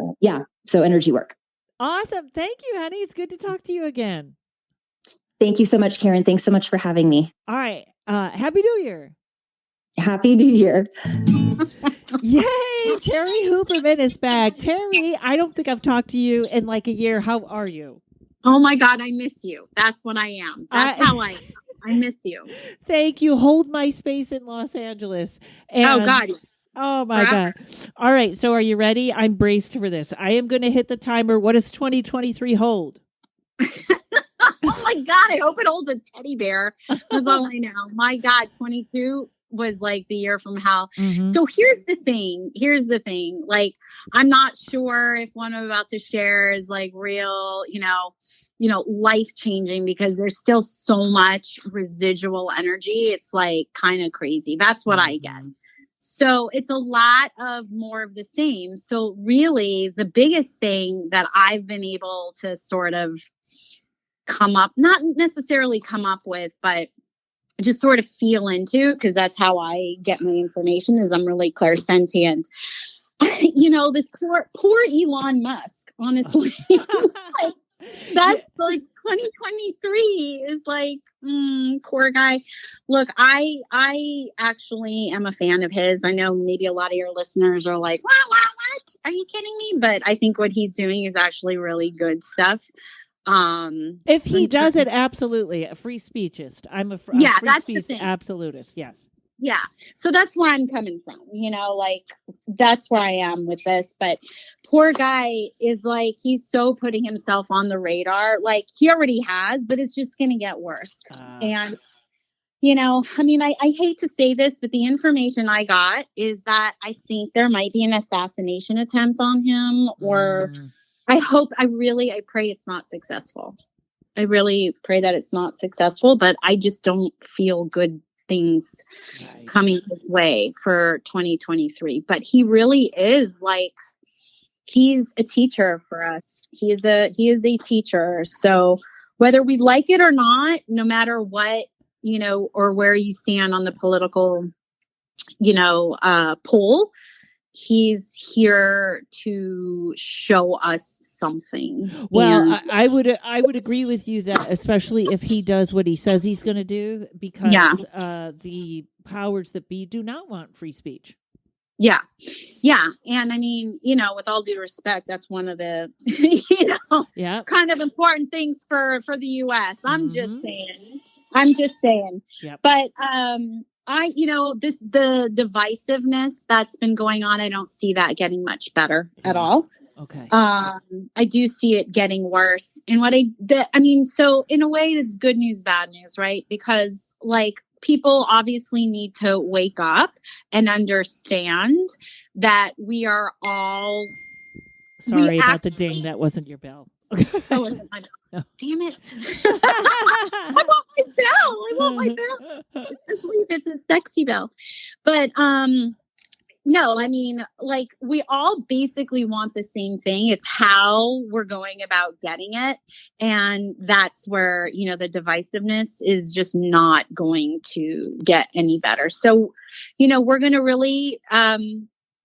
Speaker 16: so energy work.
Speaker 2: Awesome. Thank you, honey. It's good to talk to you again.
Speaker 16: Thank you so much, Karen. Thanks so much for having me.
Speaker 2: All right. Happy New Year.
Speaker 16: Happy New Year.
Speaker 2: Yay. Terry Hooperman is back. Terry, I don't think I've talked to you in a year. How are you?
Speaker 17: Oh my God, I miss you. That's what I am. That's how I am. I miss you.
Speaker 2: Thank you. Hold my space in Los Angeles. And,
Speaker 17: oh God.
Speaker 2: Oh my God. All right. So are you ready? I'm braced for this. I am going to hit the timer. What does 2023 hold?
Speaker 17: Oh my God. I hope it holds a teddy bear. That's all I know. My God, 22 was the year from hell. Mm-hmm. So here's the thing. I'm not sure if what I'm about to share is real, life changing, because there's still so much residual energy. It's kind of crazy. That's what I get. So it's a lot of more of the same. So really the biggest thing that I've been able to sort of not necessarily come up with, but just sort of feel into, because that's how I get my information, is I'm really clairsentient. This poor Elon Musk, honestly. That's like 2023 is like, poor guy. Look, I actually am a fan of his. I know maybe a lot of your listeners are like, what? Are you kidding me? But I think what he's doing is actually really good stuff.
Speaker 2: If he does it, absolutely. A free speechist. I'm a free speech absolutist. Yes.
Speaker 17: Yeah. So that's where I'm coming from, that's where I am with this. But poor guy is like, he's so putting himself on the radar. Like, he already has, but it's just going to get worse. And, I hate to say this, but the information I got is that I think there might be an assassination attempt on him, or I pray it's not successful. I really pray that it's not successful, but I just don't feel good things coming his way for 2023. But he really is like, he's a teacher for us. He is a teacher. So whether we like it or not, no matter what, or where you stand on the political, poll, he's here to show us something.
Speaker 2: Well, I would agree with you that, especially if he does what he says he's going to do, because the powers that be do not want free speech.
Speaker 17: Yeah. And I mean, with all due respect, that's one of the, kind of important things for the U.S. I'm just saying.
Speaker 2: Yep.
Speaker 17: But, the divisiveness that's been going on, I don't see that getting much better at all.
Speaker 2: Okay.
Speaker 17: I do see it getting worse. And so in a way, it's good news, bad news, right? Because people obviously need to wake up and understand that we are all.
Speaker 2: Sorry about the ding. That wasn't your bell.
Speaker 17: That wasn't my bell. No. Damn it. I want my bell. Especially if it's a sexy bell. But, no, we all basically want the same thing. It's how we're going about getting it. And that's where, the divisiveness is just not going to get any better. So, we're going to really,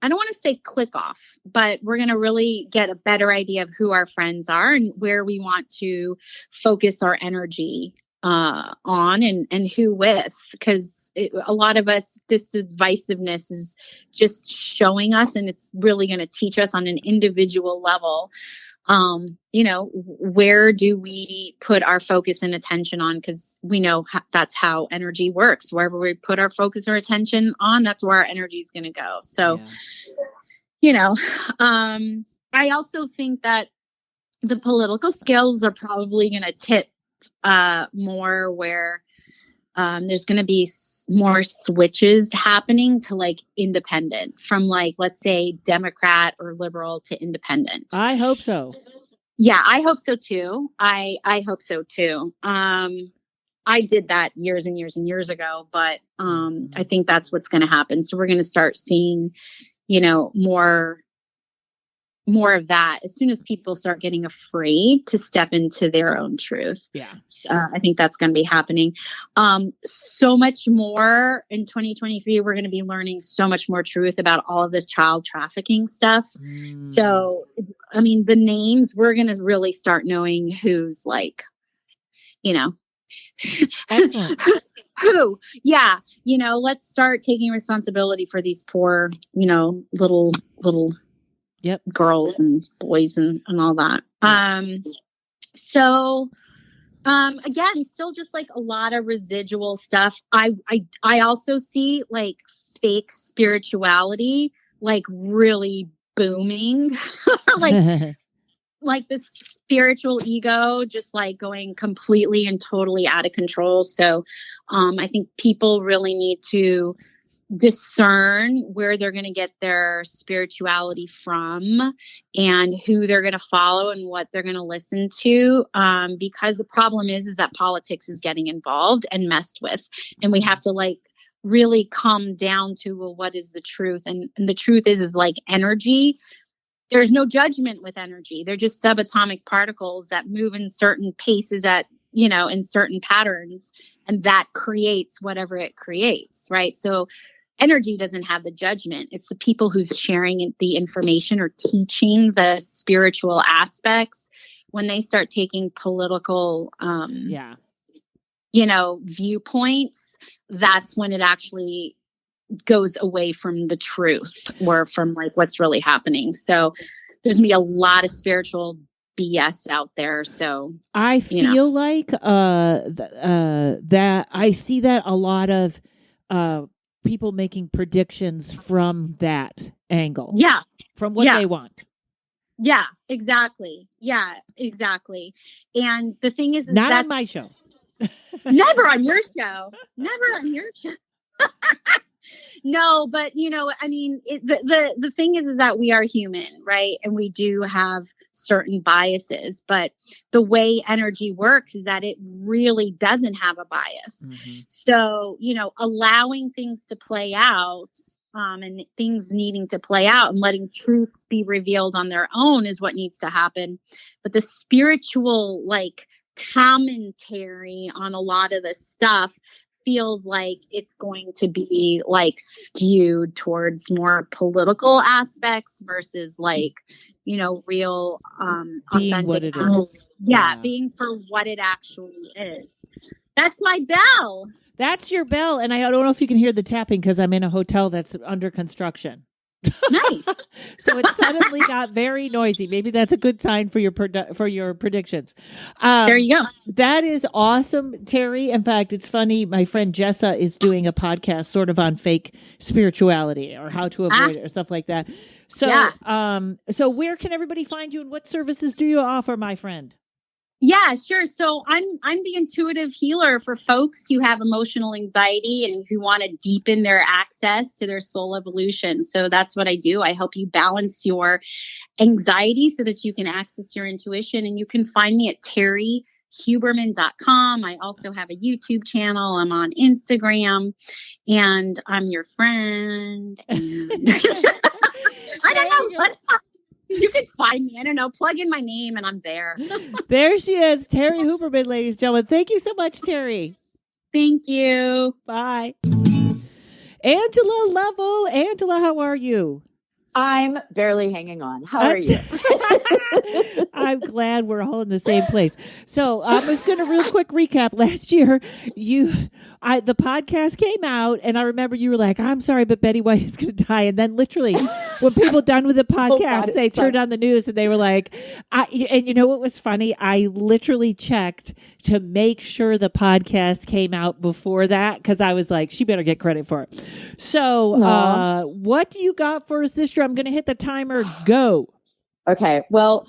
Speaker 17: I don't want to say click off, but we're going to really get a better idea of who our friends are and where we want to focus our energy on and who with, because a lot of us, this divisiveness is just showing us, and it's really going to teach us on an individual level. Where do we put our focus and attention on? Because we know that's how energy works. Wherever we put our focus or attention on, that's where our energy is going to go. So, I also think that the political scales are probably going to tip more where there's going to be more switches happening to independent, from let's say Democrat or liberal to independent.
Speaker 2: I hope so.
Speaker 17: Yeah, I hope so too. I hope so too. I did that years and years and years ago, but I think that's what's going to happen. So we're going to start seeing, more of that as soon as people start getting afraid to step into their own truth.
Speaker 2: Yeah.
Speaker 17: I think that's going to be happening. So much more in 2023. We're going to be learning so much more truth about all of this child trafficking stuff. So, the names, we're going to really start knowing who's
Speaker 2: Excellent.
Speaker 17: Who? Yeah. Let's start taking responsibility for these poor, little girls and boys and all that. Again, still just a lot of residual stuff. I also see fake spirituality really booming. The spiritual ego just going completely and totally out of control. So I think people really need to discern where they're going to get their spirituality from and who they're going to follow and what they're going to listen to, because the problem is that politics is getting involved and messed with, and we have to really come down to, well, what is the truth? And the truth is energy. There's no judgment with energy. They're just subatomic particles that move in certain paces in certain patterns. and that creates whatever it creates, right? So energy doesn't have the judgment. It's the people who's sharing the information or teaching the spiritual aspects. When they start taking political, viewpoints, that's when it actually goes away from the truth or from like what's really happening. So there's gonna be a lot of spiritual BS out there. So
Speaker 2: I feel like that I see that a lot of people making predictions from that angle.
Speaker 17: Yeah.
Speaker 2: From what they want.
Speaker 17: Yeah, exactly. Yeah, exactly. And the thing is
Speaker 2: not on my show.
Speaker 17: Never on your show. Never on your show. No, but I mean, the thing is that we are human, right? And we do have certain biases, but the way energy works is that it really doesn't have a bias. Mm-hmm. So, allowing things to play out, and things needing to play out and letting truths be revealed on their own is what needs to happen. But the spiritual, commentary on a lot of this stuff feels like it's going to be skewed towards more political aspects versus real
Speaker 2: being
Speaker 17: authentic
Speaker 2: what it is.
Speaker 17: Being for what it actually is. That's my bell.
Speaker 2: That's your bell, and I don't know if you can hear the tapping because I'm in a hotel that's under construction.
Speaker 17: Nice.
Speaker 2: So it suddenly got very noisy. Maybe that's a good sign for your predictions.
Speaker 17: There you go.
Speaker 2: That is awesome, Terry. In fact, it's funny. My friend Jessa is doing a podcast sort of on fake spirituality or how to avoid it or stuff like that. So, so where can everybody find you, and what services do you offer, my friend?
Speaker 17: Yeah, sure. So I'm the intuitive healer for folks who have emotional anxiety and who want to deepen their access to their soul evolution. So that's what I do. I help you balance your anxiety so that you can access your intuition. And you can find me at terryhuberman.com. I also have a YouTube channel. I'm on Instagram, and I'm your friend. And I don't know what. You can find me. I don't know. Plug in my name and I'm there.
Speaker 2: There she is, Terry Huberman, ladies and gentlemen. Thank you so much, Terry.
Speaker 17: Thank you.
Speaker 2: Bye. Angela Lovell. Angela, how are you?
Speaker 18: I'm barely hanging on. How are you?
Speaker 2: I'm glad we're all in the same place. So I was going to real quick recap. Last year, the podcast came out, and I remember you were like, "I'm sorry, but Betty White is going to die." And then, literally, when people done with the podcast, they turned on the news and they were like, and you know what was funny? I literally checked to make sure the podcast came out before that because I was like, she better get credit for it. So, what do you got for us this year? I'm going to hit the timer. Go.
Speaker 18: Okay. Well,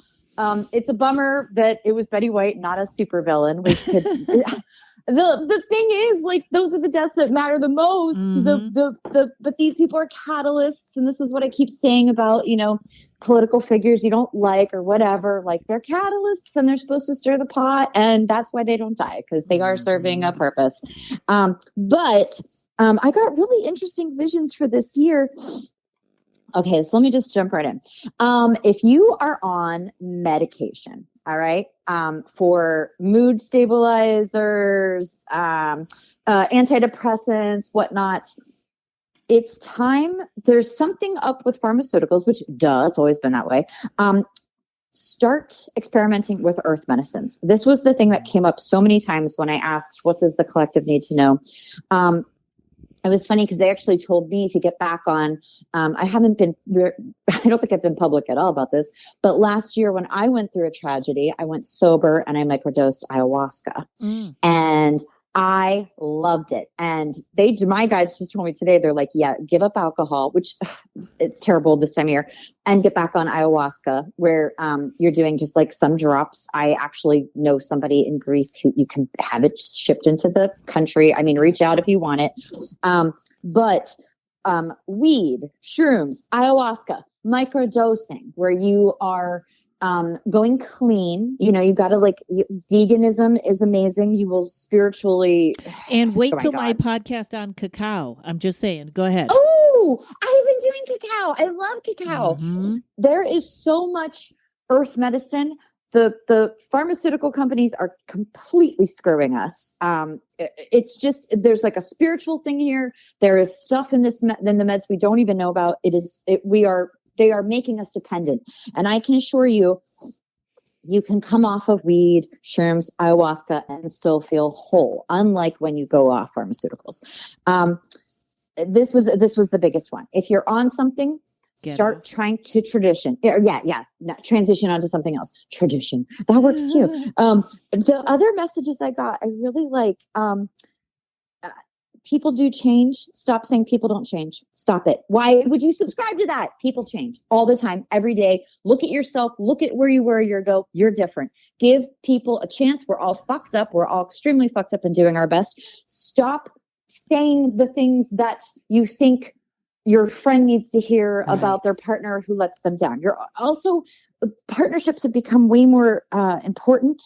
Speaker 18: it's a bummer that it was Betty White, not a supervillain. We could. The thing is, those are the deaths that matter the most. Mm-hmm. But these people are catalysts, and this is what I keep saying about political figures you don't like or whatever. They're catalysts, and they're supposed to stir the pot, and that's why they don't die, because they are serving a purpose. But I got really interesting visions for this year. Okay, so let me just jump right in. If you are on medication, all right, for mood stabilizers, antidepressants, whatnot, it's time. There's something up with pharmaceuticals, which, it's always been that way. Start experimenting with earth medicines. This was the thing that came up so many times when I asked, what does the collective need to know? It was funny because they actually told me to get back on. I don't think I've been public at all about this, but last year when I went through a tragedy, I went sober and I microdosed ayahuasca. And I loved it. And my guides just told me today, they're like, yeah, give up alcohol, which it's terrible this time of year, and get back on ayahuasca, where you're doing just some drops. I actually know somebody in Greece who you can have it shipped into the country. I mean, reach out if you want it. But weed, shrooms, ayahuasca, microdosing, where you are going clean, you got to veganism is amazing. You will spiritually.
Speaker 2: And wait till my podcast on cacao. I'm just saying, go ahead.
Speaker 18: Oh, I've been doing cacao. I love cacao. Mm-hmm. There is so much earth medicine the pharmaceutical companies are completely screwing us. It's just, there's like a spiritual thing here. There is stuff in this, in the meds we don't even know about. They are making us dependent. And I can assure you, you can come off of weed, shrooms, ayahuasca, and still feel whole, unlike when you go off pharmaceuticals. This was the biggest one. If you're on something, start trying to transition onto something else. Tradition. That works too. The other messages I got, I really like, people do change. Stop saying people don't change. Stop it. Why would you subscribe to that? People change all the time, every day. Look at yourself. Look at where you were a year ago. You're different. Give people a chance. We're all fucked up. We're all extremely fucked up and doing our best. Stop saying the things that you think your friend needs to hear about their partner who lets them down. You're also, partnerships have become way more important.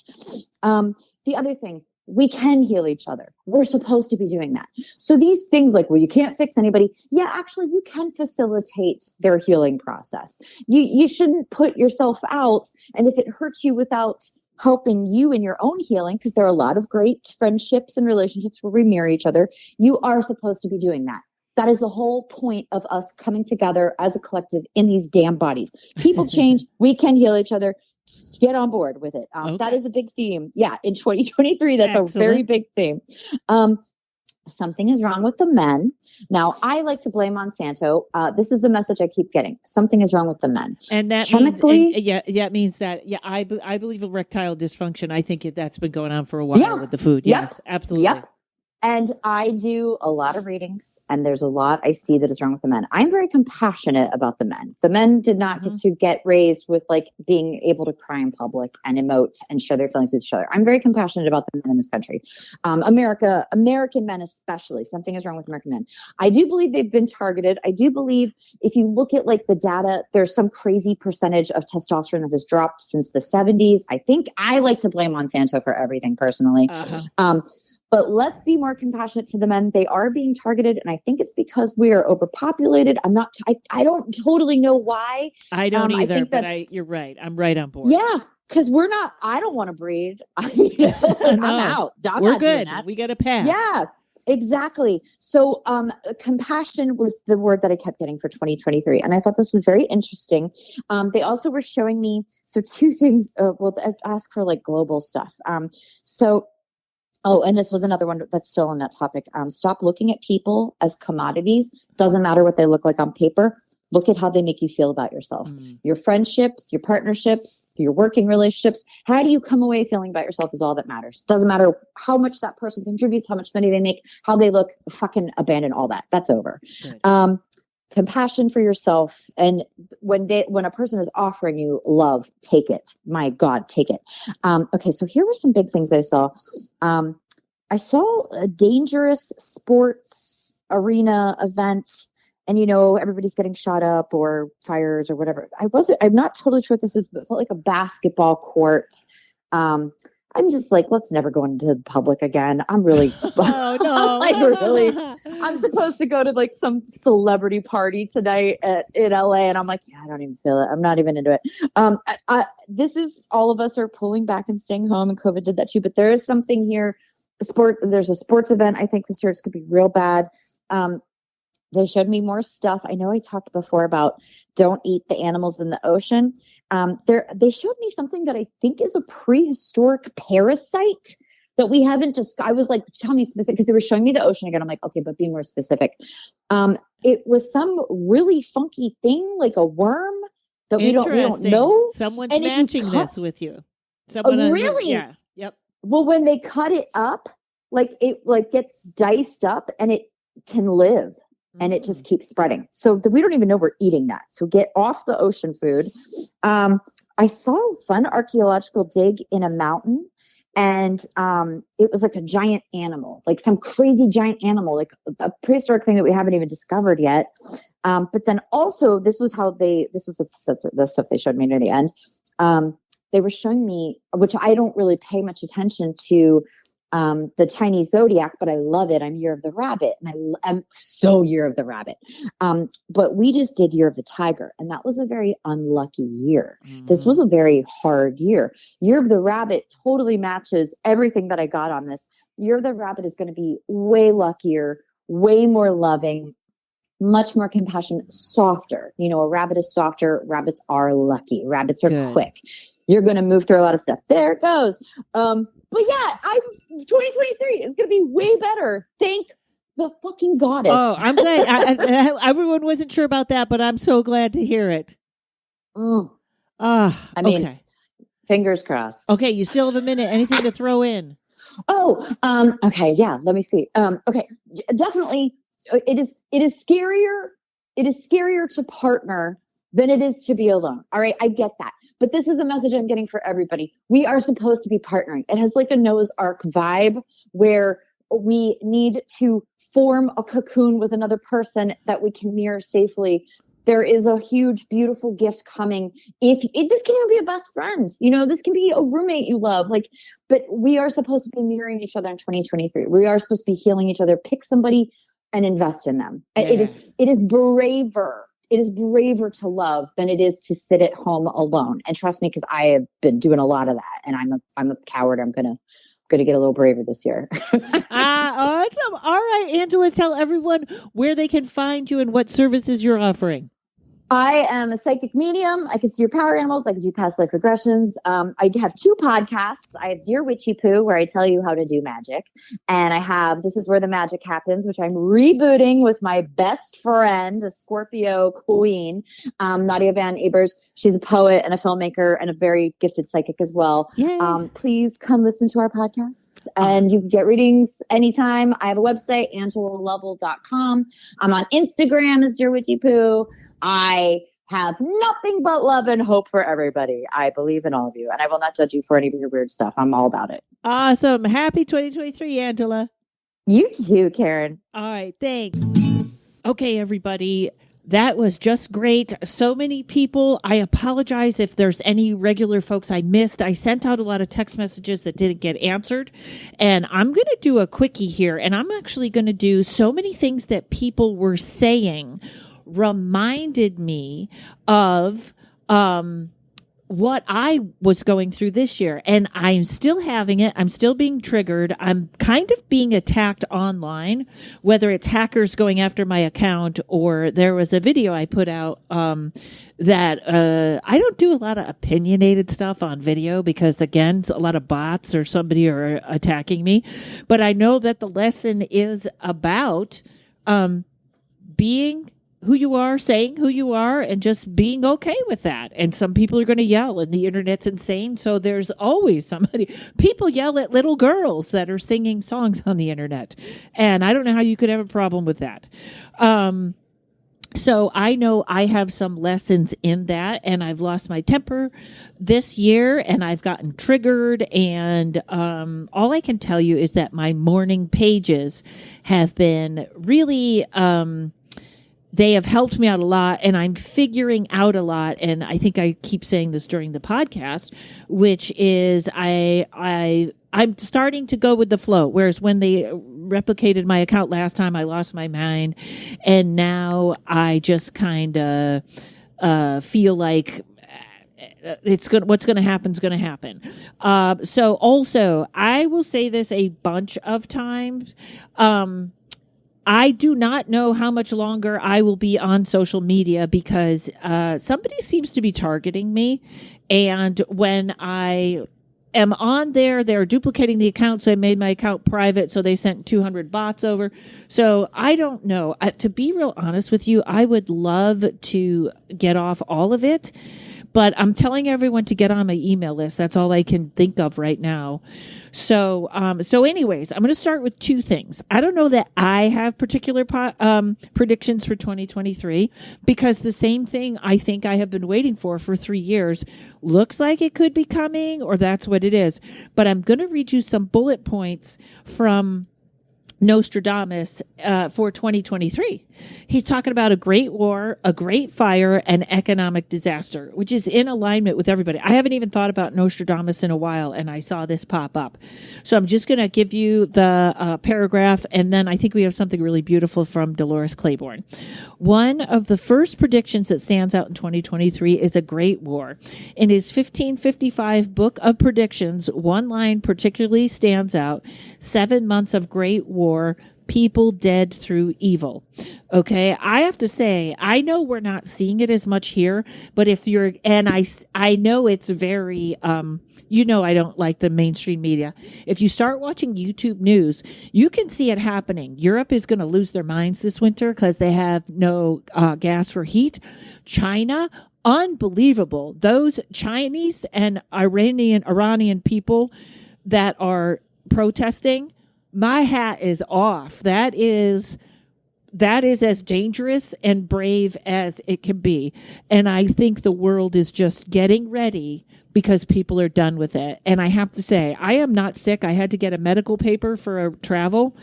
Speaker 18: The other thing, we can heal each other. We're supposed to be doing that. So these things like, well, you can't fix anybody. Yeah, actually, you can facilitate their healing process. You shouldn't put yourself out. And if it hurts you without helping you in your own healing, because there are a lot of great friendships and relationships where we mirror each other, you are supposed to be doing that. That is the whole point of us coming together as a collective in these damn bodies. People change. We can heal each other. Get on board with it. That is a big theme. Yeah, in 2023, that's a very big theme. Something is wrong with the men. Now, I like to blame Monsanto. This is a message I keep getting. Something is wrong with the men.
Speaker 2: And that chemically, it means that. I believe erectile dysfunction. I think that's been going on for a while with the food. Yes, absolutely.
Speaker 18: Yep. And I do a lot of readings, and there's a lot I see that is wrong with the men. I'm very compassionate about the men. The men did not get raised with like being able to cry in public and emote and share their feelings with each other. I'm very compassionate about the men in this country. American men especially. Something is wrong with American men. I do believe they've been targeted. I do believe if you look at like the data, there's some crazy percentage of testosterone that has dropped since the 70s. I think I like to blame Monsanto for everything personally. But let's be more compassionate to the men. They are being targeted, and I think it's because we are overpopulated. I don't totally know why.
Speaker 2: I don't either, but you're right. I'm right on board.
Speaker 18: Yeah, because I don't want to breed. I'm out.
Speaker 2: We're good. We got a pass.
Speaker 18: Yeah, exactly. So compassion was the word that I kept getting for 2023. And I thought this was very interesting. They also were showing me, so two things. I asked for like global stuff. Oh, and this was another one that's still on that topic. Stop looking at people as commodities. Doesn't matter what they look like on paper. Look at how they make you feel about yourself. Your friendships, your partnerships, your working relationships. How do you come away feeling about yourself is all that matters. Doesn't matter how much that person contributes, how much money they make, how they look. Fucking abandon all that. That's over. Compassion for yourself. And when a person is offering you love, take it. My God, take it. Okay, so here were some big things I saw. I saw a dangerous sports arena event, and everybody's getting shot up or fires or whatever. I'm not totally sure what this is, but it felt like a basketball court. I'm just like, let's never go into the public again. I'm really, I'm supposed to go to like some celebrity party tonight in LA. And I'm like, I don't even feel it. I'm not even into it. This is, all of us are pulling back and staying home, and COVID did that too. But there is something here. There's a sports event. I think this year it's going to be real bad. They showed me more stuff. I know I talked before about don't eat the animals in the ocean. They showed me something that I think is a prehistoric parasite that we haven't just, I was like, tell me specific, because they were showing me the ocean again. I'm like, okay, but be more specific. It was some really funky thing, like a worm that we don't know.
Speaker 2: Someone's matching this with you.
Speaker 18: Really?
Speaker 2: Yeah. Yep.
Speaker 18: Well, when they cut it up, like it like gets diced up and it can live. And it just keeps spreading. So we don't even know we're eating that. So get off the ocean food. I saw a fun archaeological dig in a mountain, and it was like a giant animal, like some crazy giant animal, like a prehistoric thing that we haven't even discovered yet. But then also, this was the stuff they showed me near the end. They were showing me, which I don't really pay much attention to, the Chinese zodiac, but I love it. I'm Year of the Rabbit, and I'm so Year of the Rabbit. But we just did Year of the Tiger, and that was a very unlucky year. This was a very hard year. Year of the Rabbit totally matches everything that I got on this. Year of the Rabbit is going to be way luckier, way more loving, much more compassionate, softer. You know, a rabbit is softer. Rabbits are lucky. Rabbits are quick. You're going to move through a lot of stuff. There it goes. But yeah, 2023 is going to be way better. Thank the fucking goddess.
Speaker 2: Oh, I'm glad. Everyone wasn't sure about that, but I'm so glad to hear it.
Speaker 18: I mean,
Speaker 2: okay.
Speaker 18: Fingers crossed.
Speaker 2: Okay, you still have a minute. Anything to throw in?
Speaker 18: Okay. Yeah. Let me see. Okay. Definitely. It is scarier. It is scarier to partner than it is to be alone. All right. I get that. But this is a message I'm getting for everybody. We are supposed to be partnering. It has like a Noah's Ark vibe where we need to form a cocoon with another person that we can mirror safely. There is a huge, beautiful gift coming. If this can even be a best friend, you know, this can be a roommate you love. But we are supposed to be mirroring each other in 2023. We are supposed to be healing each other. Pick somebody and invest in them. Yeah. It is braver. It is braver to love than it is to sit at home alone. And trust me, because I have been doing a lot of that, and I'm a coward. I'm gonna get a little braver this year.
Speaker 2: Awesome. All right, Angela, tell everyone where they can find you and what services you're offering.
Speaker 18: I am a psychic medium. I can see your power animals. I can do past life regressions. I have 2 podcasts. I have Dear Witchy Poo, where I tell you how to do magic. And I have This Is Where the Magic Happens, which I'm rebooting with my best friend, a Scorpio queen, Nadia Van Ebers. She's a poet and a filmmaker and a very gifted psychic as well. Please come listen to our podcasts. And you can get readings anytime. I have a website, angelalovell.com. I'm on Instagram as Dear Witchy Poo. I have nothing but love and hope for everybody. I believe in all of you, and I will not judge you for any of your weird stuff. I'm all about it.
Speaker 2: Awesome. Happy 2023, Angela.
Speaker 18: You too, Karen.
Speaker 2: All right. Thanks. Okay, everybody. That was just great. So many people. I apologize if there's any regular folks I missed. I sent out a lot of text messages that didn't get answered. And I'm going to do a quickie here. And I'm actually going to do so many things that people were saying reminded me of what I was going through this year. And I'm still having it. I'm still being triggered. I'm kind of being attacked online, whether it's hackers going after my account, or there was a video I put out that I don't do a lot of opinionated stuff on video because, again, a lot of bots or somebody are attacking me. But I know that the lesson is about being who you are, saying who you are, and just being okay with that. And some people are going to yell, and the internet's insane. So there's always somebody. People yell at little girls that are singing songs on the internet. And I don't know how you could have a problem with that. So I know I have some lessons in that, and I've lost my temper this year, and I've gotten triggered. And all I can tell you is that my morning pages have been really they have helped me out a lot, and I'm figuring out a lot. And I think I keep saying this during the podcast, which is I'm starting to go with the flow. Whereas when they replicated my account last time, I lost my mind. And now I just kind of feel like what's going to happen is going to happen. So also, I will say this a bunch of times. I do not know how much longer I will be on social media because somebody seems to be targeting me. And when I am on there, they're duplicating the account. So I made my account private. So they sent 200 bots over. So I don't know. To be real honest with you, I would love to get off all of it. But I'm telling everyone to get on my email list. That's all I can think of right now. So anyways, I'm going to start with 2 things. I don't know that I have particular predictions for 2023 because the same thing I think I have been waiting for 3 years looks like it could be coming, or that's what it is. But I'm going to read you some bullet points from Nostradamus for 2023. He's talking about a great war, a great fire, and economic disaster, which is in alignment with everybody. I haven't even thought about Nostradamus in a while, and I saw this pop up. So I'm just going to give you the paragraph, and then I think we have something really beautiful from Dolores Claiborne. One of the first predictions that stands out in 2023 is a great war. In his 1555 book of predictions, one line particularly stands out: 7 months of great war, people dead through evil. Okay, I have to say, I know we're not seeing it as much here, but if you're, and I know it's very, I don't like the mainstream media. If you start watching YouTube news, you can see it happening. Europe is going to lose their minds this winter because they have no gas for heat. China, unbelievable. Those Chinese and Iranian people that are protesting, my hat is off. That is as dangerous and brave as it can be. And I think the world is just getting ready because people are done with it. And I have to say, I am not sick. I had to get a medical paper for a travel,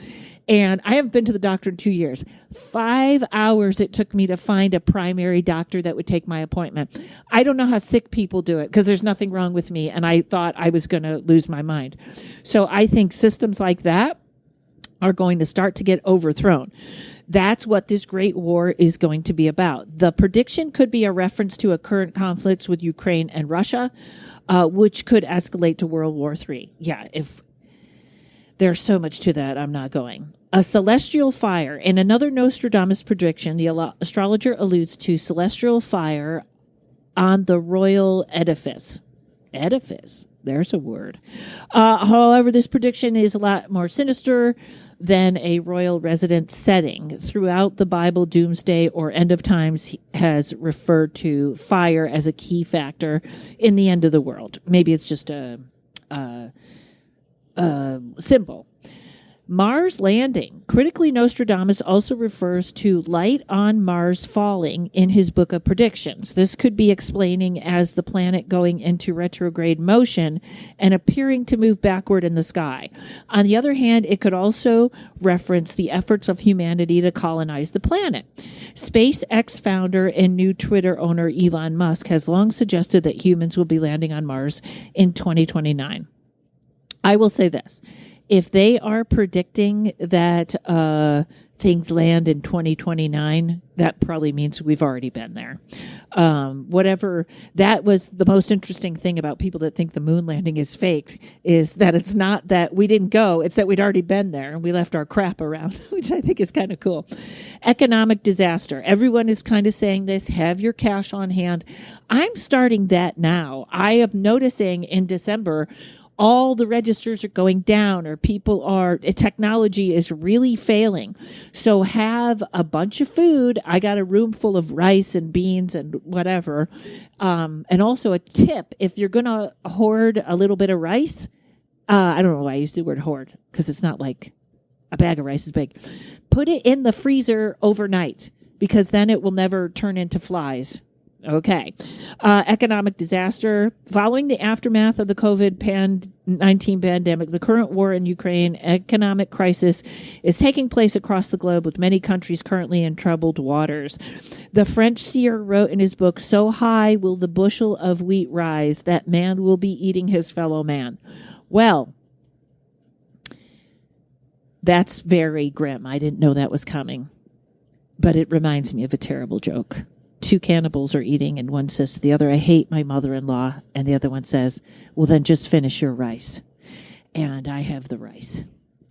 Speaker 2: and I haven't been to the doctor in 2 years. 5 hours it took me to find a primary doctor that would take my appointment. I don't know how sick people do it because there's nothing wrong with me, and I thought I was going to lose my mind. So I think systems like that are going to start to get overthrown. That's what this great war is going to be about. The prediction could be a reference to a current conflicts with Ukraine and Russia, which could escalate to World War III. Yeah, if there's so much to that, I'm not going. A celestial fire. In another Nostradamus prediction, the astrologer alludes to celestial fire on the royal edifice. Edifice. There's a word. However, this prediction is a lot more sinister than a royal residence setting. Throughout the Bible, doomsday or end of times has referred to fire as a key factor in the end of the world. Maybe it's just a symbol. Mars landing. Critically, Nostradamus also refers to light on Mars falling in his book of predictions. This could be explaining as the planet going into retrograde motion and appearing to move backward in the sky. On the other hand, it could also reference the efforts of humanity to colonize the planet. SpaceX founder and new Twitter owner Elon Musk has long suggested that humans will be landing on Mars in 2029. I will say this. If they are predicting that things land in 2029, that probably means we've already been there. Whatever, that was the most interesting thing about people that think the moon landing is faked, is that it's not that we didn't go, it's that we'd already been there and we left our crap around, which I think is kind of cool. Economic disaster. Everyone is kind of saying this, have your cash on hand. I'm starting that now. I am noticing in December, all the registers are going down, or technology is really failing. So have a bunch of food. I got a room full of rice and beans and whatever. And also a tip, if you're going to hoard a little bit of rice, I don't know why I use the word hoard, because it's not like a bag of rice is big. Put it in the freezer overnight, because then it will never turn into flies. Okay. Economic disaster. Following the aftermath of the COVID-19 pandemic, the current war in Ukraine, economic crisis is taking place across the globe, with many countries currently in troubled waters. The French seer wrote in his book, "So high will the bushel of wheat rise that man will be eating his fellow man." Well, that's very grim. I didn't know that was coming, but it reminds me of a terrible joke. Two cannibals are eating, and one says to the other, "I hate my mother-in-law." And the other one says, "Well, then just finish your rice." And I have the rice.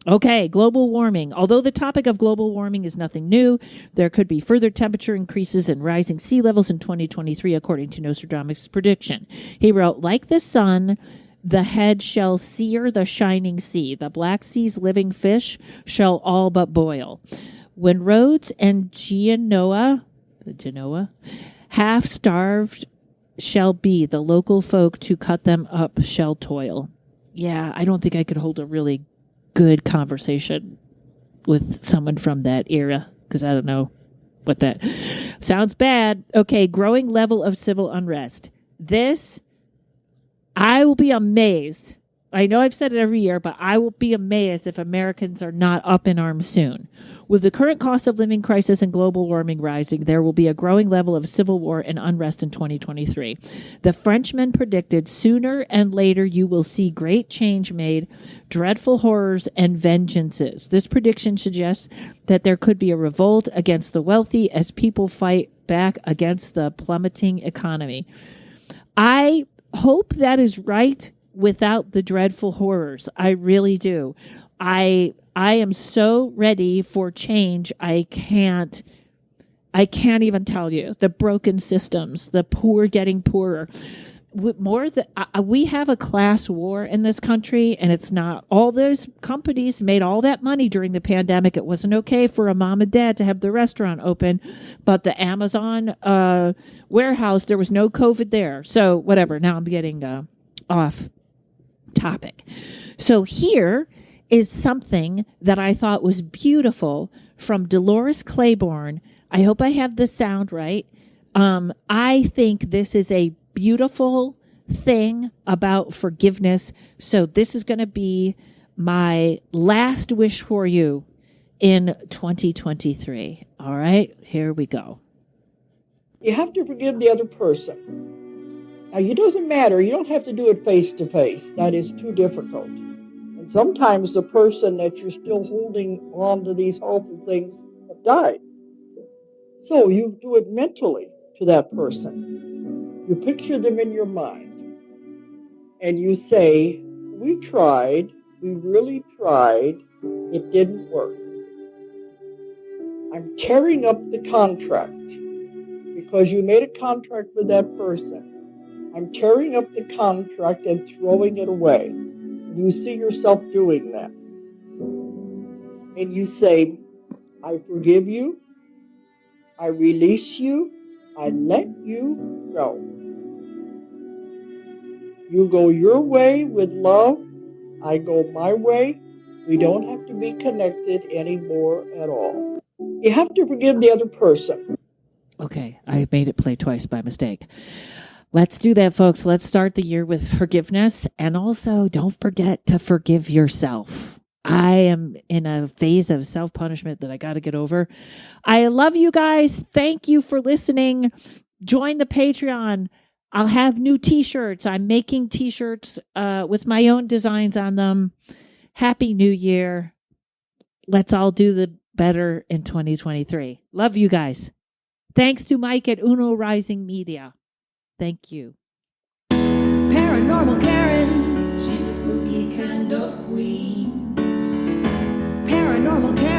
Speaker 2: Okay, global warming. Although the topic of global warming is nothing new, there could be further temperature increases and rising sea levels in 2023, according to Nostradamus' prediction. He wrote, "Like the sun, the head shall sear the shining sea. The Black Sea's living fish shall all but boil. When Rhodes and Genoa, half starved shall be, the local folk to cut them up shall toil." Yeah, I don't think I could hold a really good conversation with someone from that era, because I don't know what that sounds bad. Okay, growing level of civil unrest. This, I will be amazed I know I've said it every year, but I will be amazed if Americans are not up in arms soon. With the current cost of living crisis and global warming rising, there will be a growing level of civil war and unrest in 2023. The Frenchmen predicted sooner and later you will see great change made, dreadful horrors, and vengeances. This prediction suggests that there could be a revolt against the wealthy as people fight back against the plummeting economy. I hope that is right without the dreadful horrors. I really do. I am so ready for change. I can't even tell you the broken systems, the poor getting poorer. We have a class war in this country, and it's not. All those companies made all that money during the pandemic. It wasn't okay for a mom and dad to have the restaurant open, but the Amazon warehouse, there was no COVID there. So whatever. Now I'm getting off topic. So here is something that I thought was beautiful from Dolores Claiborne. I hope I have the sound right. I think this is a beautiful thing about forgiveness. So this is going to be my last wish for you in 2023. All right, here we go.
Speaker 19: You have to forgive the other person. Now, it doesn't matter. You don't have to do it face to face. That is too difficult. And sometimes the person that you're still holding on to these awful things have died. So you do it mentally to that person. You picture them in your mind, and you say, we tried, we really tried, it didn't work. I'm tearing up the contract because you made a contract with that person. I'm tearing up the contract and throwing it away. You see yourself doing that. And you say, I forgive you, I release you, I let you go. You go your way with love. I go my way. We don't have to be connected anymore at all. You have to forgive the other person.
Speaker 2: Okay, I made it play twice by mistake. Let's do that, folks. Let's start the year with forgiveness. And also, don't forget to forgive yourself. I am in a phase of self-punishment that I got to get over. I love you guys. Thank you for listening. Join the Patreon. I'll have new t-shirts. I'm making t-shirts with my own designs on them. Happy New Year. Let's all do the better in 2023. Love you guys. Thanks to Mike at Uno Rising Media. Thank you.
Speaker 20: Paranormal Karen. She's a spooky kind of queen. Paranormal Karen.